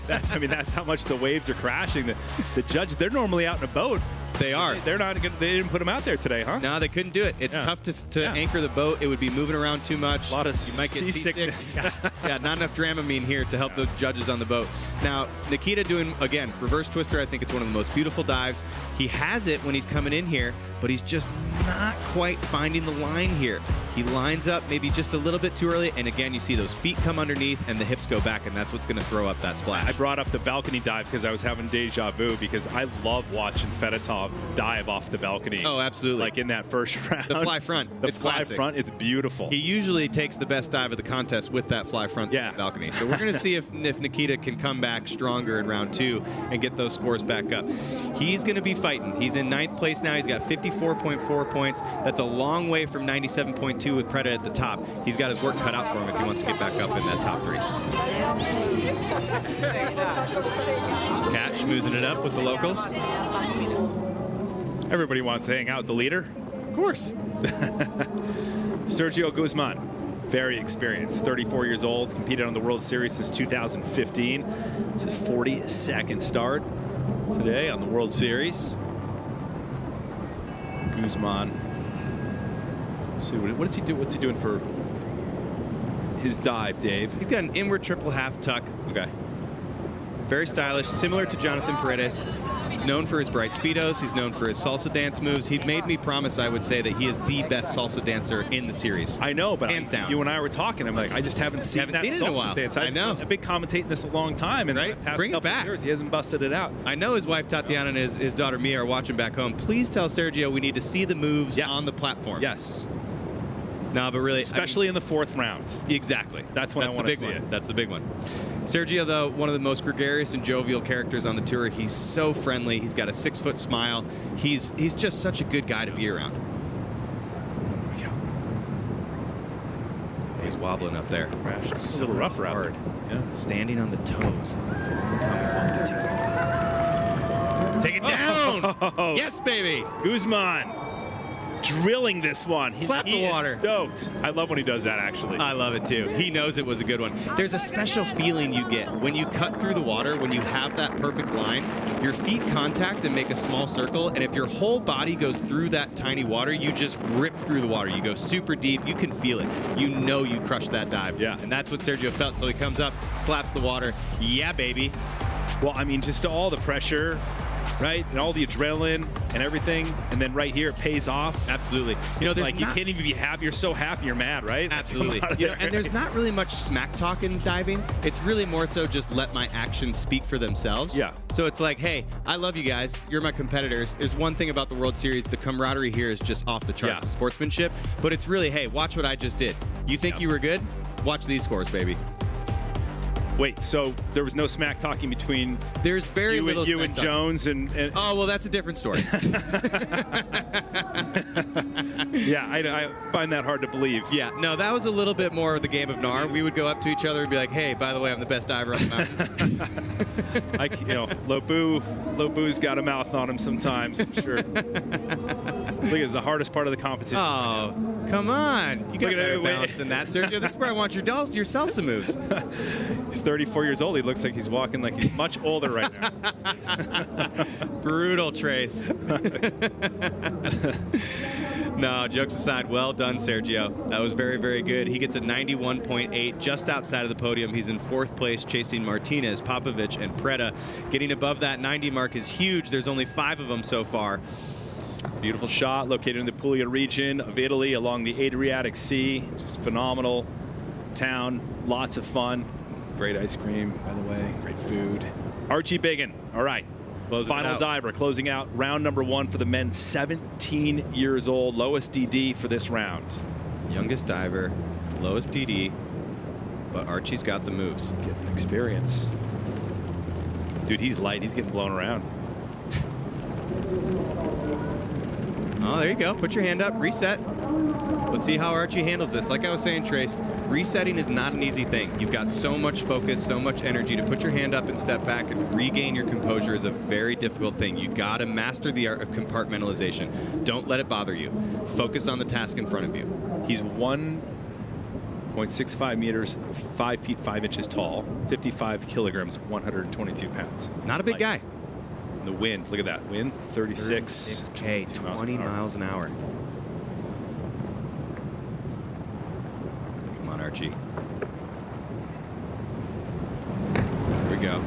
That's how much the waves are crashing. The judges, they're normally out in a boat. They are. They're not. They didn't put them out there today, huh? No, they couldn't do it. It's tough to anchor the boat. It would be moving around too much. A lot of you might get seasickness. Yeah, not enough Dramamine here to help the judges on the boat. Now, Nikita doing, again, reverse twister. I think it's one of the most beautiful dives. He has it when he's coming in here, but he's just not quite finding the line here. He lines up maybe just a little bit too early, and again, you see those feet come underneath and the hips go back, and that's what's going to throw up that splash. I brought up the balcony dive because I was having deja vu because I love watching Fedotov dive off the balcony. Oh, absolutely. Like in that first round. The fly front. The fly front, it's beautiful. He usually takes the best dive of the contest with that fly front balcony. So we're going to see if Nikita can come back stronger in round 2 and get those scores back up. He's going to be fighting. He's in 9th place now. He's got 54.4 points. That's a long way from 97.2 with Preda at the top. He's got his work cut out for him if he wants to get back up in that top 3. Cat schmoozing it up with the locals. Everybody wants to hang out with the leader. Of course. Sergio Guzman, very experienced, 34 years old, competed on the World Series since 2015. This is his 42nd start today on the World Series. Guzman. Let's see, what does he do? What's he doing for his dive, Dave? He's got an inward triple half tuck. Okay. Very stylish, similar to Jonathan Paredes. He's known for his bright speedos. He's known for his salsa dance moves. He made me promise, I would say, that he is the best salsa dancer in the series. I know, but hands down. You and I were talking. I'm like, I just haven't seen that it in a while. salsa dance. I know. I've been commentating this a long time, and right? the past Bring it couple back. of years, he hasn't busted it out. I know his wife Tatiana and his daughter Mia are watching back home. Please tell Sergio we need to see the moves on the platform. Yes. No, but really, especially in the 4th round. Exactly. That's when I want to see it. That's the big one. Sergio, though, one of the most gregarious and jovial characters on the tour. He's so friendly. He's got a 6-foot smile. He's just such a good guy to be around. He's wobbling up there. It's a little rough hard. Yeah. Standing on the toes. Take it down. Oh. Yes, baby. Guzman drilling this one. Slap the water. Stoked. I love when he does that, actually. I love it, too. He knows it was a good one. There's a special feeling you get when you cut through the water, when you have that perfect line. Your feet contact and make a small circle, and if your whole body goes through that tiny water, you just rip through the water. You go super deep. You can feel it. You know you crushed that dive. Yeah. And that's what Sergio felt. So he comes up, slaps the water. Yeah, baby. Well, I mean, just all the pressure, right? And all the adrenaline and everything. And then right here, it pays off. Absolutely. You know, there's like, you can't even be happy. You're so happy, you're mad, right? Absolutely. You know, and there's not really much smack talk in diving. It's really more so just let my actions speak for themselves. Yeah. So it's like, hey, I love you guys. You're my competitors. There's one thing about the World Series. The camaraderie here is just off the charts, the sportsmanship. But it's really, hey, watch what I just did. You think you were good? Watch these scores, baby. Wait, so there was no smack talking between there's very little you and Jones and oh, well, that's a different story. Yeah, I find that hard to believe. Yeah, no, that was a little bit more of the game of Nar. We would go up to each other and be like, hey, by the way, I'm the best diver on the mountain. Lobu's got a mouth on him sometimes, I'm sure. Look, it's the hardest part of the competition. Oh, come on. You got better balance than that, Sergio. This is where I want your salsa moves. He's 34 years old. He looks like he's walking like he's much older right now. Brutal, Trace. No, jokes aside, well done, Sergio. That was very, very good. He gets a 91.8 just outside of the podium. He's in 4th place, chasing Martinez, Popovich, and Preda. Getting above that 90 mark is huge. There's only 5 of them so far. Beautiful shot located in the Puglia region of Italy along the Adriatic Sea. Just phenomenal town. Lots of fun. Great ice cream, by the way. Great food. Archie Biggin. All right. Final diver closing out round number 1 for the men, 17 years old. Lowest DD for this round. Youngest diver, lowest DD, but Archie's got the moves. Getting experience. Dude, he's light. He's getting blown around. Oh, there you go. Put your hand up. Reset. Let's see how Archie handles this. Like I was saying, Trace, resetting is not an easy thing. You've got so much focus, so much energy. To put your hand up and step back and regain your composure is a very difficult thing. You got to master the art of compartmentalization. Don't let it bother you. Focus on the task in front of you. He's 1.65 meters, 5 feet 5 inches tall, 55 kilograms, 122 pounds. Not a big guy. The wind, look at that. Wind, 36K, 20 miles an hour. Come on, Archie. There we go.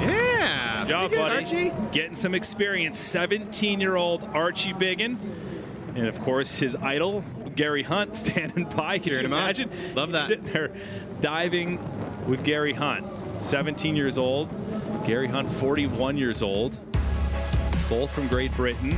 Yeah! Good job, good, buddy. Archie. Getting some experience. 17-year-old Archie Biggin. And, of course, his idol, Gary Hunt, standing by. Can you imagine? Love that. Sitting there diving with Gary Hunt. 17 years old. Gary Hunt, 41 years old. Both from Great Britain.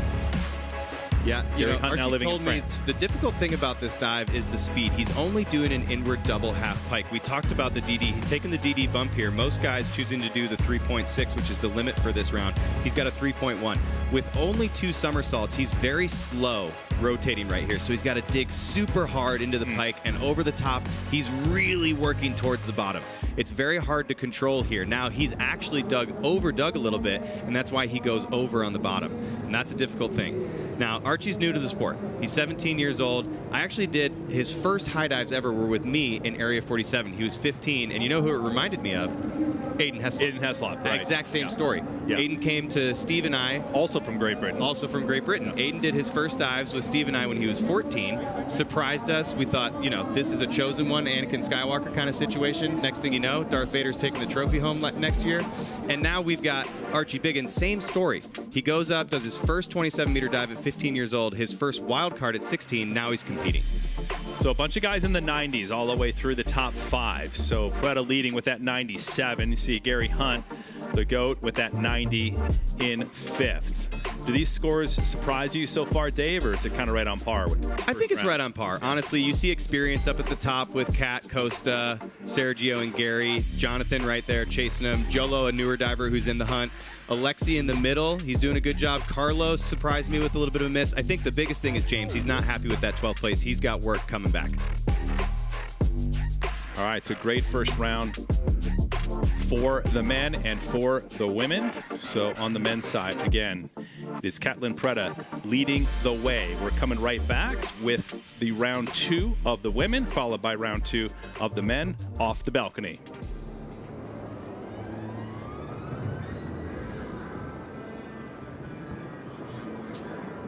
Yeah, you know, Hunt now Archie living told in me France. the difficult thing about this dive is the speed. He's only doing an inward double half pike. We talked about the DD. He's taking the DD bump here. Most guys choosing to do the 3.6, which is the limit for this round. He's got a 3.1. With only 2 somersaults, he's very slow rotating right here. So he's got to dig super hard into the pike, and over the top, he's really working towards the bottom. It's very hard to control here. Now he's actually overdug a little bit, and that's why he goes over on the bottom. And that's a difficult thing. Now, Archie's new to the sport. He's 17 years old. I actually did his first high dives ever were with me in Area 47. He was 15, and you know who it reminded me of? Aiden Heslop. Aiden Heslop, right. Exact same story. Yeah. Aiden came to Steve and I. Also from Great Britain. Aiden did his first dives with Steve and I when he was 14. Surprised us. We thought, this is a chosen one, Anakin Skywalker kind of situation. Next thing you know, Darth Vader's taking the trophy home next year. And now we've got Archie Biggins. Same story. He goes up, does his first 27-meter dive at 15 years old, his first wild card at 16. Now he's competing. So a bunch of guys in the 90s all the way through the top 5. So Preda leading with that 97. You see Gary Hunt, the GOAT, with that 90 in 5th. Do these scores surprise you so far, Dave, or is it kind of right on par with I think it's right on par. Honestly, you see experience up at the top with Kat, Costa, Sergio, and Gary. Jonathan right there chasing him. Jolo, a newer diver who's in the hunt. Alexi in the middle. He's doing a good job. Carlos surprised me with a little bit of a miss. I think the biggest thing is James. He's not happy with that 12th place. He's got work coming back. All right, so great first round for the men and for the women. So on the men's side, again, it is Catlin Preda leading the way. We're coming right back with the round 2 of the women, followed by round 2 of the men off the balcony.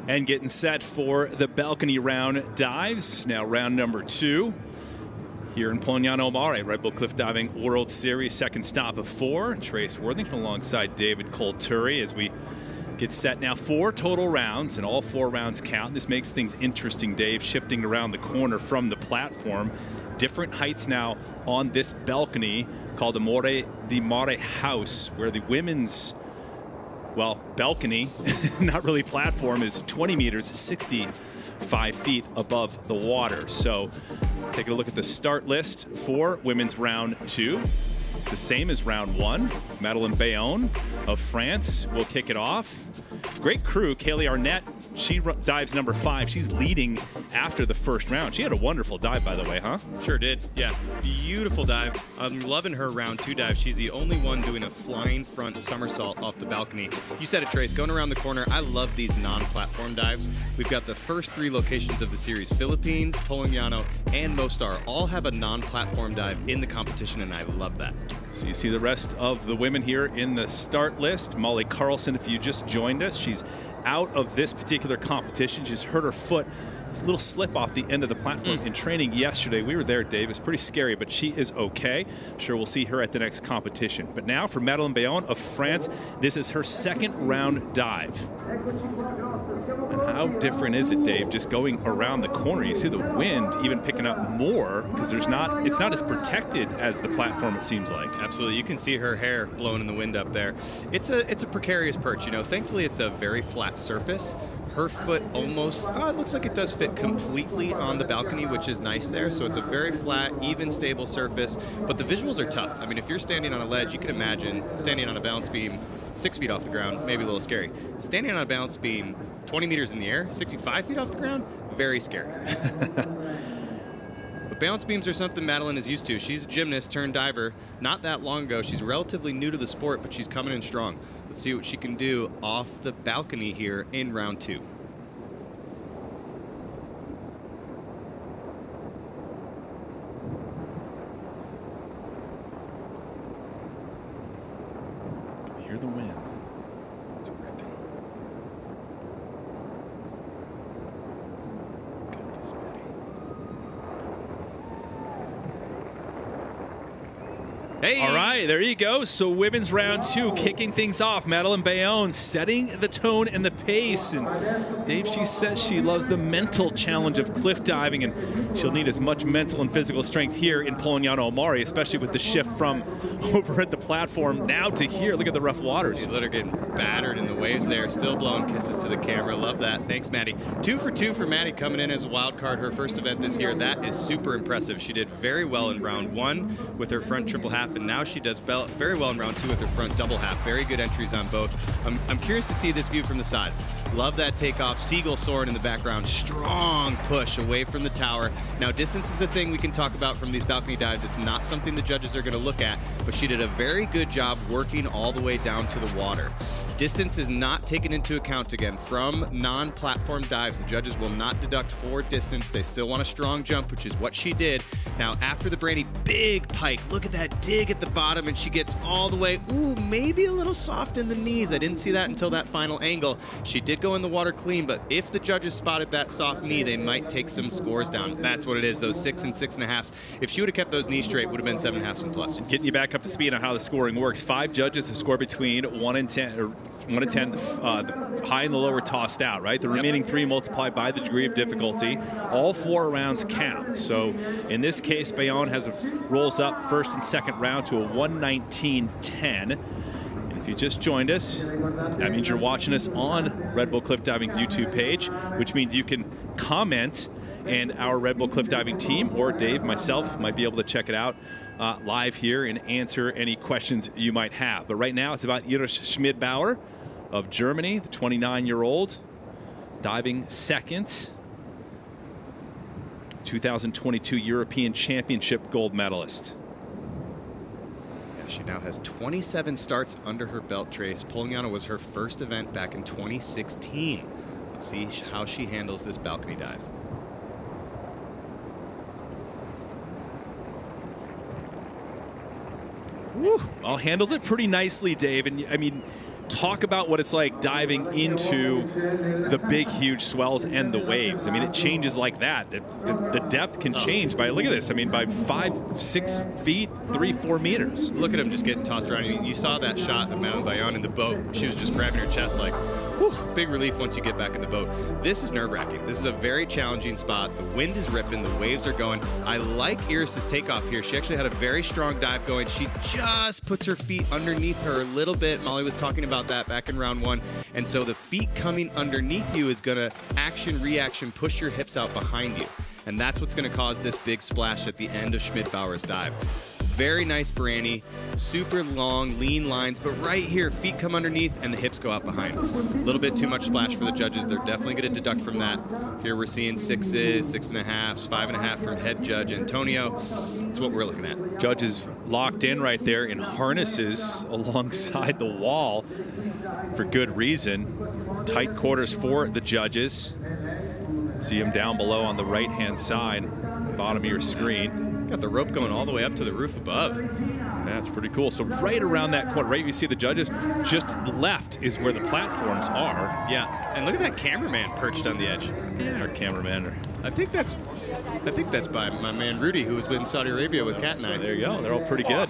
And getting set for the balcony round dives. Now round number 2 here in Polignano, Mare, Red Bull Cliff Diving World Series. Second stop of 4. Trace Worthington alongside David Colturi as we get set now. 4 total rounds, and all 4 rounds count. This makes things interesting, Dave, shifting around the corner from the platform. Different heights now on this balcony called the Mare di Mare House, where the women's balcony, not really platform, is 20 meters, 65 feet above the water. So taking a look at the start list for women's round 2. It's the same as round 1. Madeleine Bayonne of France will kick it off. Great crew. Kaylee Arnett, she dives number 5. She's leading after the first round. She had a wonderful dive, by the way, huh? Sure did. Yeah, beautiful dive. I'm loving her round 2 dive. She's the only one doing a flying front somersault off the balcony. You said it, Trace, going around the corner. I love these non-platform dives. We've got the first 3 locations of the series, Philippines, Polignano, and Mostar, all have a non-platform dive in the competition, and I love that. So you see the rest of the women here in the start list. Molly Carlson, if you just joined us, she's out of this particular competition. She's hurt her foot. It's a little slip off the end of the platform in training yesterday. We were there, Dave. It's pretty scary, but she is okay. I'm sure we'll see her at the next competition. But now for Madeleine Bayonne of France, this is her second round dive. And how different is it, Dave, just going around the corner? You see the wind even picking up more because it's not as protected as the platform, it seems like. Absolutely. You can see her hair blowing in the wind up there. It's a precarious perch. Thankfully it's a very flat surface. Her foot almost, it looks like it does fit completely on the balcony, which is nice there. So it's a very flat, even, stable surface. But the visuals are tough. I mean, if you're standing on a ledge, you can imagine standing on a balance beam 6 feet off the ground, maybe a little scary. Standing on a balance beam 20 meters in the air, 65 feet off the ground, very scary. But balance beams are something Madeleine is used to. She's a gymnast turned diver. Not that long ago. She's relatively new to the sport, but she's coming in strong. Let's see what she can do off the balcony here in round 2. Hear the wind. It's ripping. Got this, Maddie. Hey! All right, there you go. So women's round 2 kicking things off. Madeleine Bayonne setting the tone and the pace. And Dave, she says she loves the mental challenge of cliff diving, and she'll need as much mental and physical strength here in Polignano Mare, especially with the shift from over at the platform now to here. Look at the rough waters. She's literally getting battered in the waves there, still blowing kisses to the camera. Love that. Thanks, Maddie. 2 for 2 for Maddie coming in as a wild card, her first event this year. That is super impressive. She did very well in round 1 with her front triple half, and now she does very well in round 2 with her front double half. Very good entries on both. I'm curious to see this view from the side. Love that takeoff. Seagull soaring in the background. Strong push away from the tower. Now, distance is a thing we can talk about from these balcony dives. It's not something the judges are going to look at, but she did a very good job working all the way down to the water. Distance is not taken into account again from non-platform dives. The judges will not deduct for distance. They still want a strong jump, which is what she did. Now, after the Brandy, big pike. Look at that dig at the bottom, and she gets all the way. Ooh, maybe a little soft in the knees. I didn't see that until that final angle. She did go in the water clean, but if the judges spotted that soft knee, they might take some scores down. That's what it is, those 6 and 6.5s. If she would have kept those knees straight, would have been 7.5s and plus. Getting you back up to speed on how the scoring works. 5 judges have scored between 1 and 10, or 1 and 10. The high and the low are tossed out, right? The remaining 3 multiplied by the degree of difficulty. All 4 rounds count. So in this case, Bayonne rolls up first and second round to a 119.10. If you just joined us, that means you're watching us on Red Bull Cliff Diving's YouTube page, which means you can comment, and our Red Bull Cliff Diving team, or Dave, myself, might be able to check it out live here and answer any questions you might have. But right now, it's about Iris Schmidbauer of Germany, the 29-year-old, diving second, 2022 European Championship gold medalist. She now has 27 starts under her belt, Trace. Polignano was her first event back in 2016. Let's see how she handles this balcony dive. Woo! Well, handles it pretty nicely, Dave. And I mean, talk about what it's like diving into the big, huge swells and the waves. I mean, it changes like that. The depth can change by, look at this, I mean, by 5, 6 feet, 3, 4 meters. Look at him just getting tossed around. You saw that shot of Madame Bayonne in the boat. She was just grabbing her chest like, whew, big relief once you get back in the boat. This is nerve-wracking. This is a very challenging spot. The wind is ripping. The waves are going. I like Iris's takeoff here. She actually had a very strong dive going. She just puts her feet underneath her a little bit. Molly was talking about that back in round 1. And so the feet coming underneath you is going to action-reaction push your hips out behind you. And that's what's going to cause this big splash at the end of Schmidbauer's dive. Very nice Brandy, super long, lean lines, but right here, feet come underneath and the hips go out behind. A little bit too much splash for the judges. They're definitely going to deduct from that. Here we're seeing 6s, 6.5s, 5.5 from head judge Antonio. That's what we're looking at. Judges locked in right there in harnesses alongside the wall for good reason. Tight quarters for the judges. See them down below on the right-hand side, bottom of your screen. Got the rope going all the way up to the roof above. That's pretty cool. So right around that corner, right, you see the judges, just left is where the platforms are. Yeah, and look at that cameraman perched on the edge. Yeah, our cameraman. I think that's by my man Rudy, who was in Saudi Arabia with Kat and I. There you go. They're all pretty good.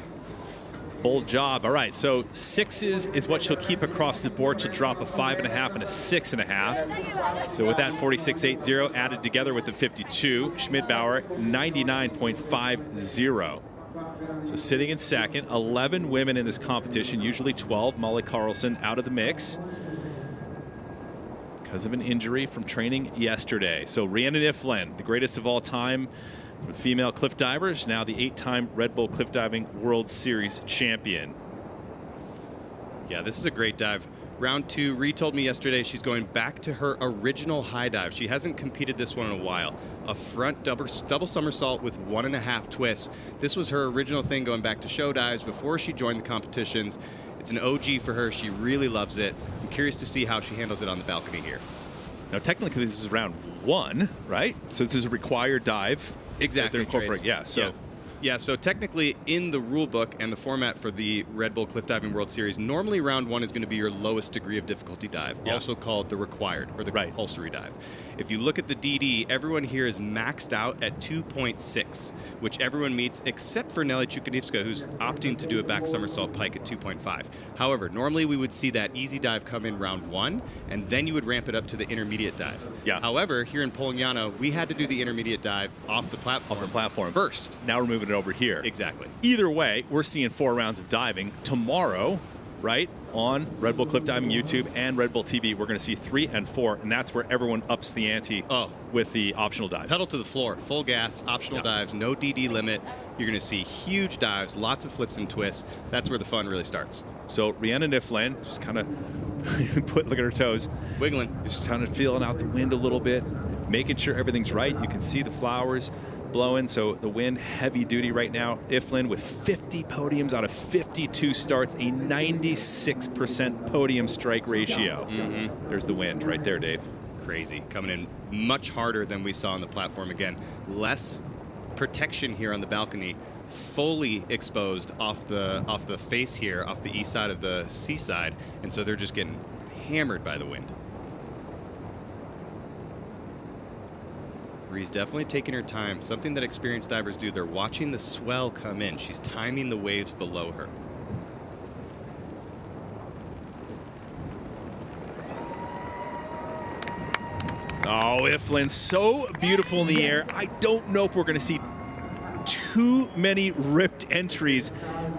Bold job. All right, so 6s is what she'll keep across the board. She'll drop a 5.5 and a 6.5. So with that 46.80 added together with the 52, Schmidbauer 99.50. So sitting in second, 11 women in this competition, usually 12. Molly Carlson out of the mix because of an injury from training yesterday. So Rhiannon Iflin, the greatest of all time, female cliff divers, now the 8-time Red Bull Cliff Diving World Series champion. Yeah, this is a great dive. Round 2, Rhea told me yesterday she's going back to her original high dive. She hasn't competed this one in a while. A front double somersault with 1.5 twists. This was her original thing going back to show dives before she joined the competitions. It's an OG for her. She really loves it. I'm curious to see how she handles it on the balcony here. Now, technically, this is round 1, right? So this is a required dive. Exactly. Yeah. So. Yeah, so technically in the rule book and the format for the Red Bull Cliff Diving World Series, normally round 1 is going to be your lowest degree of difficulty dive, also called the required or the compulsory dive. If you look at the DD, everyone here is maxed out at 2.6, which everyone meets except for Nelly Chukadevska, who's opting to do a back somersault pike at 2.5. However, normally we would see that easy dive come in round 1, and then you would ramp it up to the intermediate dive. Yeah. However, here in Polignano, we had to do the intermediate dive off the platform first. Now we're moving it over here. Exactly. Either way, we're seeing 4 rounds of diving. Tomorrow, right, on Red Bull Cliff Diving YouTube and Red Bull TV, we're going to see 3 and 4, and that's where everyone ups the ante with the optional dives. Pedal to the floor, full gas, optional dives, no DD limit. You're going to see huge dives, lots of flips and twists. That's where the fun really starts. So Rhiannon Iflin just kind of Look at her toes. Wiggling. Just kind of feeling out the wind a little bit, making sure everything's right. You can see the flowers blowing, so the wind heavy duty right now. Iflin with 50 podiums out of 52 starts, a 96% podium strike ratio. There's the wind right there, Dave. Crazy. Coming in much harder than we saw on the platform again. Less protection here on the balcony. Fully exposed off the face here, off the east side of the seaside, and so they're just getting hammered by the wind. Ree's definitely taking her time. Something that experienced divers do. They're watching the swell come in. She's timing the waves below her. Oh, Iflin, so beautiful in the air. I don't know if we're going to see too many ripped entries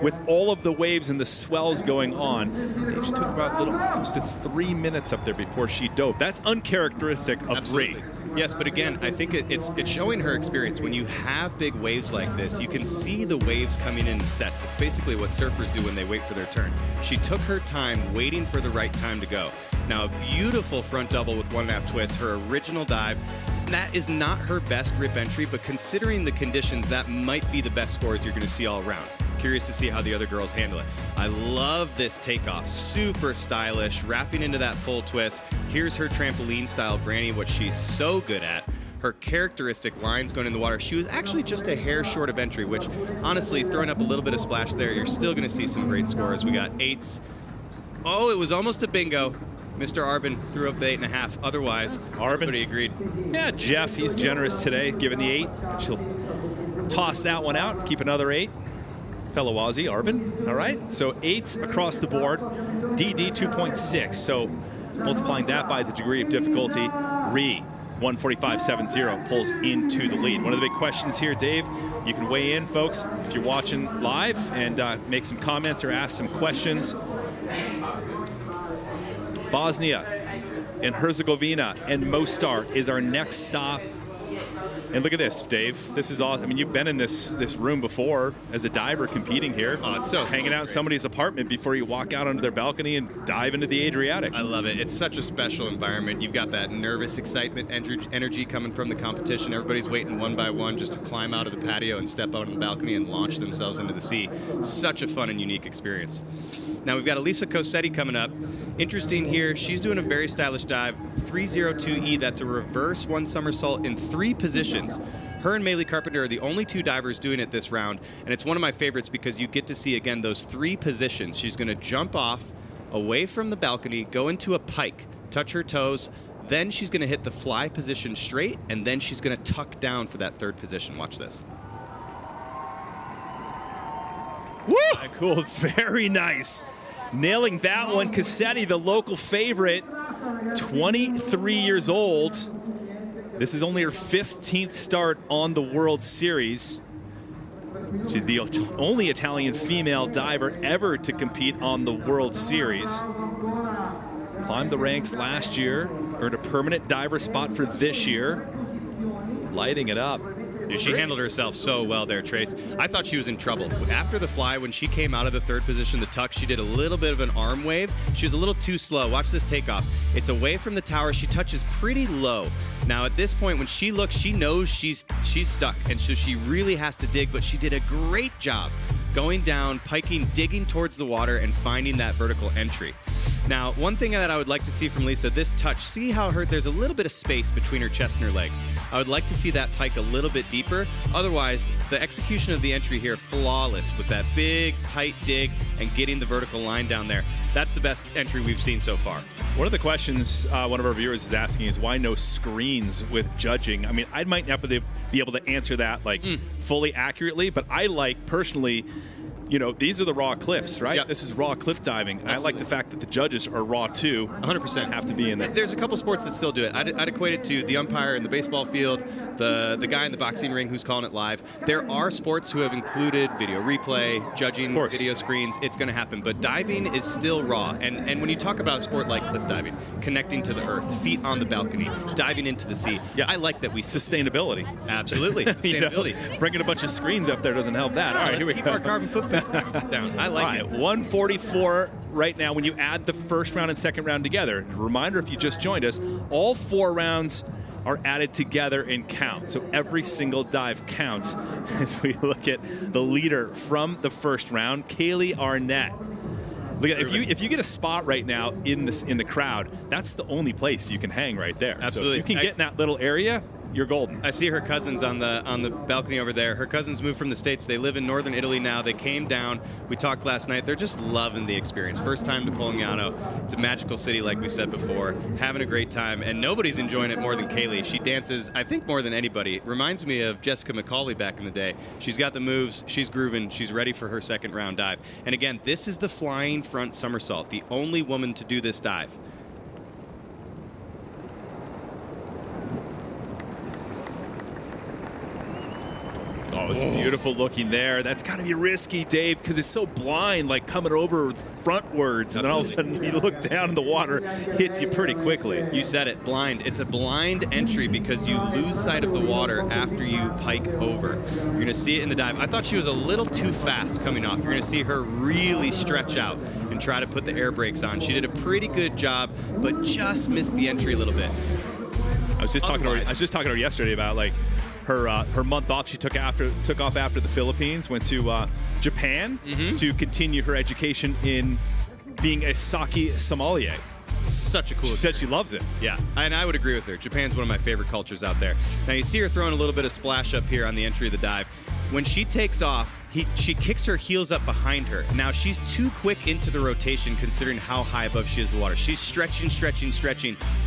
with all of the waves and the swells going on. Dave, she took about close to 3 minutes up there before she dove. That's uncharacteristic of Absolutely. Ree. Yes, but again, I think it's showing her experience. When you have big waves like this, you can see the waves coming in sets. It's basically what surfers do when they wait for their turn. She took her time waiting for the right time to go. Now, a beautiful front double with 1.5 twists, her original dive. That is not her best rip entry, but considering the conditions, that might be the best scores you're going to see all around. Curious to see how the other girls handle it. I love this takeoff. Super stylish, wrapping into that full twist. Here's her trampoline style granny, what she's so good at. Her characteristic lines going in the water. She was actually just a hair short of entry, which honestly, throwing up a little bit of splash there, you're still going to see some great scores. We got 8s. Oh, it was almost a bingo. Mr. Arbin threw up the 8.5. Otherwise, everybody agreed. Yeah, Jeff, he's generous today, giving the 8. She'll toss that one out, keep another 8. Fellow Aussie, Arbin. All right, so 8s across the board. DD 2.6. So multiplying that by the degree of difficulty, Ree 145.70 pulls into the lead. One of the big questions here, Dave, you can weigh in, folks, if you're watching live, and make some comments or ask some questions. Bosnia and Herzegovina and Mostar is our next stop. And look at this, Dave. This is awesome. I mean, you've been in this room before as a diver competing here. Oh, it's so just hanging out in somebody's apartment before you walk out onto their balcony and dive into the Adriatic. I love it. It's such a special environment. You've got that nervous excitement, energy coming from the competition. Everybody's waiting one by one just to climb out of the patio and step out on the balcony and launch themselves into the sea. Such a fun and unique experience. Now we've got Elisa Cosetti coming up. Interesting here, she's doing a very stylish dive, 302E. That's a reverse one somersault in 3 positions. Her and Maylee Carpenter are the only 2 divers doing it this round, and it's one of my favorites because you get to see, again, those 3 positions. She's going to jump off away from the balcony, go into a pike, touch her toes, then she's going to hit the fly position straight, and then she's going to tuck down for that 3rd position. Watch this. Woo! Cool, very nice. Nailing that one. Cosetti, the local favorite, 23 years old. This is only her 15th start on the World Series. She's the only Italian female diver ever to compete on the World Series. Climbed the ranks last year, earned a permanent diver spot for this year. Lighting it up. She handled herself so well there, Trace. I thought she was in trouble. After the fly, when she came out of the 3rd position, the tuck, she did a little bit of an arm wave. She was a little too slow. Watch this takeoff. It's away from the tower. She touches pretty low. Now, at this point, when she looks, she knows she's stuck, and so she really has to dig, but she did a great job going down, piking, digging towards the water, and finding that vertical entry. Now, one thing that I would like to see from Lisa, this touch, see how there's a little bit of space between her chest and her legs. I would like to see that pike a little bit deeper. Otherwise, the execution of the entry here, flawless with that big, tight dig and getting the vertical line down there. That's the best entry we've seen so far. One of the questions one of our viewers is asking is why no screens with judging? I mean, I might not be able to answer that fully accurately, but I like personally, you know, these are the raw cliffs, right? Yep. This is raw cliff diving. And I like the fact that the judges are raw too. 100% have to be in there. There's a couple sports that still do it. I'd equate it to the umpire in the baseball field, the guy in the boxing ring who's calling it live. There are sports who have included video replay, judging video screens. It's going to happen. But diving is still raw. And when you talk about a sport like cliff diving, connecting to the earth, feet on the balcony, diving into the sea, I like that we... Sustainability. Absolutely. Sustainability. You know, bringing a bunch of screens up there doesn't help that. All right, let's here we keep go. our carbon footprint down. I like it. 144 right now, when you add the first round and second round together, reminder if you just joined us, all 4 rounds are added together and count. So every single dive counts as we look at the leader from the first round, Kaylee Arnett. Look at, if you get a spot right now in the crowd, that's the only place you can hang right there. Absolutely. So if you can get in that little area, you're golden. I see her cousins on the balcony over there. Her cousins moved from the States. They live in northern Italy now. They came down. We talked last night. They're just loving the experience. First time to Polignano. It's a magical city, like we said before. Having a great time, and nobody's enjoying it more than Kaylee. She dances, I think, more than anybody. Reminds me of Jessica McCauley back in the day. She's got the moves. She's grooving. She's ready for her second round dive. And again, this is the flying front somersault, the only woman to do this dive. Oh, it's beautiful looking there. That's got to be risky, Dave, because it's so blind, like coming over frontwards, and then all of a sudden you look down and the water hits you pretty quickly. You said it, blind. It's a blind entry because you lose sight of the water after you pike over. You're going to see it in the dive. I thought she was a little too fast coming off. You're going to see her really stretch out and try to put the air brakes on. She did a pretty good job, but just missed the entry a little bit. I was just talking to her yesterday about like her month off. She took off after the Philippines, went to Japan to continue her education in being a sake sommelier. Such a cool. She said she loves it. Yeah, and I would agree with her. Japan's one of my favorite cultures out there. Now you see her throwing a little bit of splash up here on the entry of the dive. When she takes off, she kicks her heels up behind her. Now she's too quick into the rotation considering how high above she is the water. She's stretching,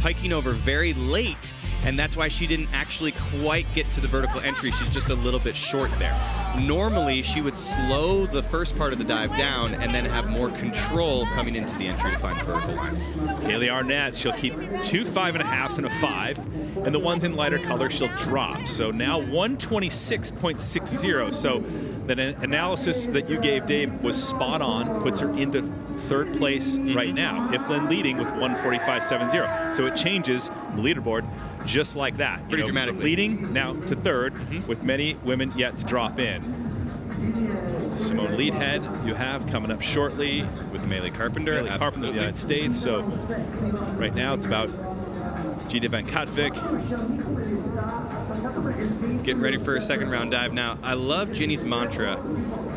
piking over very late, and that's why she didn't actually quite get to the vertical entry. She's just a little bit short there. Normally, she would slow the first part of the dive down and then have more control coming into the entry to find the vertical line. Kaylee Arnett, she'll keep 2 5.5s and a 5, and the ones in lighter color she'll drop. So now 126.60. So that analysis that you gave, Dave, was spot on, puts her into third place right now. Iflin leading with 145.70. So it changes the leaderboard just like that. Pretty dramatically. Leading now to third with many women yet to drop in. Simone Leadhead you have coming up shortly with Melee Carpenter. Melee Carpenter of the United States. So right now it's about Gina Van Katvik. Getting ready for a second round dive. Now, I love Ginny's mantra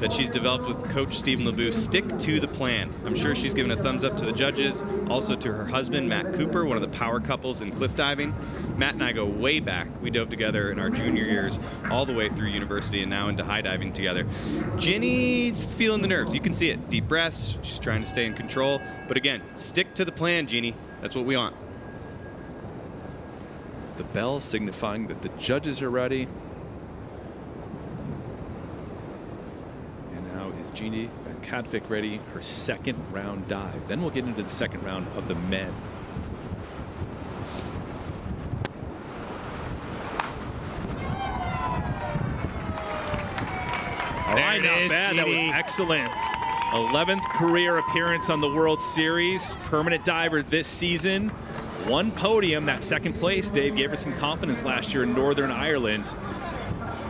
that she's developed with Coach Stephen LeBeau, stick to the plan. I'm sure she's given a thumbs up to the judges, also to her husband, Matt Cooper, one of the power couples in cliff diving. Matt and I go way back. We dove together in our junior years, all the way through university and now into high diving together. Ginny's feeling the nerves. You can see it. Deep breaths. She's trying to stay in control. But again, stick to the plan, Ginny. That's what we want. The bell signifying that the judges are ready. And now is Jeannie Van Katvik ready, her second round dive. Then we'll get into the second round of the men. All right, not bad. That was excellent. 11th career appearance on the World Series. Permanent diver this season. One podium, that second place, Dave, gave her some confidence last year in Northern Ireland.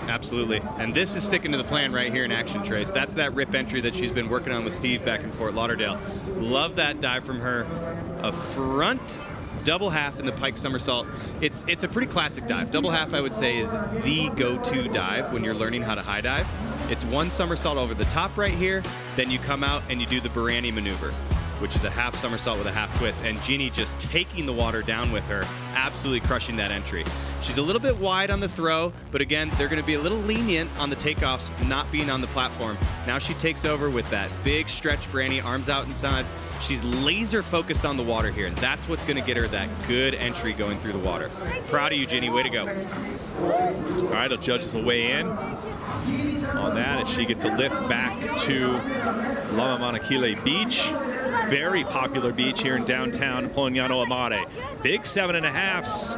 Absolutely. And this is sticking to the plan right here in action, Trace. That's that rip entry that she's been working on with Steve back in Fort Lauderdale. Love that dive from her. A front double half in the pike somersault. It's a pretty classic dive. Double half, I would say, is the go-to dive when you're learning how to high dive. It's one somersault over the top right here, then you come out and you do the Barani maneuver, which is a half somersault with a half twist, and Jeannie just taking the water down with her, absolutely crushing that entry. She's a little bit wide on the throw, but again, they're going to be a little lenient on the takeoffs, not being on the platform. Now she takes over with that big stretch Barani, arms out inside. She's laser focused on the water here, and that's what's going to get her that good entry going through the water. Proud of you, Jeannie. Way to go. All right, the judges will weigh in on that as she gets a lift back to Lama Manakile Beach. Very popular beach here in downtown Polignano Mare. Big 7.5s.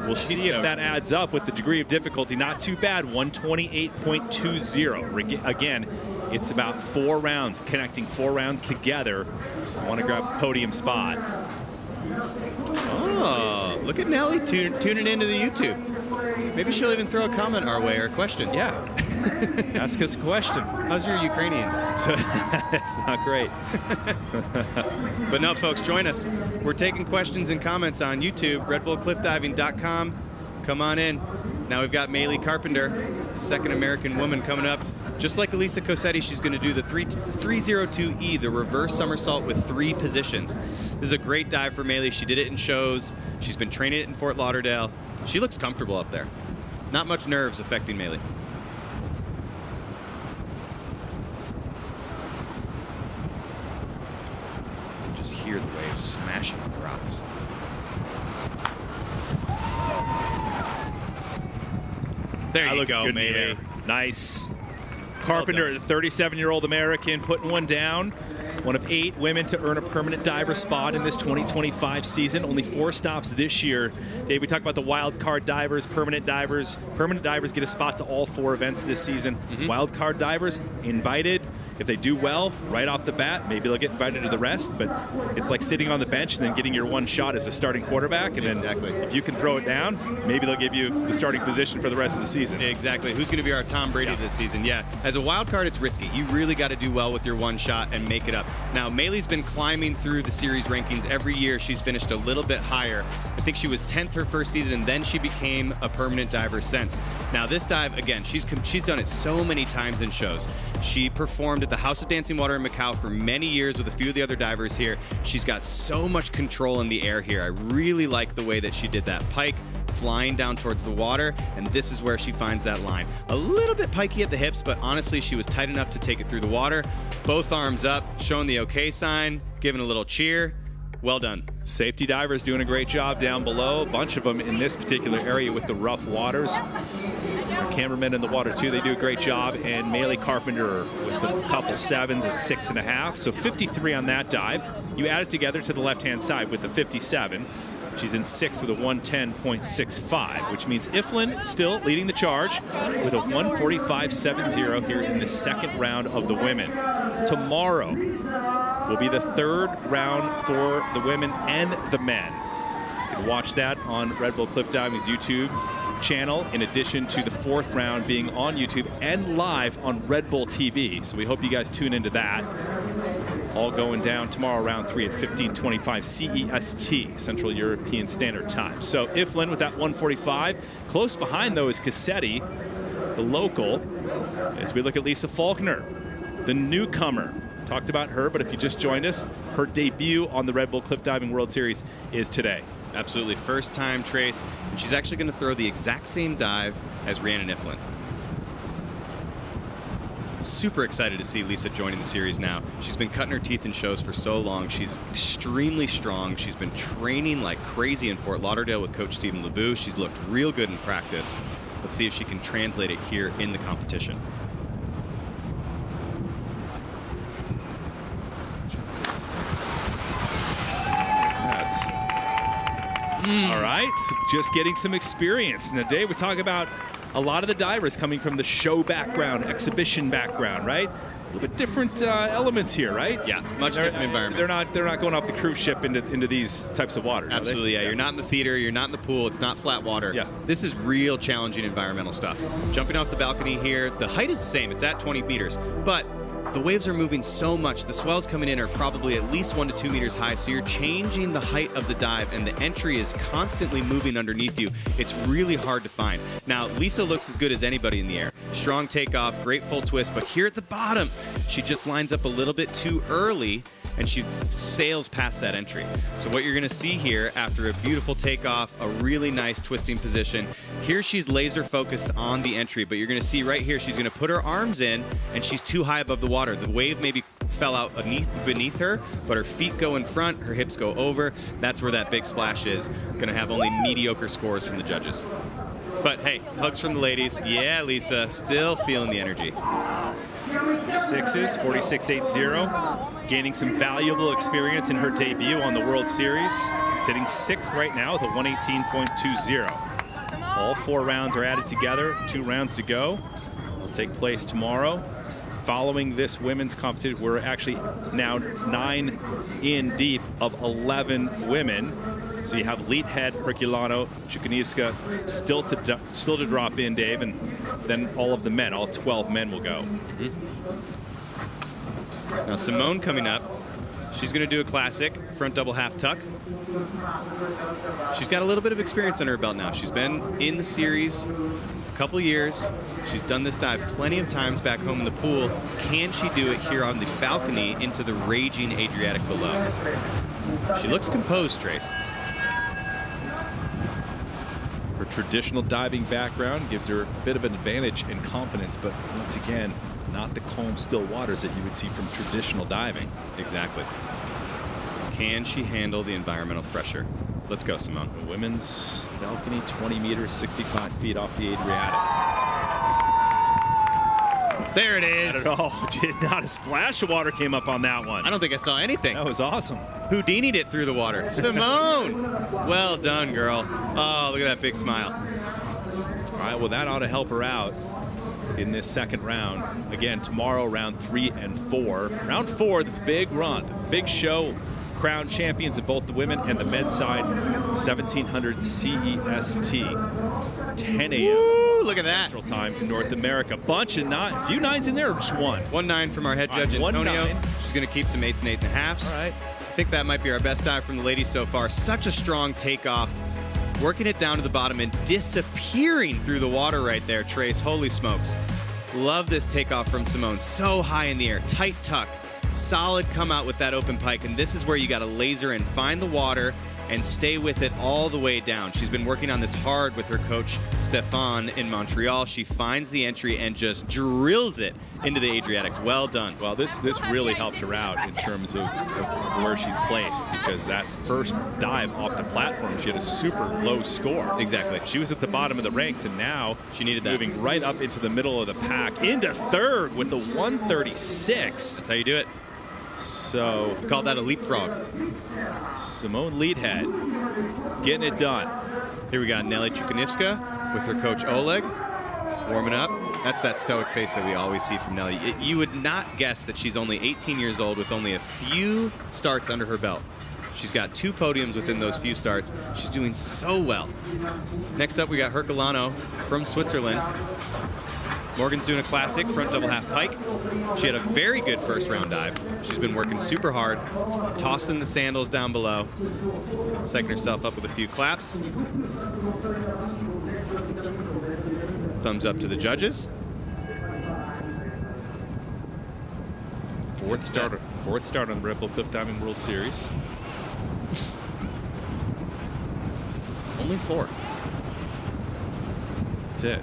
We'll see if that adds up with the degree of difficulty. Not too bad, 128.20. Again, it's about 4 rounds, connecting 4 rounds together. I want to grab a podium spot. Oh, look at Nellie tuning into the YouTube. Maybe she'll even throw a comment our way or a question. Yeah. Ask us a question. How's your Ukrainian? It's not great. But no, folks, join us. We're taking questions and comments on YouTube, redbullcliffdiving.com. Come on in. Now we've got Maylee Carpenter, the second American woman coming up. Just like Elisa Cossetti, she's going to do the 302E, the reverse somersault with 3 positions. This is a great dive for Maylee. She did it in shows. She's been training it in Fort Lauderdale. She looks comfortable up there. Not much nerves affecting Maylee. Just hear the waves smashing on the rocks. There you go, Maylee. Nice. Carpenter, the 37-year-old American, putting one down. One of 8 women to earn a permanent diver spot in this 2025 season. Only 4 stops this year. Dave, we talked about the wild card divers, permanent divers. Permanent divers get a spot to all 4 events this season. Wild card divers, invited. If they do well right off the bat, maybe they'll get invited to the rest, but it's like sitting on the bench and then getting your one shot as a starting quarterback, and then if you can throw it down, maybe they'll give you the starting position for the rest of the season. Exactly. Who's going to be our Tom Brady this season? Yeah. As a wild card, it's risky. You really got to do well with your one shot and make it up. Now, Maylee's been climbing through the series rankings every year. She's finished a little bit higher. I think she was 10th her first season, and then she became a permanent diver since. Now, this dive, again, she's done it so many times in shows. She performed at the House of Dancing Water in Macau for many years with a few of the other divers here. She's got so much control in the air here. I really like the way that she did that pike, flying down towards the water, and this is where she finds that line. A little bit pikey at the hips, but honestly, she was tight enough to take it through the water. Both arms up, showing the okay sign, giving a little cheer. Well done. Safety divers doing a great job down below. A bunch of them in this particular area with the rough waters. Cameramen in the water too, they do a great job. And Maylee Carpenter with a couple 7s, a 6.5, so 53 on that dive. You add it together to the left-hand side with the 57. She's in 6th with a 110.65, which means Iflin still leading the charge with a 145.70 here in the second round of the women. Tomorrow will be the 3rd round for the women and the men. You can watch that on Red Bull Cliff Diving's YouTube channel, in addition to the 4th round being on YouTube and live on Red Bull TV. So we hope you guys tune into that. All going down tomorrow, round 3 at 15:25 CEST, Central European Standard Time. So Iflin with that 145. Close behind, though, is Cossetti, the local, as we look at Lisa Faulkner, the newcomer. Talked about her, but if you just joined us, her debut on the Red Bull Cliff Diving World Series is today. Absolutely. First time, Trace. And she's actually going to throw the exact same dive as Rhiannon Iflin. Super excited to see Lisa joining the series now. She's been cutting her teeth in shows for so long. She's extremely strong. She's been training like crazy in Fort Lauderdale with Coach Stephen LeBoux. She's looked real good in practice. Let's see if she can translate it here in the competition. All right, so just getting some experience. And today we talk about a lot of the divers coming from the show background, exhibition background, right? A little bit different elements here, right? Yeah, much different environment. They're not going off the cruise ship into these types of waters. Absolutely, yeah. You're not in the theater, you're not in the pool, it's not flat water. Yeah. This is real challenging environmental stuff. Jumping off the balcony here, the height is the same, it's at 20 meters, but the waves are moving so much. The swells coming in are probably at least 1 to 2 meters high, so you're changing the height of the dive, and the entry is constantly moving underneath you. It's really hard to find. Now, Lisa looks as good as anybody in the air. Strong takeoff, great full twist, but here at the bottom, she just lines up a little bit too early, and she sails past that entry. So what you're going to see here, after a beautiful takeoff, a really nice twisting position, here she's laser focused on the entry, but you're going to see right here, she's going to put her arms in, and she's too high above the water. The wave maybe fell out beneath her, but her feet go in front, her hips go over. That's where that big splash is. Going to have only mediocre scores from the judges. But hey, hugs from the ladies. Yeah, Lisa, still feeling the energy. 6s, 46.80, gaining some valuable experience in her debut on the World Series. Sitting 6th right now with a 118.20. All 4 rounds are added together, 2 rounds to go. Will take place tomorrow. Following this women's competition, we're actually now 9 in deep of 11 women. So you have lead head, Herculano, Chukanievska still to drop in, Dave, and then all of the men, all 12 men will go. Now Simone coming up. She's going to do a classic front double half tuck. She's got a little bit of experience under her belt now. She's been in the series a couple years. She's done this dive plenty of times back home in the pool. Can she do it here on the balcony into the raging Adriatic below? She looks composed, Trace. Her traditional diving background gives her a bit of an advantage in confidence, but once again, not the calm, still waters that you would see from traditional diving. Exactly. Can she handle the environmental pressure? Let's go, Simone. The women's balcony, 20 meters, 65 feet off the Adriatic. There it is. Not at all. Not a splash of water came up on that one. I don't think I saw anything. That was awesome. Houdini'd it through the water. Simone! Well done, girl. Oh, look at that big smile. All right, well, that ought to help her out in this second round. Again, tomorrow, round 3 and 4. Round 4, the big run, the big show. Crown champions in both the women and the men's side. 1700 CEST. 10 a.m. Woo, look at that. Central time in North America. Bunch of nine, a few nines in there, or just one? 1-9 from our head judge, Antonio. She's going to keep some 8s and 8.5s. All right. I think that might be our best dive from the ladies so far. Such a strong takeoff. Working it down to the bottom and disappearing through the water right there, Trace. Holy smokes. Love this takeoff from Simone. So high in the air. Tight tuck. Solid come out with that open pike. And this is where you got to laser and find the water and stay with it all the way down. She's been working on this hard with her coach, Stefan, in Montreal. She finds the entry and just drills it into the Adriatic. Well done. Well, this really helped her out in terms of where she's placed, because that first dive off the platform, she had a super low score. Exactly. She was at the bottom of the ranks, and now she needed that. Moving right up into the middle of the pack, into third with the 136. That's how you do it. So we call that a leapfrog. Simone Leadhead getting it done. Here we got Nelly Chukanievska with her coach Oleg warming up. That's that stoic face that we always see from Nelly. You would not guess that she's only 18 years old with only a few starts under her belt. She's got 2 podiums within those few starts. She's doing so well. Next up, we got Herculano from Switzerland. Morgan's doing a classic front double half pike. She had a very good first round dive. She's been working super hard, tossing the sandals down below, psyching herself up with a few claps. Thumbs up to the judges. Fourth start on the Redbull Cliff Diving World Series. Only 4. That's it.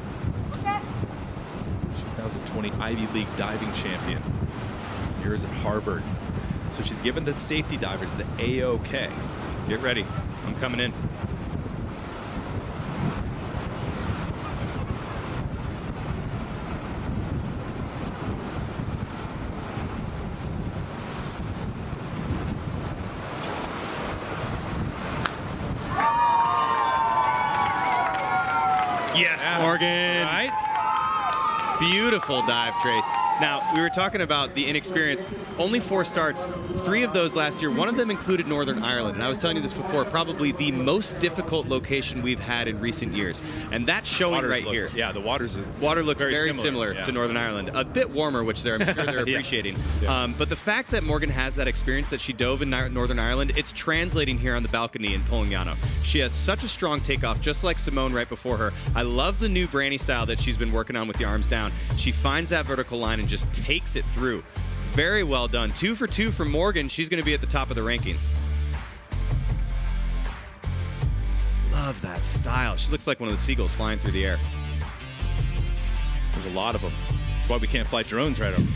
2020 Ivy League diving champion. Years at Harvard. So she's given the safety divers the A-OK. Get ready. I'm coming in. Yes, Morgan. Right? Beautiful dive, Trace. Now, we were talking about the inexperience. Only 4 starts, 3 of those last year. One of them included Northern Ireland. And I was telling you this before, probably the most difficult location we've had in recent years. And that's showing here. Yeah, the water looks very similar to Northern Ireland. A bit warmer, which I'm sure they're appreciating. Yeah. But the fact that Morgan has that experience that she dove in Northern Ireland, it's translating here on the balcony in Polignano. She has such a strong takeoff, just like Simone right before her. I love the new Branny style that she's been working on with the arms down. She finds that vertical line and just takes it through. Very well done. 2 for 2 from Morgan. She's going to be at the top of the rankings. Love that style. She looks like one of the seagulls flying through the air. There's a lot of them. That's why we can't fly drones right over.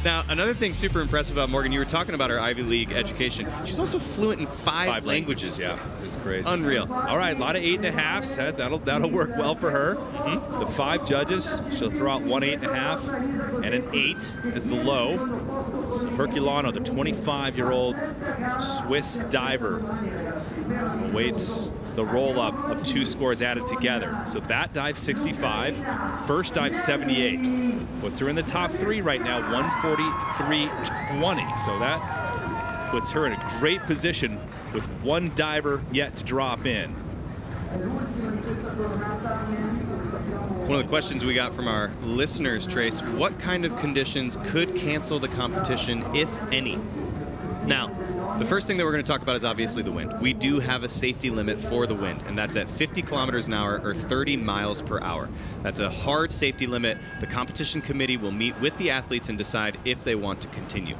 Now, another thing super impressive about Morgan, you were talking about her Ivy League education. She's also fluent in 5 languages. Yeah, it's crazy. Unreal. All right, a lot of 8.5s. That'll work well for her. The 5 judges, she'll throw out 1 8.5 and an 8 is the low. So Herculano, the 25-year-old Swiss diver, awaits the roll-up of 2 scores added together. So that dive 65, first dive 78. Puts her in the top 3 right now, 143.20. So that puts her in a great position with one diver yet to drop in. One of the questions we got from our listeners, Trace, what kind of conditions could cancel the competition, if any? Now, the first thing that we're going to talk about is obviously the wind. We do have a safety limit for the wind, and that's at 50 kilometers an hour or 30 miles per hour. That's a hard safety limit. The competition committee will meet with the athletes and decide if they want to continue.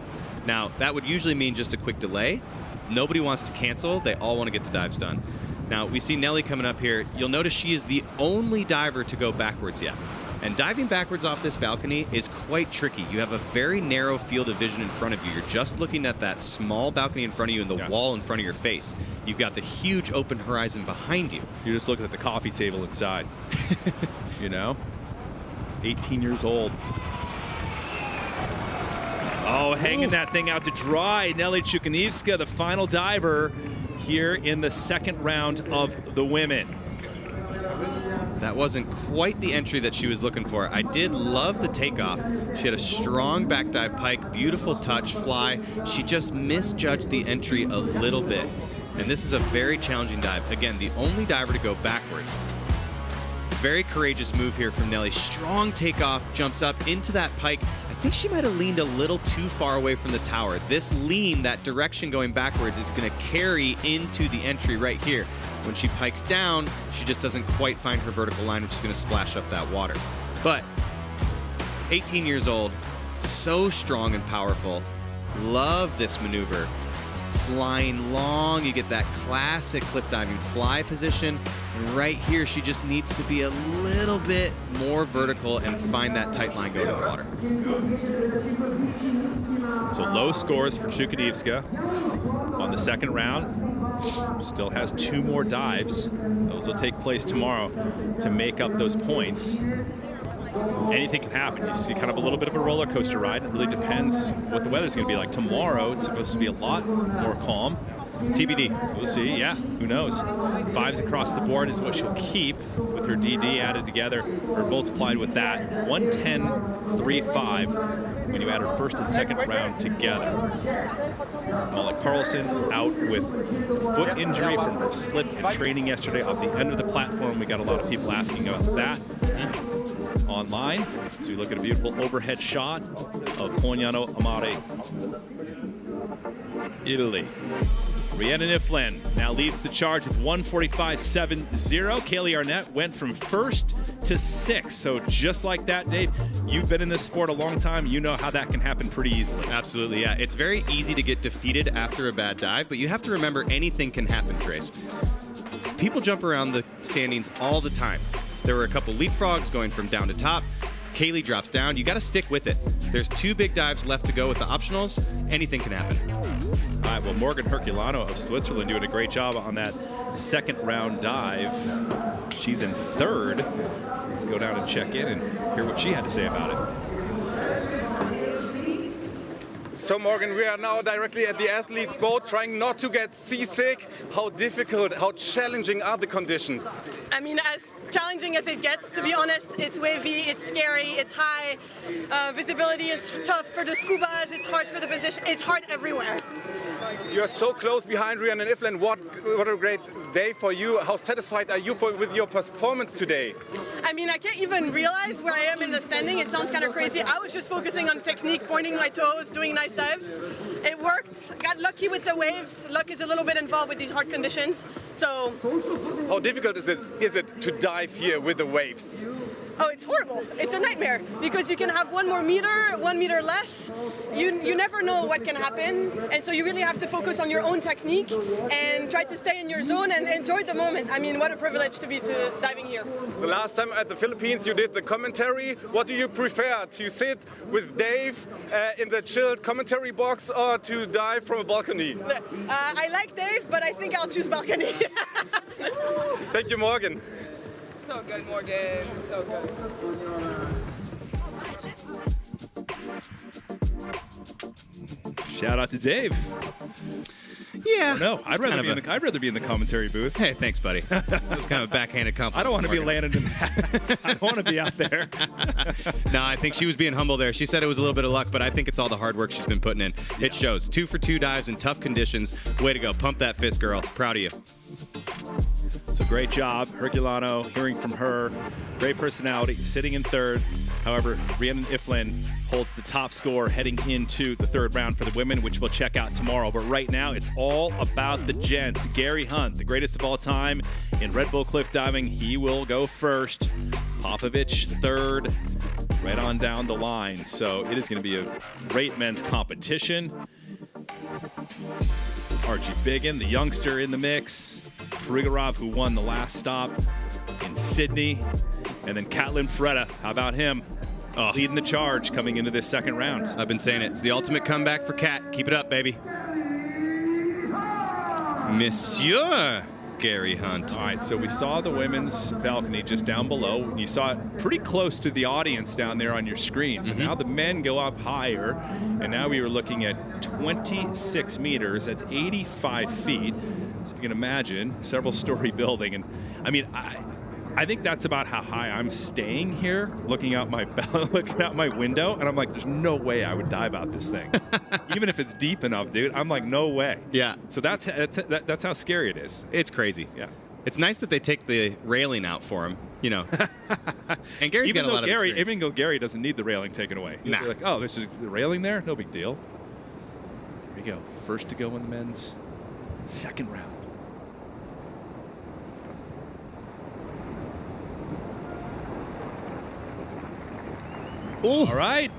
Now, that would usually mean just a quick delay. Nobody wants to cancel. They all want to get the dives done. Now, we see Nelly coming up here. You'll notice she is the only diver to go backwards yet. And diving backwards off this balcony is quite tricky. You have a very narrow field of vision in front of you. You're just looking at that small balcony in front of you and the wall in front of your face. You've got the huge open horizon behind you. You're just looking at the coffee table inside. You know? 18 years old. Oh, hanging that thing out to dry. Nelly Chukaniewska, the final diver here in the second round of the women. That wasn't quite the entry that she was looking for. I did love the takeoff. She had a strong back dive pike, beautiful touch, fly. She just misjudged the entry a little bit. And this is a very challenging dive. Again, the only diver to go backwards. Very courageous move here from Nelly. Strong takeoff, jumps up into that pike. I think she might have leaned a little too far away from the tower. This lean, that direction going backwards, is going to carry into the entry right here. When she pikes down, she just doesn't quite find her vertical line, which is going to splash up that water. But 18 years old, so strong and powerful. Love this maneuver. Flying long, you get that classic cliff diving fly position. And right here, she just needs to be a little bit more vertical and find that tight line going to the water. So low scores for Chukaniewska on the second round. Still has 2 more dives. Those will take place tomorrow to make up those points. Anything can happen. You see kind of a little bit of a roller coaster ride. It really depends what the weather's going to be like. Tomorrow, it's supposed to be a lot more calm. TBD. So we'll see. Yeah, who knows? 5s across the board is what she'll keep with her DD added together or multiplied with that. 110.35 when you add her first and second round together. Molly Carlson out with foot injury from her slip in training yesterday off the end of the platform. We got a lot of people asking about that online. So you look at a beautiful overhead shot of Polignano, Mare, Italy. Rhiannon Iflin now leads the charge with 145.70. Kaylee Arnett went from first to 6th. So just like that, Dave, you've been in this sport a long time. You know how that can happen pretty easily. Absolutely, yeah. It's very easy to get defeated after a bad dive, but you have to remember anything can happen, Trace. People jump around the standings all the time. There were a couple leapfrogs going from down to top. Kaylee drops down. You got to stick with it. There's 2 big dives left to go with the optionals. Anything can happen. All right, well, Morgan Herculano of Switzerland doing a great job on that second round dive. She's in 3rd. Let's go down and check in and hear what she had to say about it. So Morgan, we are now directly at the athlete's boat, trying not to get seasick. How difficult, how challenging are the conditions? I mean, as challenging as it gets, to be honest. It's wavy, it's scary, it's high. Visibility is tough for the scubas, it's hard for the position, it's hard everywhere. You are so close behind Rhiannon Iflin. What a great day for you. How satisfied are you with your performance today? I mean, I can't even realize where I am in the standing. It sounds kind of crazy. I was just focusing on technique, pointing my toes, doing nice dives. It worked. Got lucky with the waves. Luck is a little bit involved with these hard conditions. So, how difficult is it to dive here with the waves? Oh, it's horrible. It's a nightmare because you can have 1 more meter, 1 meter less. You never know what can happen, and so you really have to focus on your own technique and try to stay in your zone and enjoy the moment. I mean, what a privilege to be diving here. The last time at the Philippines you did the commentary. What do you prefer, to sit with Dave in the chilled commentary box or to dive from a balcony? I like Dave, but I think I'll choose balcony. Thank you, Morgan. So good, Morgan. So good. Shout out to Dave. Yeah. No, I'd rather be in the commentary booth. Hey, thanks, buddy. That was kind of a backhanded compliment. I don't want to be landed in that. I don't want to be out there. No, I think she was being humble there. She said it was a little bit of luck, but I think it's all the hard work she's been putting in. It shows. 2 for 2 dives in tough conditions. Way to go. Pump that fist, girl. Proud of you. So great job, Herculano, hearing from her. Great personality, sitting in third. However, Rhiannon Iflin holds the top score heading into the third round for the women, which we'll check out tomorrow. But right now, it's all about the gents. Gary Hunt, the greatest of all time in Red Bull cliff diving. He will go first. Popovich third, right on down the line. So it is going to be a great men's competition. Archie Biggin, the youngster in the mix. Grigorov, who won the last stop in Sydney. And then Catlin Freda, how about him? Leading the charge coming into this second round. I've been saying it. It's the ultimate comeback for Cat. Keep it up, baby. Monsieur Gary Hunt. All right, so we saw the women's balcony just down below. You saw it pretty close to the audience down there on your screen. So now the men go up higher, and now we were looking at 26 meters. That's 85 feet. So if you can imagine, several-story building. And I mean, I think that's about how high I'm staying here, looking out my window, and I'm like, there's no way I would dive out this thing, even if it's deep enough, dude. I'm like, no way. Yeah. So that's how scary it is. It's crazy. Yeah. It's nice that they take the railing out for him, you know. And Gary's got a lot of experience. Even though Gary doesn't need the railing taken away. Nah. They're like, oh, there's just the railing there? No big deal. Here we go. First to go in the men's second round. Ooh. All right.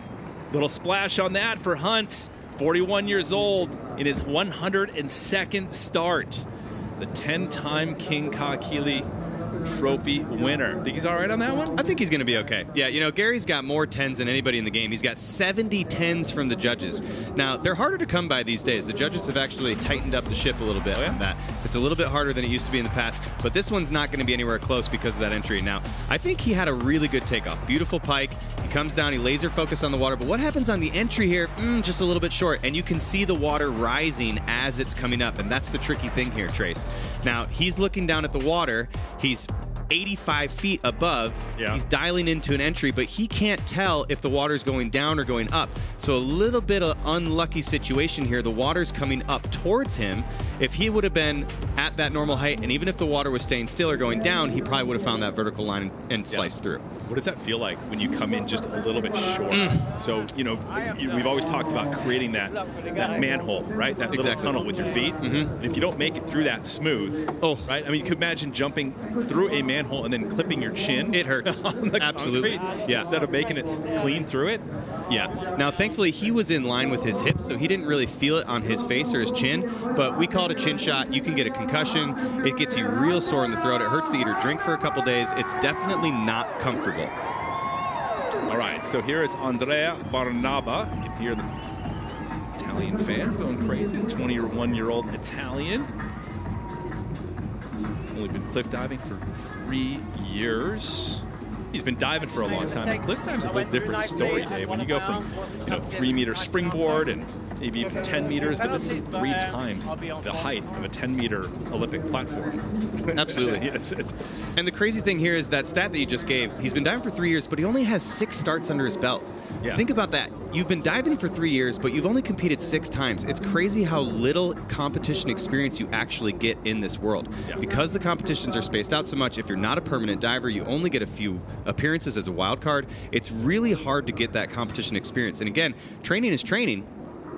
Little splash on that for Hunt, 41 years old, in his 102nd start. The 10-time King Kahekili Trophy winner. Think he's all right on that one? I think he's going to be okay. Yeah, you know, Gary's got more 10s than anybody in the game. He's got 70 10s from the judges. Now, they're harder to come by these days. The judges have actually tightened up the ship a little bit on that. It's a little bit harder than it used to be in the past, but this one's not going to be anywhere close because of that entry. Now, I think he had a really good takeoff. Beautiful pike. He comes down, he laser focus on the water, but what happens on the entry here? Just a little bit short, and you can see the water rising as it's coming up, and that's the tricky thing here, Trace. Now, he's looking down at the water. He's 85 feet above. Yeah. He's dialing into an entry, but he can't tell if the water's going down or going up. So a little bit of unlucky situation here. The water's coming up towards him. If he would have been at that normal height, and even if the water was staying still or going down, he probably would have found that vertical line and sliced through. What does that feel like when you come in just a little bit short? So, you know, we've always talked about creating that manhole, right? That little tunnel with your feet. And if you don't make it through that smooth, right? I mean, you could imagine jumping through a manhole and then clipping your chin. It hurts. On the Absolutely. concrete, Yeah. Instead of making it clean through it. Yeah. Now, thankfully, he was in line with his hips, so he didn't really feel it on his face or his chin. But we call it a chin shot. You can get a concussion. It gets you real sore in the throat. It hurts to eat or drink for a couple days. It's definitely not comfortable. All right, so here is Andrea Barnaba. You can hear the Italian fans going crazy. The 21-year-old Italian. Only been cliff diving for 3 years. He's been diving for a long time. And cliff dive's a whole different story, Dave. When you go from, 3-meter springboard and maybe even 10 meters, but this is 3 times the height of a 10-meter Olympic platform. Absolutely. Yes, and the crazy thing here is that stat that you just gave, he's been diving for 3 years, but he only has 6 starts under his belt. Yeah. Think about that. You've been diving for 3 years, but you've only competed 6 times. It's crazy how little competition experience you actually get in this world. Yeah. Because the competitions are spaced out so much, if you're not a permanent diver, you only get a few appearances as a wild card. It's really hard to get that competition experience. And again, training is training,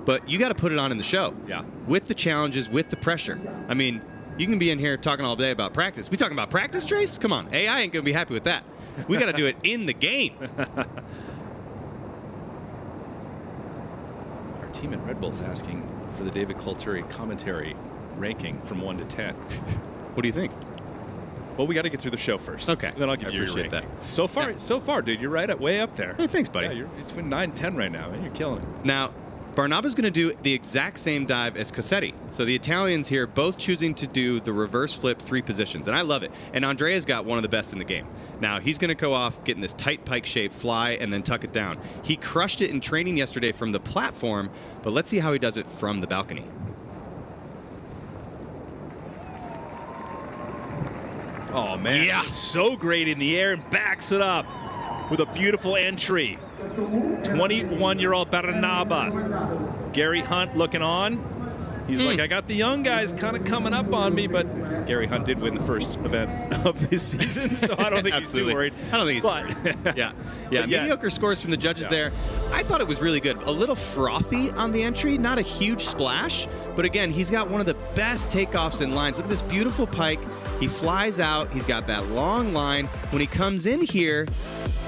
but you got to put it on in the show. Yeah. With the challenges, with the pressure. I mean, you can be in here talking all day about practice. We talking about practice, Trace? Come on. AI ain't going to be happy with that. We got to do it in the game. Our team at Red Bull's asking for the David Coulthuri commentary ranking from 1 to 10. What do you think? Well, we got to get through the show first. Okay. Then I'll give you your appreciate ranking. that. So far, dude, you're right way up there. Hey, thanks, buddy. Yeah, it's been 9, 10 right now, man. You're killing it. Now, Barnaba's going to do the exact same dive as Cossetti. So the Italians here both choosing to do the reverse flip 3 positions, and I love it. And Andrea's got one of the best in the game. Now, he's going to go off, getting this tight pike shape, fly, and then tuck it down. He crushed it in training yesterday from the platform, but let's see how he does it from the balcony. Oh, man. Yeah. So great in the air and backs it up with a beautiful entry. 21-year-old Barnaba. Gary Hunt looking on. He's like, I got the young guys kind of coming up on me, but Gary Hunt did win the first event of this season, so I don't think he's too worried. I don't think he's too worried. Yeah. Mediocre scores from the judges there. I thought it was really good. A little frothy on the entry, not a huge splash, but again, he's got one of the best takeoffs in lines. Look at this beautiful pike. He flies out. He's got that long line. When he comes in here,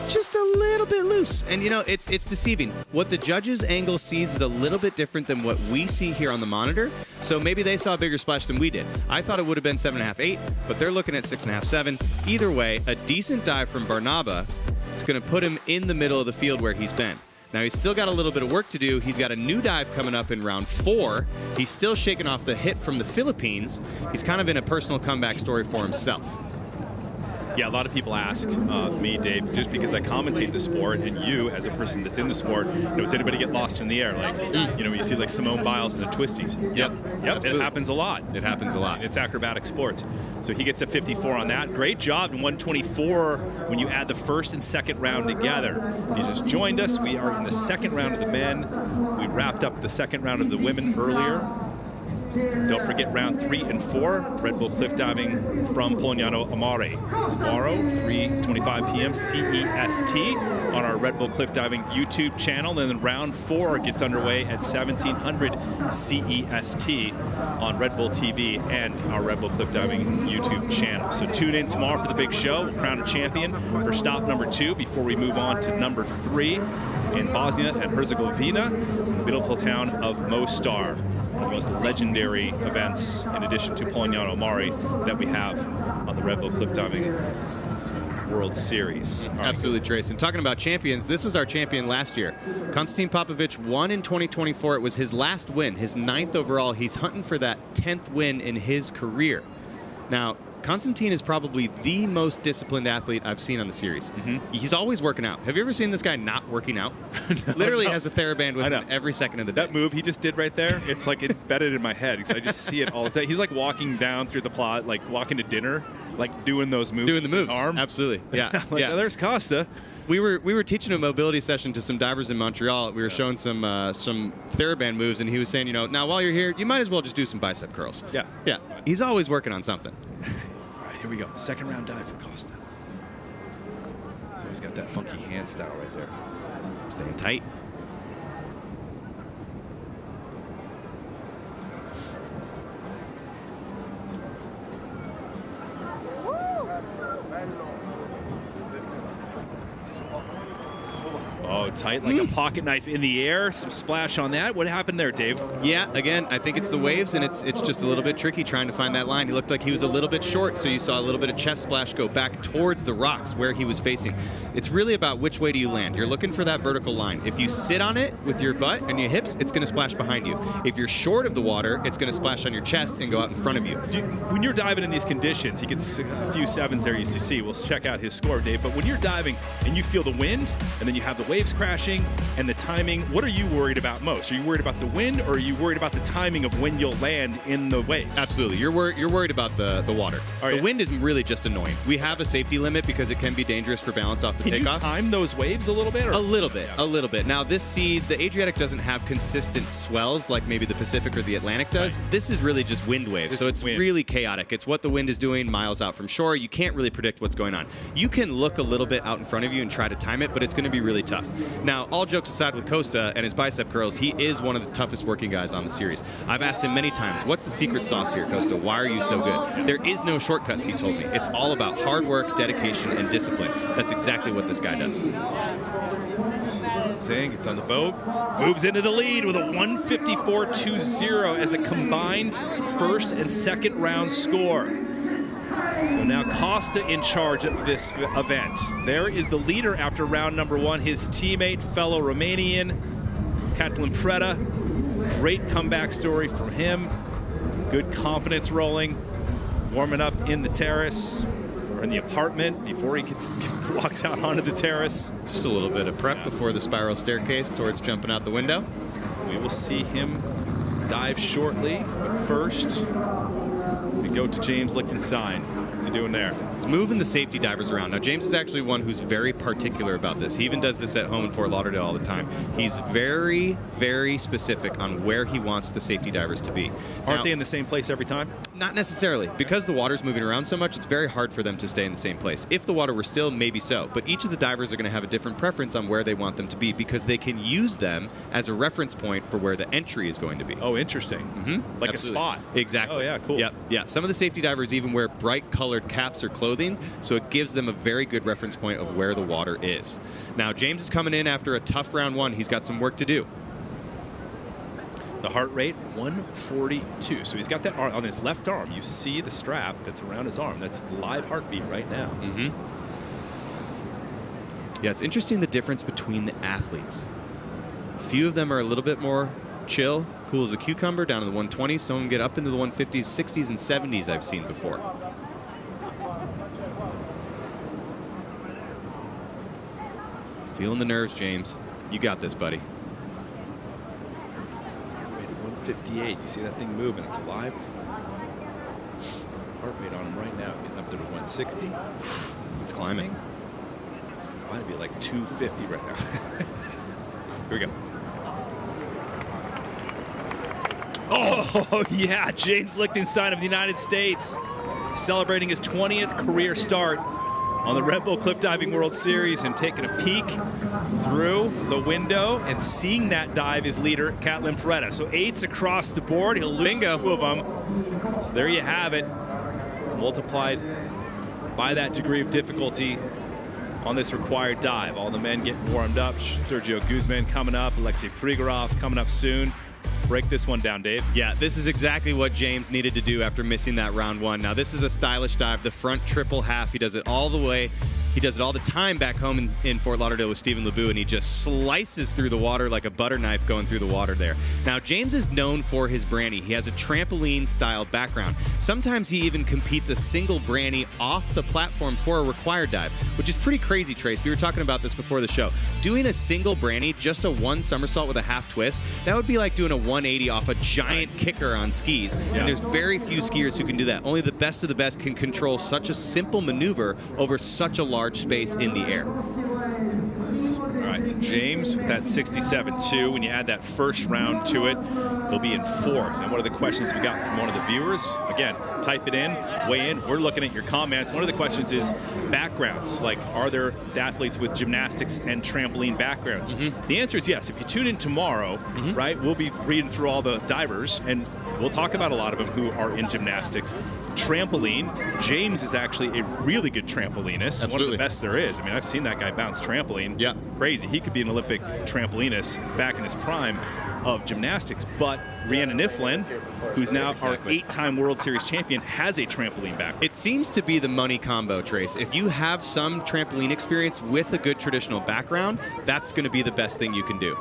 just a little bit loose. And, you know, it's deceiving. What the judges' angle sees is a little bit different than what we see here on the monitor. So maybe they saw a bigger splash than we did. I thought it would have been 7.5, 8, but they're looking at 6.5, 7. Either way, a decent dive from Barnaba. It's going to put him in the middle of the field where he's been. Now, he's still got a little bit of work to do. He's got a new dive coming up in round 4. He's still shaking off the hit from the Philippines. He's kind of in a personal comeback story for himself. Yeah, a lot of people ask me, Dave, just because I commentate the sport, and you, as a person that's in the sport, does anybody get lost in the air? Like, you know, you see like Simone Biles and the twisties. Yep, Absolutely. It happens a lot. It happens a lot. It's acrobatic sports. So he gets a 54 on that. Great job in 124 when you add the first and second round together. If you just joined us, we are in the second round of the men. We wrapped up the second round of the women earlier. Don't forget round 3 and 4, Red Bull cliff diving from Polignano Mare. Tomorrow, 3:25 p.m. CEST on our Red Bull cliff diving YouTube channel. And then round 4 gets underway at 1700 CEST on Red Bull TV and our Red Bull cliff diving YouTube channel. So tune in tomorrow for the big show. We'll crown a champion for stop number 2 before we move on to number 3 in Bosnia and Herzegovina, the beautiful town of Mostar. One of the most legendary events, in addition to Polignano Mare, that we have on the Red Bull Cliff Diving World Series. Absolutely, Trace. And talking about champions, this was our champion last year. Konstantin Popovic won in 2024. It was his last win, his 9th overall. He's hunting for that 10th win in his career. Now, Konstantin is probably the most disciplined athlete I've seen on the series. He's always working out. Have you ever seen this guy not working out? Literally has a TheraBand with him every second of the day. That move he just did right there, it's like embedded in my head because I just see it all the time. He's like walking down through the plot, like walking to dinner, like doing those moves. Doing the moves. With his arm. Absolutely. Yeah. Like, oh, there's Costa. We were teaching a mobility session to some divers in Montreal. We were showing some TheraBand moves, and he was saying, you know, now while you're here, you might as well just do some bicep curls. Yeah. He's always working on something. Here we go. Second round dive for Costa. So he's got that funky hand style right there. Staying tight. Oh, tight like a pocket knife in the air. Some splash on that. What happened there, Dave? Yeah, again, I think it's the waves, and it's just a little bit tricky trying to find that line. He looked like he was a little bit short, so you saw a little bit of chest splash go back towards the rocks where he was facing. It's really about which way do you land. You're looking for that vertical line. If you sit on it with your butt and your hips, it's going to splash behind you. If you're short of the water, it's going to splash on your chest and go out in front of you. When you're diving in these conditions, he gets a few 7s there, you see. We'll check out his score, Dave. But when you're diving and you feel the wind, and then you have the waves crashing, and the timing, what are you worried about most? Are you worried about the wind, or are you worried about the timing of when you'll land in the waves? Absolutely. You're worried about the water. The wind is really just annoying. We have a safety limit because it can be dangerous for balance off the takeoff. Can you time those waves a little bit? Or? A little bit. Now, this sea, the Adriatic doesn't have consistent swells like maybe the Pacific or the Atlantic does. Right. This is really just wind waves, so it's really chaotic. It's what the wind is doing miles out from shore. You can't really predict what's going on. You can look a little bit out in front of you and try to time it, but it's going to be really tough. Now, all jokes aside with Costa and his bicep curls, he is one of the toughest working guys on the series. I've asked him many times, what's the secret sauce here, Costa? Why are you so good? There is no shortcuts, he told me. It's all about hard work, dedication, and discipline. That's exactly what this guy does. Saying gets on the boat, moves into the lead with a 154.20 as a combined first and second round score. So now Costa in charge of this event. There is the leader after round number 1, his teammate, fellow Romanian, Catalin Preda. Great comeback story from him. Good confidence rolling, warming up in the terrace, or in the apartment before he walks out onto the terrace. Just a little bit of prep before the spiral staircase towards jumping out the window. We will see him dive shortly, but first we go to James Lichtenstein. What's he doing there? He's moving the safety divers around. Now, James is actually one who's very particular about this. He even does this at home in Fort Lauderdale all the time. He's very, very specific on where he wants the safety divers to be. Aren't they in the same place every time? Not necessarily. Because the water's moving around so much, it's very hard for them to stay in the same place. If the water were still, maybe so. But each of the divers are going to have a different preference on where they want them to be because they can use them as a reference point for where the entry is going to be. Oh, interesting. Like Absolutely. a spot. Exactly. Oh, yeah, cool. Yep. Yeah. Some of the safety divers even wear bright colored caps or clothing, so it gives them a very good reference point of where the water is. Now, James is coming in after a tough round one. He's got some work to do. The heart rate, 142. So he's got that on his left arm. You see the strap that's around his arm. That's live heartbeat right now. Yeah, it's interesting the difference between the athletes. A few of them are a little bit more chill, cool as a cucumber, down to the 120s. Some of them get up into the 150s, 60s, and 70s I've seen before. Feeling the nerves, James. You got this, buddy. Heart rate at 158. You see that thing moving. It's alive. Heart rate on him right now, getting up there to 160. It's climbing. Might be like 250 right now. Here we go. Oh, yeah. James Lichtenstein of the United States celebrating his 20th career start on the Red Bull Cliff Diving World Series and taking a peek through the window and seeing that dive is leader Catlin Peretta. So 8s across the board. He'll lose 2 of them. So there you have it. Multiplied by that degree of difficulty on this required dive. All the men getting warmed up. Sergio Guzman coming up. Alexei Prigorov coming up soon. Break this one down, Dave. Yeah, this is exactly what James needed to do after missing that round one. Now, this is a stylish dive, the front triple half. He does it all the way. He does it all the time back home in Fort Lauderdale with Stephen LeBeau, and he just slices through the water like a butter knife going through the water there. Now, James is known for his branny. He has a trampoline-style background. Sometimes he even competes a single branny off the platform for a required dive, which is pretty crazy, Trace. We were talking about this before the show. Doing a single branny, just a 1 somersault with a half twist, that would be like doing a 180 off a giant kicker on skis. And there's very few skiers who can do that. Only the best of the best can control such a simple maneuver over such a large space in the air. All right, so James with that 67.2. When you add that first round to it, he'll be in 4th. And one of the questions we got from one of the viewers, again, type it in, weigh in. We're looking at your comments. One of the questions is backgrounds. Like, are there athletes with gymnastics and trampoline backgrounds? The answer is yes. If you tune in tomorrow, right, we'll be reading through all the divers, and we'll talk about a lot of them who are in gymnastics. Trampoline, James is actually a really good trampolinist. Absolutely. One of the best there is. I mean, I've seen that guy bounce trampoline. Yeah. Crazy. He could be an Olympic trampolinist back in his prime of gymnastics. But Rhiannon Iflin, who's now our 8-time World Series champion, has a trampoline background. It seems to be the money combo, Trace. If you have some trampoline experience with a good traditional background, that's going to be the best thing you can do.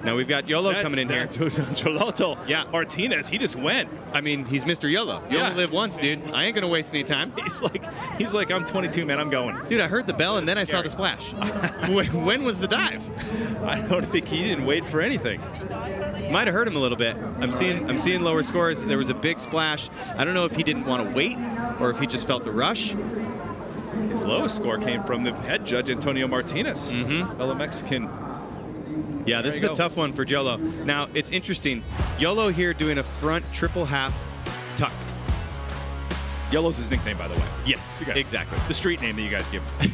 Now we've got YOLO coming in here. Joloto Martinez, he just went. I mean, he's Mr. YOLO. You only live once, dude. I ain't gonna waste any time. He's like, I'm 22, man. I'm going. Dude, I heard the bell and then I saw the splash. When was the dive? I don't think he didn't wait for anything. Might have hurt him a little bit. I'm seeing lower scores. There was a big splash. I don't know if he didn't want to wait or if he just felt the rush. His lowest score came from the head judge, Antonio Martinez, fellow Mexican. Yeah, this is a tough one for YOLO. Now, it's interesting. YOLO here doing a front triple half tuck. YOLO's his nickname, by the way. Yes, exactly. The street name that you guys give him.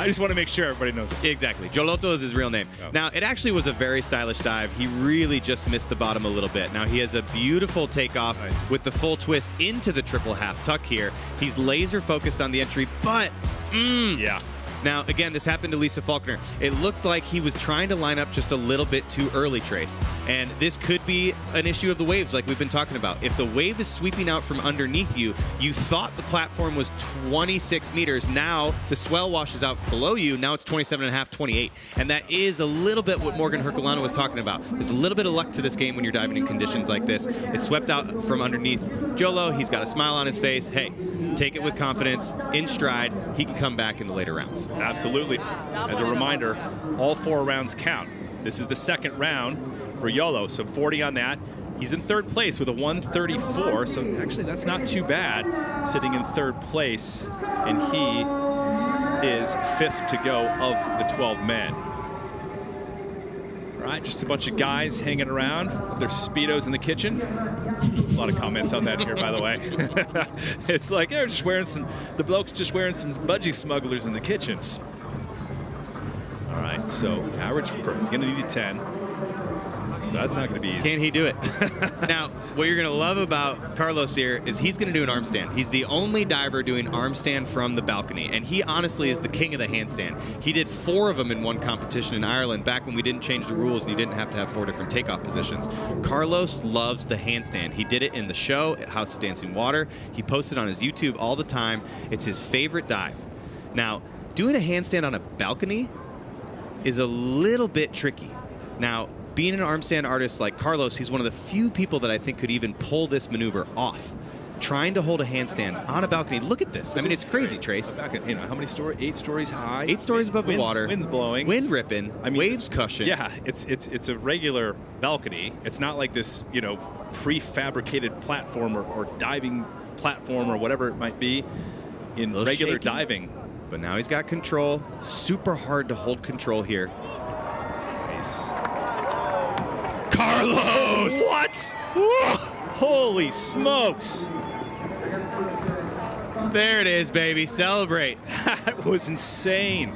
I just want to make sure everybody knows it. Exactly. Joloto is his real name. Oh. Now, it actually was a very stylish dive. He really just missed the bottom a little bit. Now, he has a beautiful takeoff with the full twist into the triple half tuck here. He's laser focused on the entry, but yeah. Now, again, this happened to Lisa Faulkner. It looked like he was trying to line up just a little bit too early, Trace. And this could be an issue of the waves like we've been talking about. If the wave is sweeping out from underneath you, you thought the platform was 26 meters. Now the swell washes out below you. Now it's 27.5, 28. And that is a little bit what Morgan Herculano was talking about. There's a little bit of luck to this game when you're diving in conditions like this. It's swept out from underneath Jolo. He's got a smile on his face. Hey, take it with confidence, in stride. He can come back in the later rounds. Absolutely. As a reminder, all 4 rounds count. This is the second round for YOLO, so 40 on that. He's in third place with a 134, so actually that's not too bad, sitting in third place, and he is 5th to go of the 12 men. All right, just a bunch of guys hanging around with their Speedos in the kitchen. A lot of comments on that here, by the way. It's like they're just wearing the bloke's just wearing some budgie smugglers in the kitchens. All right, so average he's going to need a 10. So that's not going to be easy. Can he do it? Now, what you're going to love about Carlos here is he's going to do an arm stand. He's the only diver doing arm stand from the balcony, and he honestly is the king of the handstand. He did 4 of them in one competition in Ireland back when we didn't change the rules and you didn't have to have 4 different takeoff positions. Carlos loves the handstand. He did it in the show at House of Dancing Water. He posted on his YouTube all the time. It's his favorite dive. Now, doing a handstand on a balcony is a little bit tricky. Now, being an arm stand artist like Carlos, he's one of the few people that I think could even pull this maneuver off. Trying to hold a handstand on a balcony. Look at this. I mean, it's crazy, Trace. Back at, how many stories? 8 stories high. 8 stories above the water. Wind's blowing. Wind ripping. I mean, waves cushing. Yeah, it's a regular balcony. It's not like this, prefabricated platform or diving platform or whatever it might be in regular shaky diving. But now he's got control. Super hard to hold control here. Nice. Carlos! What? Whoa. Holy smokes. There it is, baby. Celebrate. That was insane.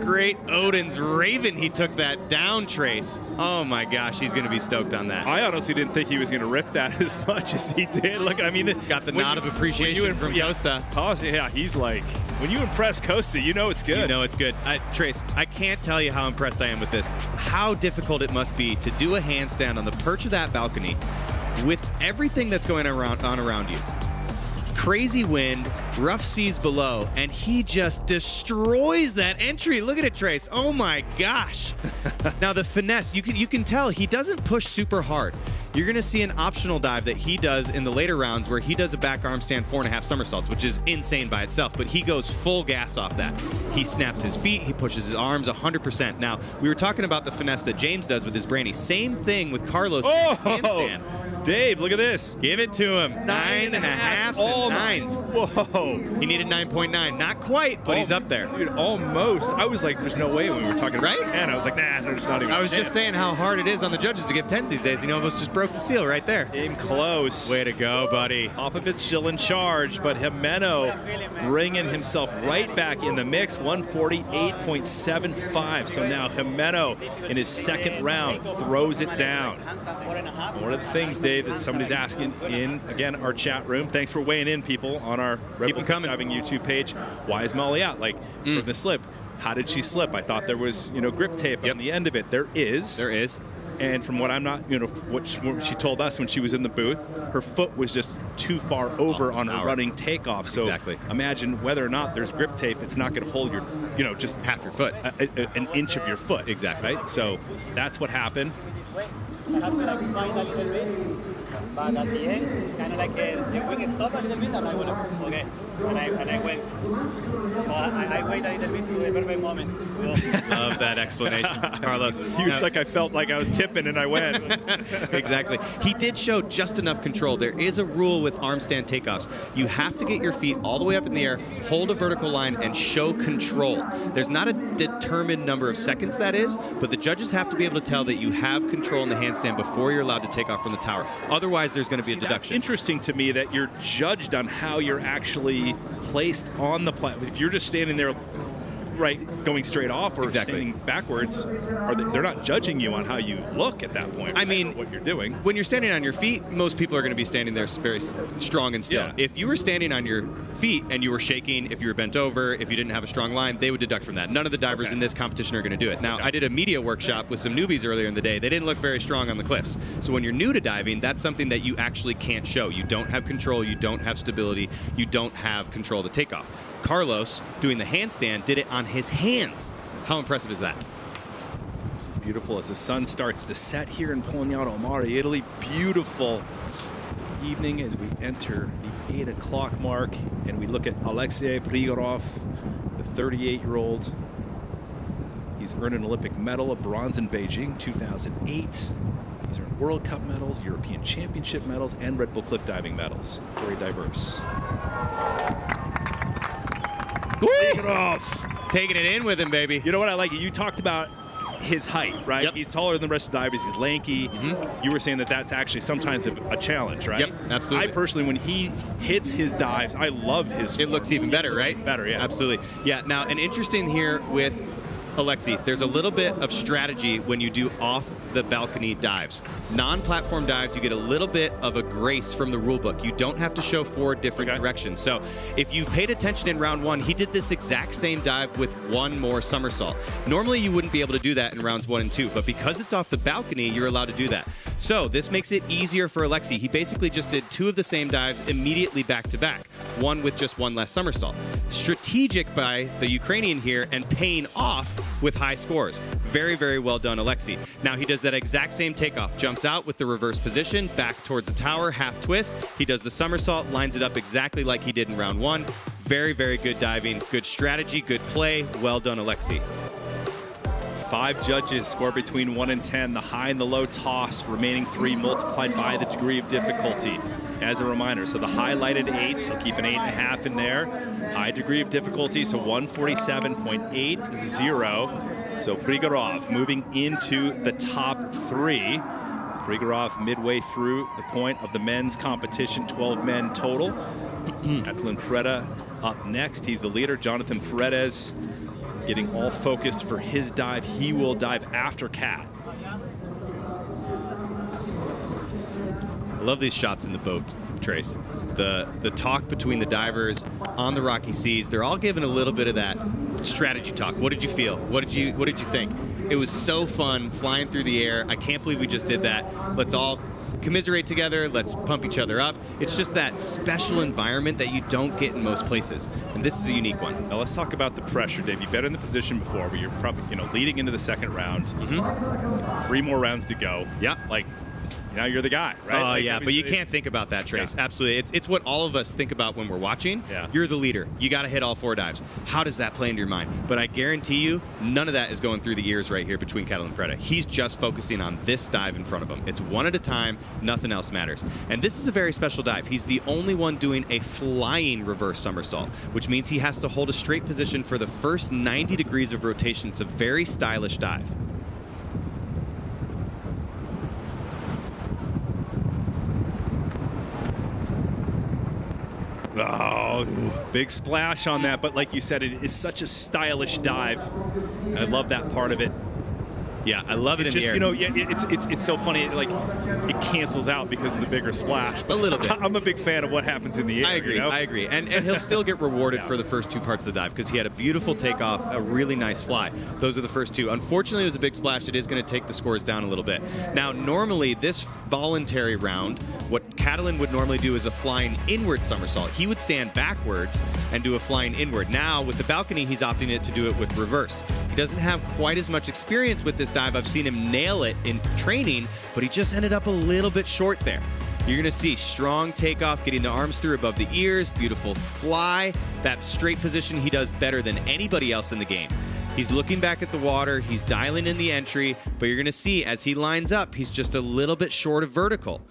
Great Odin's Raven. He took that down, Trace. Oh my gosh, he's going to be stoked on that. I honestly didn't think he was going to rip that as much as he did. Look, got the nod of appreciation from Costa. Oh, yeah, he's like, when you impress Costa, you know it's good. You know it's good. Trace, I can't tell you how impressed I am with this. How difficult it must be to do a handstand on the perch of that balcony with everything that's going on around you. Crazy wind, rough seas below, and he just destroys that entry. Look at it, Trace. Oh my gosh. Now the finesse, you can tell he doesn't push super hard. You're going to see an optional dive that he does in the later rounds where he does a back arm stand 4.5 somersaults, which is insane by itself, but he goes full gas off that. He snaps his feet, he pushes his arms 100%. Now, we were talking about the finesse that James does with his brandy. Same thing with Carlos. Oh! Dave, look at this. Give it to him. 9.5s and 9s. Whoa. He needed 9.9. Not quite, but he's up there. Dude, almost. I was like, there's no way when we were talking about 10. I was like, nah, there's not even I was just saying how hard it is on the judges to give 10s these days. You almost just broke the seal right there. Came close. Way to go, buddy. Popovich still in charge, but Jimeno bringing himself right back in the mix, 148.75. So now Jimeno in his second round throws it down. One of the things, Dave, that somebody's asking in, again, our chat room. Thanks for weighing in, people, on our Rebel Diving YouTube page. Why is Molly out? Like, from the slip. How did she slip? I thought there was, grip tape on the end of it. There is. There is. And from what I'm not, what she told us when she was in the booth, her foot was just too far over on her running takeoff. So imagine whether or not there's grip tape, it's not going to hold your, just half your foot, an inch of your foot. Exactly. Right? So that's what happened. I have to like find a little bit, but at the end, kind of like the wing stopped a little bit, and I went, okay, and I went. I wait a little bit to the perfect moment. Love that explanation, Carlos. He was like, I felt like I was tipping, and I went. Exactly. He did show just enough control. There is a rule with arm stand takeoffs. You have to get your feet all the way up in the air, hold a vertical line, and show control. There's not a determined number of seconds that is, but the judges have to be able to tell that you have control in the handstand before you're allowed to take off from the tower. Otherwise, there's going to be a deduction. That's interesting to me that you're judged on how you're actually placed on the platform. If you're just standing there, right, going straight off or standing backwards, they're not judging you on how you look at that point. I mean, what you're doing. When you're standing on your feet, most people are going to be standing there very strong and still. Yeah. If you were standing on your feet and you were shaking, if you were bent over, if you didn't have a strong line, they would deduct from that. None of the divers in this competition are going to do it. Now, I did a media workshop with some newbies earlier in the day. They didn't look very strong on the cliffs. So when you're new to diving, that's something that you actually can't show. You don't have control, you don't have stability, you don't have control to take off. Carlos, doing the handstand, did it on his hands. How impressive is that? It's beautiful as the sun starts to set here in Polignano, Mare, Italy. Beautiful evening as we enter the 8 o'clock mark and we look at Alexei Prigorov, the 38-year-old. He's earned an Olympic medal, a bronze in Beijing 2008. These are World Cup medals, European Championship medals, and Red Bull cliff diving medals. Very diverse. Take it off. Taking it in with him, baby. You know what I like? You talked about his height, right? Yep. He's taller than the rest of the divers. He's lanky. You were saying that that's actually sometimes a challenge, right? Yep, absolutely. I personally, when he hits his dives, I love his form. It looks even better, right? Even better, yeah. Absolutely. Yeah, now, and interesting here with Alexi, there's a little bit of strategy when you do off the balcony dives. Non-platform dives, you get a little bit of a grace from the rule book. You don't have to show 4 different directions. So if you paid attention in round 1, he did this exact same dive with 1 more somersault. Normally you wouldn't be able to do that in rounds 1 and 2, but because it's off the balcony, you're allowed to do that. So this makes it easier for Alexi. He basically just did 2 of the same dives immediately back to back, one with just 1 less somersault. Strategic by the Ukrainian here and paying off with high scores. Very, very well done, Alexi. Now he does that exact same takeoff. Jumps out with the reverse position, back towards the tower, half twist. He does the somersault, lines it up exactly like he did in round 1. Very, very good diving, good strategy, good play. Well done, Alexi. 5 judges score between 1 and 10. The high and the low toss, remaining 3 multiplied by the degree of difficulty. As a reminder, so the highlighted 8s, I'll keep an 8.5 in there. High degree of difficulty, so 147.80. So Prigorov moving into the top 3. Prigorov midway through the point of the men's competition, 12 men total. Catalin Preda up next. He's the leader. Jonathan Paredes getting all focused for his dive. He will dive after Kat. I love these shots in the boat, Trace. The talk between the divers on the rocky seas, they're all giving a little bit of that strategy talk. What did you feel? What did you think? It was so fun flying through the air. I can't believe we just did that. Let's all commiserate together. Let's pump each other up. It's just that special environment that you don't get in most places. And this is a unique one. Now let's talk about the pressure, Dave. You've been in the position before where you're probably, leading into the second round. 3 more rounds to go. Yeah. Now you're the guy, right? Oh, yeah, but you can't think about that, Trace. Yeah. Absolutely. It's what all of us think about when we're watching. Yeah. You're the leader. You got to hit all 4 dives. How does that play into your mind? But I guarantee you, none of that is going through the ears right here between Catalin Preda. He's just focusing on this dive in front of him. It's 1 at a time. Nothing else matters. And this is a very special dive. He's the only one doing a flying reverse somersault, which means he has to hold a straight position for the first 90 degrees of rotation. It's a very stylish dive. Oh, big splash on that. But like you said, it is such a stylish dive. I love that part of it. Yeah, I love it It's in just, the air. it's so funny. It cancels out because of the bigger splash. A little bit. I'm a big fan of what happens in the air. I agree. I agree. And he'll still get rewarded for the first 2 parts of the dive because he had a beautiful takeoff, a really nice fly. Those are the first 2. Unfortunately, it was a big splash. It is going to take the scores down a little bit. Now, normally, this voluntary round, what Catalin would normally do is a flying inward somersault. He would stand backwards and do a flying inward. Now, with the balcony, he's opting it to do it with reverse. He doesn't have quite as much experience with this dive. I've seen him nail it in training, but he just ended up a little bit short there. You're going to see strong takeoff, getting the arms through above the ears, beautiful fly. That straight position he does better than anybody else in the game. He's looking back at the water, he's dialing in the entry, but you're going to see as he lines up, he's just a little bit short of vertical.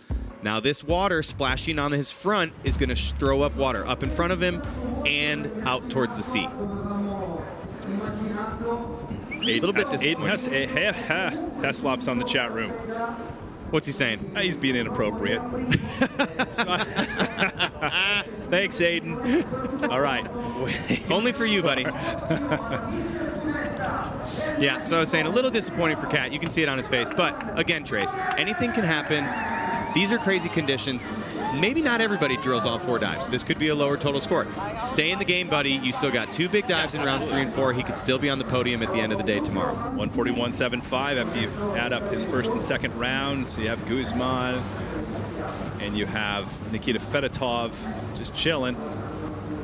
Now this water splashing on his front is going to throw up water up in front of him and out towards the sea. A little bit disappointing. Heslop's on the chat room. What's he saying? He's being inappropriate. Thanks, Aiden. All right. Only for you, buddy. Yeah, so I was saying a little disappointing for Kat. You can see it on his face. But again, Trace, anything can happen. These are crazy conditions. Maybe not everybody drills all 4 dives. This could be a lower total score. Stay in the game, buddy. You still got 2 big dives in rounds 3 and 4. He could still be on the podium at the end of the day tomorrow. 141.75 after you add up his first and second rounds. So you have Guzman and you have Nikita Fedotov just chilling.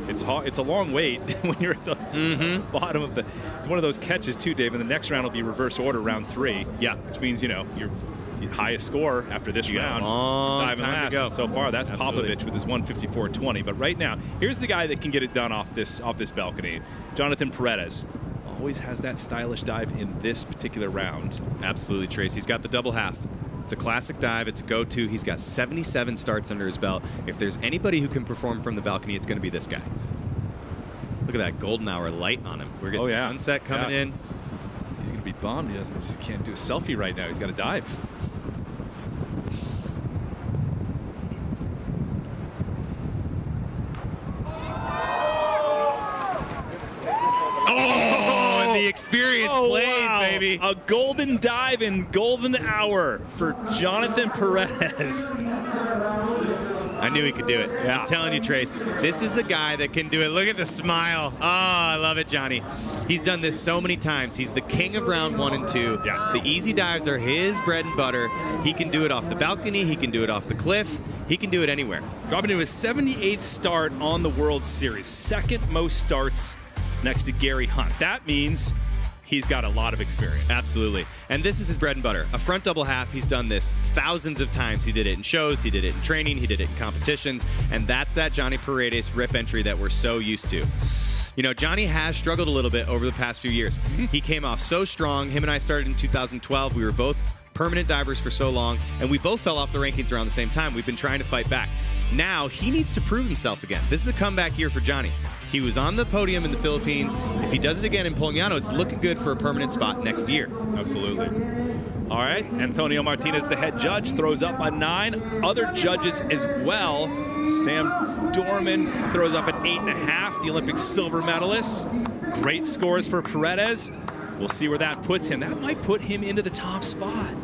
It's hard. It's a long wait when you're at the bottom of the. It's one of those catches too, Dave. And the next round will be reverse order, round 3. Yeah, which means you're the highest score after this round. Diving last. And so far, that's Absolutely. Popovich with his 154.20. But right now, here's the guy that can get it done off this balcony. Jonathan Paredes always has that stylish dive in this particular round. Absolutely, Trace. He's got the double half. It's a classic dive. It's a go-to. He's got 77 starts under his belt. If there's anybody who can perform from the balcony, it's going to be this guy. Look at that golden hour light on him. We're getting sunset coming in. He's going to be bummed. He just can't do a selfie right now. He's got to dive. The experience plays, baby. A golden dive in golden hour for Jonathan Perez. I knew he could do it. Yeah. I'm telling you, Trace, this is the guy that can do it. Look at the smile. Oh, I love it, Johnny. He's done this so many times. He's the king of round 1 and 2. Yeah. The easy dives are his bread and butter. He can do it off the balcony. He can do it off the cliff. He can do it anywhere. Dropping to his 78th start on the World Series. Second most starts next to Gary Hunt. That means he's got a lot of experience. Absolutely. And this is his bread and butter. A front double half, he's done this thousands of times. He did it in shows, he did it in training, he did it in competitions, and that's that Johnny Paredes rip entry that we're so used to. You know, Johnny has struggled a little bit over the past few years. He came off so strong. Him and I started in 2012. We were both permanent divers for so long, and we both fell off the rankings around the same time. We've been trying to fight back. Now, he needs to prove himself again. This is a comeback year for Johnny. He was on the podium in the Philippines. If he does it again in Polignano, it's looking good for a permanent spot next year. Absolutely. All right, Antonio Martinez, the head judge, throws up a 9. Other judges as well. Sam Dorman throws up an 8.5, the Olympic silver medalist. Great scores for Paredes. We'll see where that puts him. That might put him into the top spot.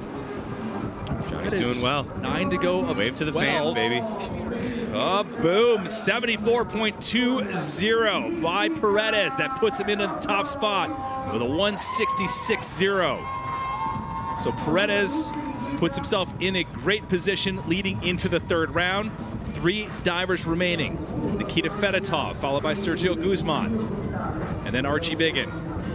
Johnny's doing well. 9 to go of Wave to the 12. fans, baby. Oh, boom. 74.20 by Paredes. That puts him into the top spot with a 166.0. So Paredes puts himself in a great position leading into the 3rd round. 3 divers remaining. Nikita Fedotov, followed by Sergio Guzman, and then Archie Biggin.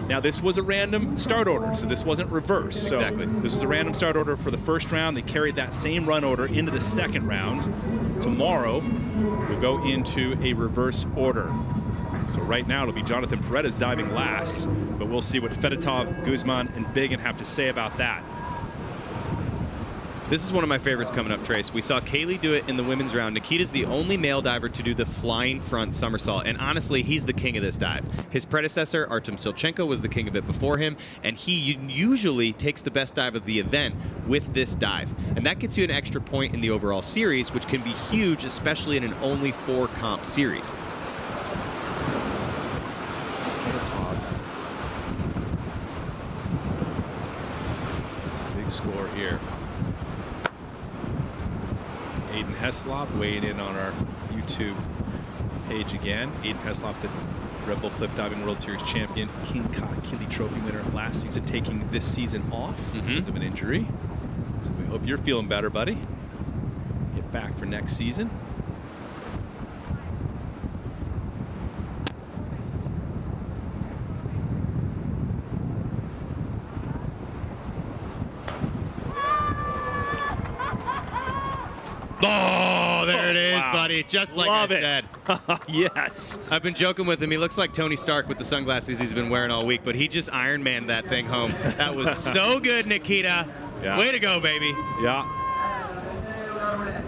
Now, this was a random start order, so this wasn't reversed. So exactly. This was a random start order for the 1st round. They carried that same run order into the 2nd round. Tomorrow, we'll go into a reverse order. So right now, it'll be Jonathan Paredes diving last, but we'll see what Fedotov, Guzman, and Biggin have to say about that. This is one of my favorites coming up, Trace. We saw Kaylee do it in the women's round. Nikita's the only male diver to do the flying front somersault, and honestly, he's the king of this dive. His predecessor, Artem Silchenko, was the king of it before him, and he usually takes the best dive of the event with this dive. And that gets you an extra point in the overall series, which can be huge, especially in an only 4 comp series. That's a big score here. Aiden Heslop weighing in on our YouTube page again. Aiden Heslop, the Red Bull Cliff Diving World Series champion, King Kili Trophy winner last season, taking this season off because of an injury. So we hope you're feeling better, buddy. Get back for next season. Oh, there it is, buddy. Just like Love I it. said. Yes. I've been joking with him. He looks like Tony Stark with the sunglasses he's been wearing all week, but he just Iron Man'd that thing home. That was so good, Nikita. Yeah. Way to go, baby. Yeah.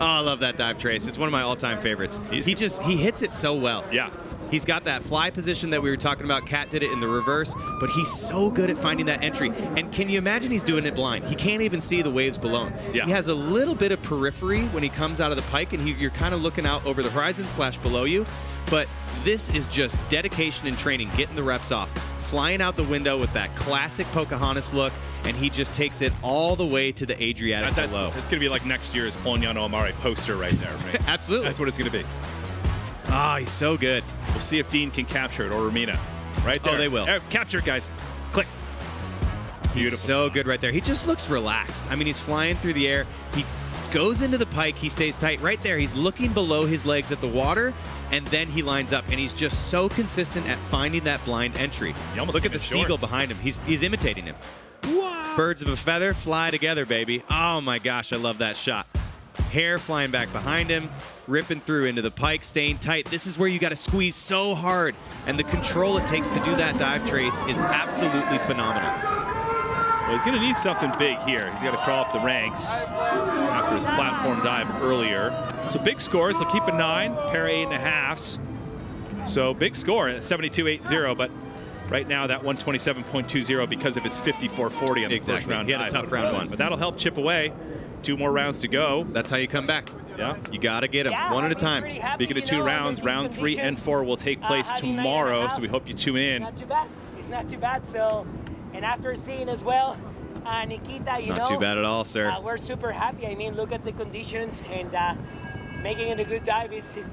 Oh, I love that dive, Trace. It's one of my all-time favorites. He hits it so well. Yeah. He's got that fly position that we were talking about. Kat did it in the reverse, but he's so good at finding that entry. And can you imagine he's doing it blind? He can't even see the waves below him. Yeah. He has a little bit of periphery when he comes out of the pike, and you're kind of looking out over the horizon / below you. But this is just dedication and training, getting the reps off, flying out the window with that classic Pocahontas look, and he just takes it all the way to the Adriatic below. It's going to be like next year's Polignano Mare poster right there, right? Absolutely. That's what it's going to be. Oh, he's so good. We'll see if Dean can capture it, or Romina. Right there. Oh, they will. Capture it, guys. Click. Beautiful. He's so good right there. He just looks relaxed. I mean, he's flying through the air. He goes into the pike. He stays tight right there. He's looking below his legs at the water, and then he lines up. And he's just so consistent at finding that blind entry. Look at the seagull behind him. He's imitating him. Wow. Birds of a feather fly together, baby. Oh, my gosh. I love that shot. Hair flying back behind him, ripping through into the pike, staying tight. This is where you got to squeeze so hard, and the control it takes to do that dive, Trace, is absolutely phenomenal. Well, he's going to need something big here. He's got to crawl up the ranks after his platform dive earlier. So big scores. He'll keep a 9, pair of 8.5s. So big score at 72.80, but right now that 127.20 because of his 54.40 on the first round. He had a tough round 1. But that'll help chip away. 2 more rounds to go. That's how you come back. Yeah. You got to get him one at a time. Speaking of 2 rounds, round 3 and 4 will take place tomorrow, so we hope you tune in. Not too bad. It's not too bad. So, and after seeing as well, Nikita, you know. Not too bad at all, sir. We're super happy. I mean, look at the conditions and making it a good dive is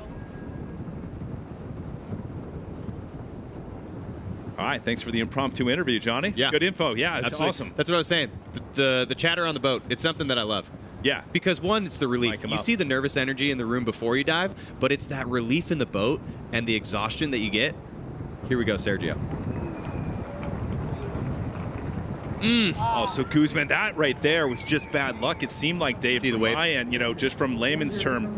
All right, thanks for the impromptu interview, Johnny. Yeah. Good info. Yeah, it's Absolutely. awesome. That's what I was saying. The chatter on the boat, it's something that I love. Yeah. Because one, it's the relief. Like 'em you up. see the nervous energy in the room before you dive, but it's that relief in the boat and the exhaustion that you get. Here we go, Sergio. Oh, so Guzman, that right there was just bad luck. It seemed like, Dave, See the from wave? my end, just from layman's term,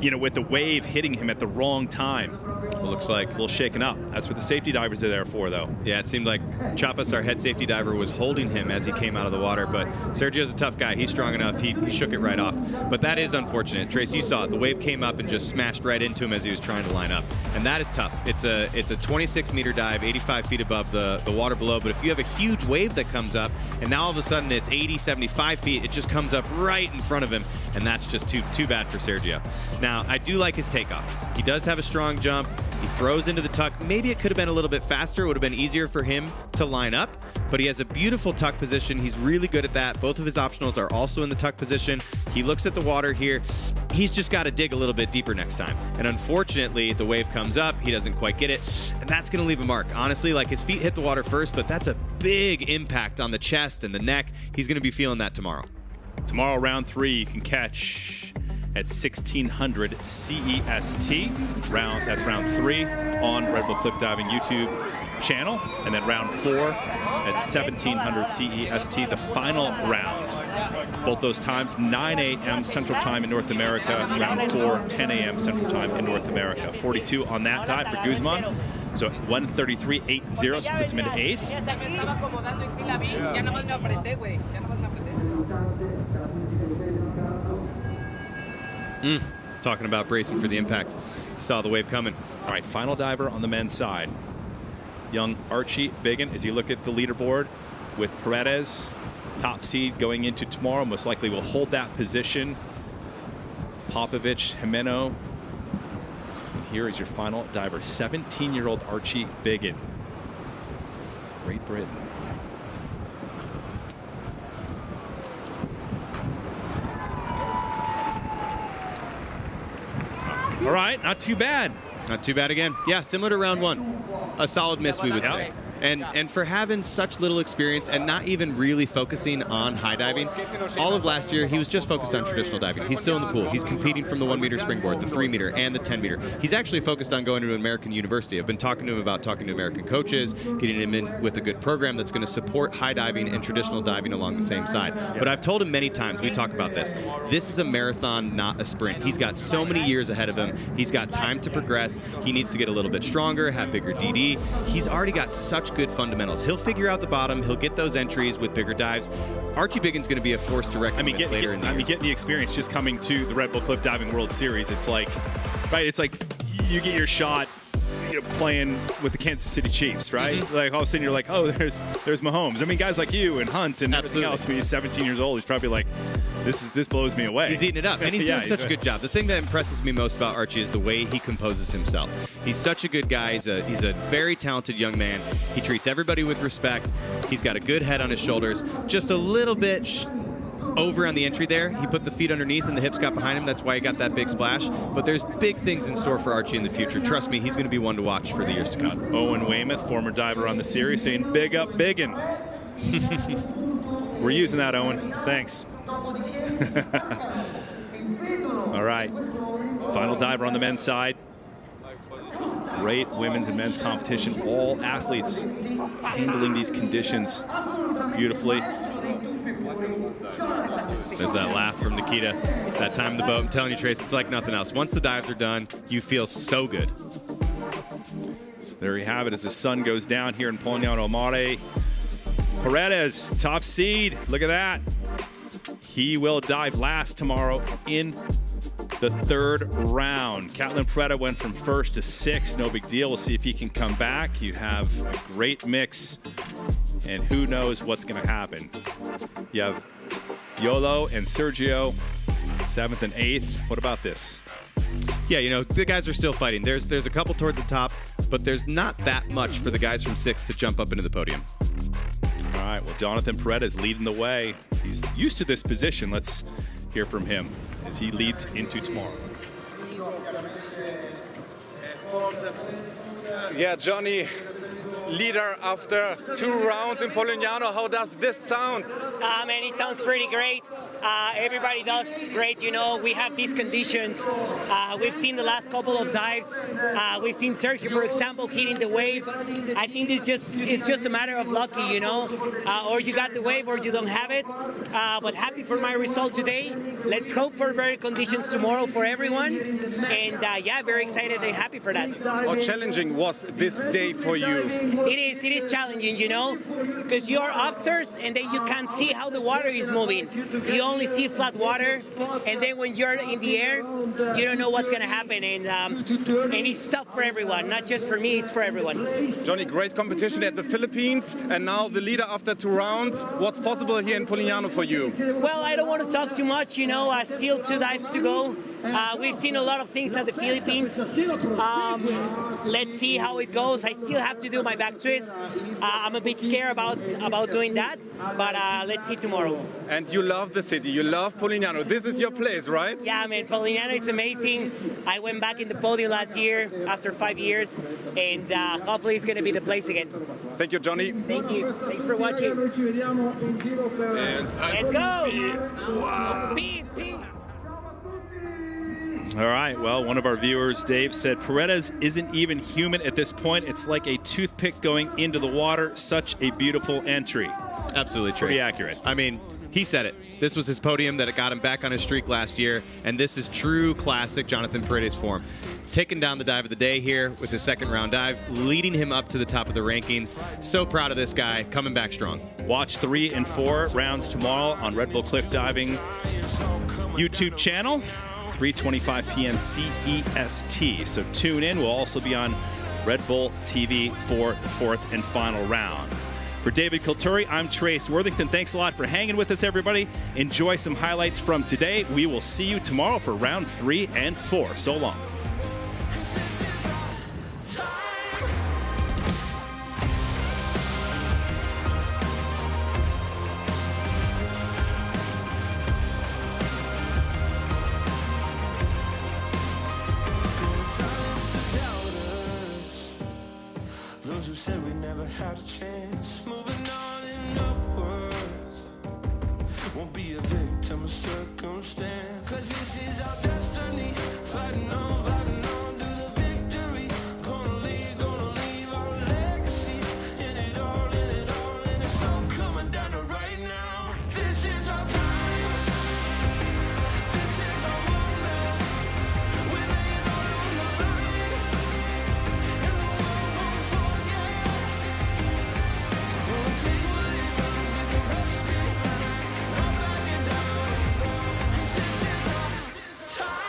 with the wave hitting him at the wrong time. It looks like It's a little shaken up. That's what the safety divers are there for, though. Yeah, it seemed like Chapas, our head safety diver, was holding him as he came out of the water. But Sergio's a tough guy. He's strong enough. He shook it right off. But that is unfortunate. Trace, you saw it. The wave came up and just smashed right into him as he was trying to line up. And that is tough. It's a 26-meter dive, 85 feet above the water below. But if you have a huge wave that comes up, and now all of a sudden it's 80, 75 feet, it just comes up right in front of him. And that's just too bad for Sergio. Now, I do like his takeoff. He does have a strong jump. He throws into the tuck. Maybe it could have been a little bit faster. It would have been easier for him to line up. But he has a beautiful tuck position. He's really good at that. Both of his optionals are also in the tuck position. He looks at the water here. He's just got to dig a little bit deeper next time. And unfortunately, the wave comes up. He doesn't quite get it. And that's going to leave a mark. Honestly, like his feet hit the water first, but that's a big impact on the chest and the neck. He's going to be feeling that tomorrow. Tomorrow, round 3, you can catch at 1600 CEST. That's round 3 on Red Bull Cliff Diving YouTube channel. And then round 4 at 1700 CEST, the final round. Both those times, 9 a.m. Central Time in North America. Round 4, 10 a.m. Central Time in North America. 42 on that dive for Guzman. So 133.80 puts him into 8th. Talking about bracing for the impact. Saw the wave coming. All right, final diver on the men's side. Young Archie Biggin, as you look at the leaderboard with Paredes, top seed going into tomorrow, most likely will hold that position. Popovich, Jimeno. And here is your final diver, 17-year-old Archie Biggin. Great Britain. All right, not too bad. Not too bad again. Yeah, similar to round 1. A solid miss, we would say. And for having such little experience and not even really focusing on high diving, all of last year he was just focused on traditional diving. He's still in the pool. He's competing from the 1-meter springboard, the 3-meter, and the 10-meter. He's actually focused on going to an American university. I've been talking to him about talking to American coaches, getting him in with a good program that's going to support high diving and traditional diving along the same side. But I've told him many times, we talk about this, this is a marathon, not a sprint. He's got so many years ahead of him. He's got time to progress. He needs to get a little bit stronger, have bigger DD. He's already got such good fundamentals. He'll figure out the bottom. He'll get those entries with bigger dives. Archie Biggin's going to be a force to reckon with later in the year. Getting the experience just coming to the Red Bull Cliff Diving World Series. It's like, right? It's like you get your shot, playing with the Kansas City Chiefs, right? Mm-hmm. Like all of a sudden you're like, oh, there's Mahomes. I mean, guys like you and Hunt and everything else. I mean, he's 17 years old. He's probably like, this blows me away. He's eating it up, and he's doing such a good job. The thing that impresses me most about Archie is the way he composes himself. He's such a good guy. He's a very talented young man. He treats everybody with respect. He's got a good head on his shoulders. Just a little bit over on the entry there. He put the feet underneath and the hips got behind him. That's why he got that big splash. But there's big things in store for Archie in the future. Trust me, he's going to be one to watch for the years to come. Owen Weymouth, former diver on the series, saying big up Biggin. We're using that, Owen. Thanks. All right. Final diver on the men's side. Great women's and men's competition. All athletes handling these conditions beautifully. There's that laugh from Nikita. That time in the boat. I'm telling you, Trace, it's like nothing else. Once the dives are done, you feel so good. So there you have it as the sun goes down here in Polignano, Mare. Paredes, top seed. Look at that. He will dive last tomorrow in the third round. Catlin Preda went from first to sixth. No big deal. We'll see if he can come back. You have a great mix, and who knows what's going to happen. You have Yolo and Sergio, 7th and 8th. What about this? Yeah, you know, the guys are still fighting. There's a couple towards the top, but there's not that much for the guys from 6 to jump up into the podium. All right, well, Jonathan Paredes leading the way. He's used to this position. Let's hear from him as he leads into tomorrow. Yeah, Johnny, leader after 2 rounds in Polignano. How does this sound? Man, it sounds pretty great. Everybody does great, you know. We have these conditions. We've seen the last couple of dives. We've seen Sergio, for example, hitting the wave. I think it's just a matter of lucky, you know. Or you got the wave or you don't have it. But happy for my result today. Let's hope for better conditions tomorrow for everyone. And yeah, very excited and happy for that. How challenging was this day for you? It is challenging, you know, because you're upstairs and then you can't see how the water is moving. You only see flat water, and then when you're in the air, you don't know what's going to happen, and it's tough for everyone, not just for me, it's for everyone. Johnny, great competition at the Philippines, and now the leader after 2 rounds. What's possible here in Polignano for you? Well, I don't want to talk too much, you know, still 2 dives to go. We've seen a lot of things at the Philippines. Let's see how it goes. I still have to do my back twist. I'm a bit scared about doing that, but let's see tomorrow. And you love the city, you love Polignano. This is your place, right? Yeah, man, Polignano is amazing. I went back in the podium last year after 5 years, and hopefully it's going to be the place again. Thank you, Johnny. Thank you. Thanks for watching. Let's go. Beep, beep. All right, well, one of our viewers, Dave, said Paredes isn't even human at this point. It's like a toothpick going into the water. Such a beautiful entry. Absolutely true. Pretty accurate. I mean, he said it. This was his podium that got him back on his streak last year, and this is true classic Jonathan Paredes form. Taking down the dive of the day here with his 2nd round dive, leading him up to the top of the rankings. So proud of this guy, coming back strong. Watch 3 and 4 rounds tomorrow on Red Bull Cliff Diving YouTube channel, 3:25 p.m. CEST. So tune in. We'll also be on Red Bull TV for the 4th and final round. For David Kulturi, I'm Trace Worthington. Thanks a lot for hanging with us, everybody. Enjoy some highlights from today. We will see you tomorrow for round 3 and 4. So long. Those who said we never had a chance, moving on and upwards. Won't be a victim of circumstance, 'cause this is our destiny. Fighting on to the victory. Gonna leave our legacy in it all, and it's all coming down to right now. This is our time. This is our moment. We lay it all on the line, and the world won't forget. We'll take what is ours with the rest behind. Not backing down, 'cause this is our time.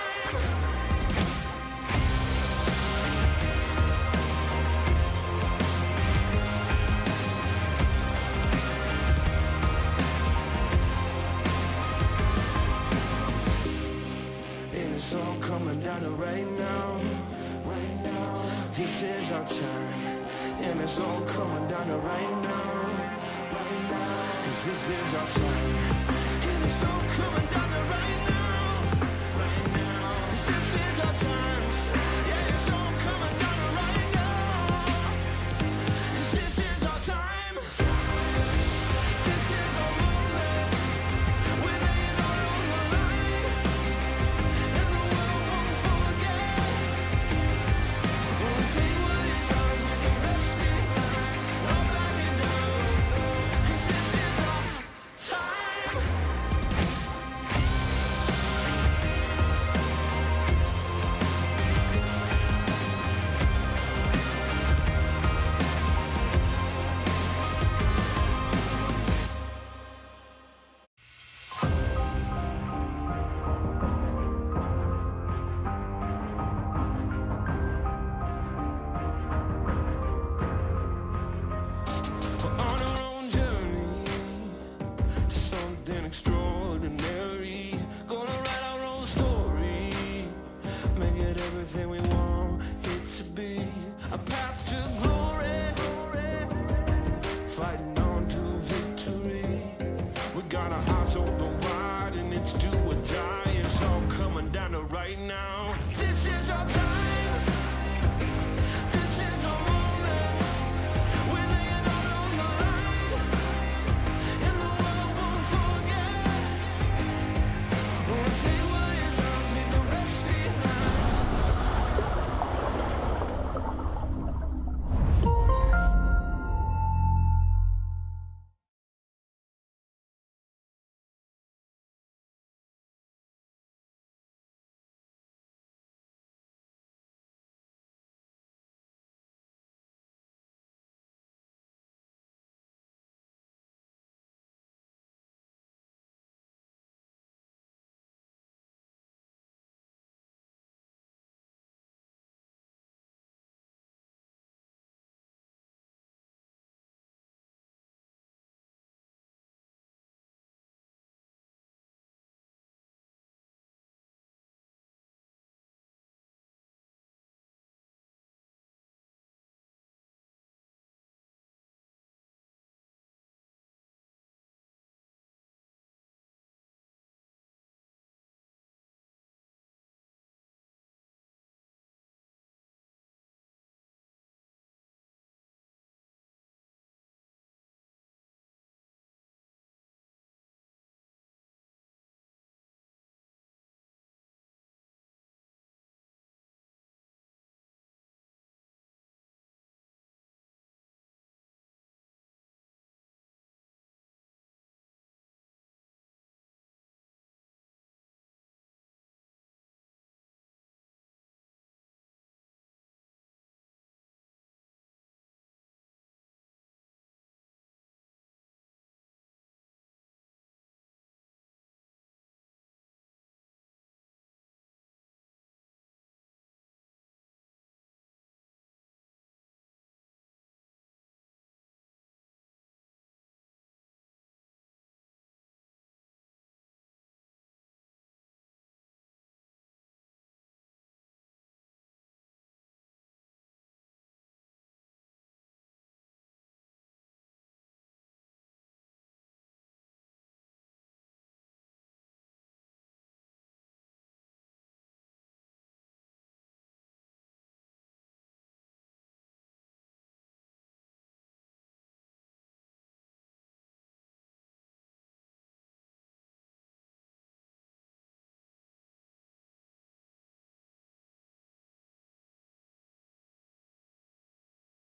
And it's all coming down to right now. This is our time, and it's all coming down to right now. 'Cause this is our time, and it's all coming down to right now.